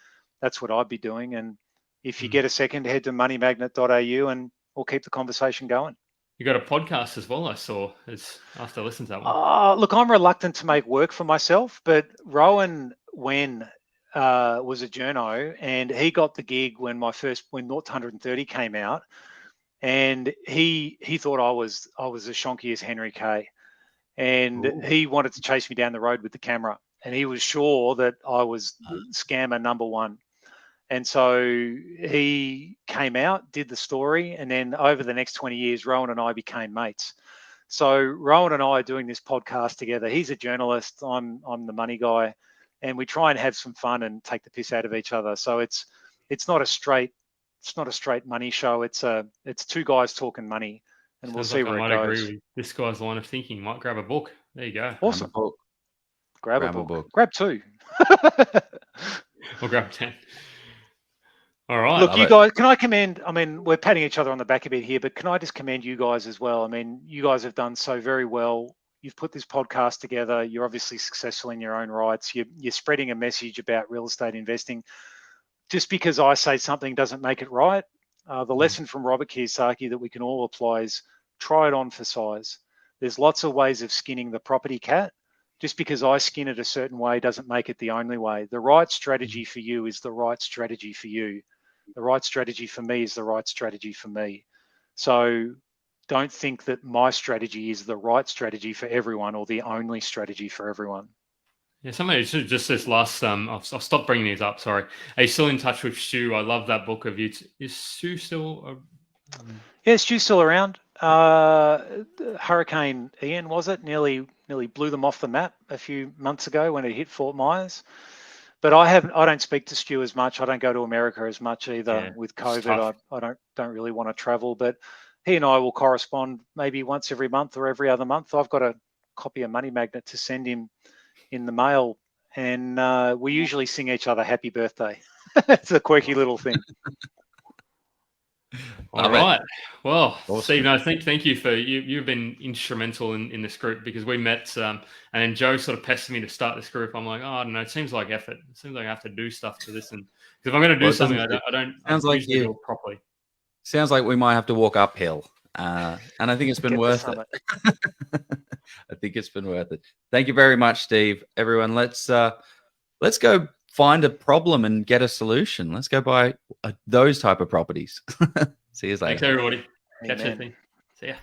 that's what I'd be doing. And if you get a second, head to moneymagnet.au and or keep the conversation going. You got a podcast as well, I saw, after I listened to that one. Look, I'm reluctant to make work for myself, but Rowan Wen was a journo, and he got the gig when when Naught 130 came out, and he thought I was as shonky as Henry Kay, and he wanted to chase me down the road with the camera, and he was sure that I was scammer number one. And so he came out, did the story, and then over the next 20 years, Rowan and I became mates. So Rowan and I are doing this podcast together. He's a journalist, I'm the money guy, and we try and have some fun and take the piss out of each other. So it's not a straight money show. It's two guys talking money, and we'll see where it goes. I might agree with this guy's line of thinking. Might grab a book. There you go. Awesome. Grab a book. Grab two. Or grab 10. All right. Look, you guys, can I commend, I mean, we're patting each other on the back a bit here, but can I just commend you guys as well? I mean, you guys have done so very well. You've put this podcast together. You're obviously successful in your own rights. You're spreading a message about real estate investing. Just because I say something doesn't make it right. The lesson from Robert Kiyosaki that we can all apply is try it on for size. There's lots of ways of skinning the property cat. Just because I skin it a certain way doesn't make it the only way. The right strategy for you is the right strategy for you. The right strategy for me is the right strategy for me. So don't think that my strategy is the right strategy for everyone or the only strategy for everyone. Yeah, somebody just this last, I'll stop bringing these up, sorry. Are you still in touch with Stu? I love that book of you. Is Stu still? Yeah, Stu's still around. Hurricane Ian, was it? Nearly blew them off the map a few months ago when it hit Fort Myers. But I don't speak to Stu as much. I don't go to America as much either with COVID. I don't really want to travel, but he and I will correspond maybe once every month or every other month. I've got a copy of Money Magnet to send him in the mail, and we usually sing each other happy birthday. It's a quirky little thing. All right. Well, awesome. Steve, no, thank you for you've been instrumental in this group, because we met and then Joe sort of pestered me to start this group. I'm like, I don't know, it seems like effort. It seems like I have to do stuff to this, and because if I'm going to do something, I don't do it properly. Sounds like we might have to walk uphill, and I think it's been worth it. I think it's been worth it. Thank you very much, Steve. Everyone, let's go find a problem and get a solution. Let's go buy those type of properties. See you later. Thanks, everybody. Catch you. See ya.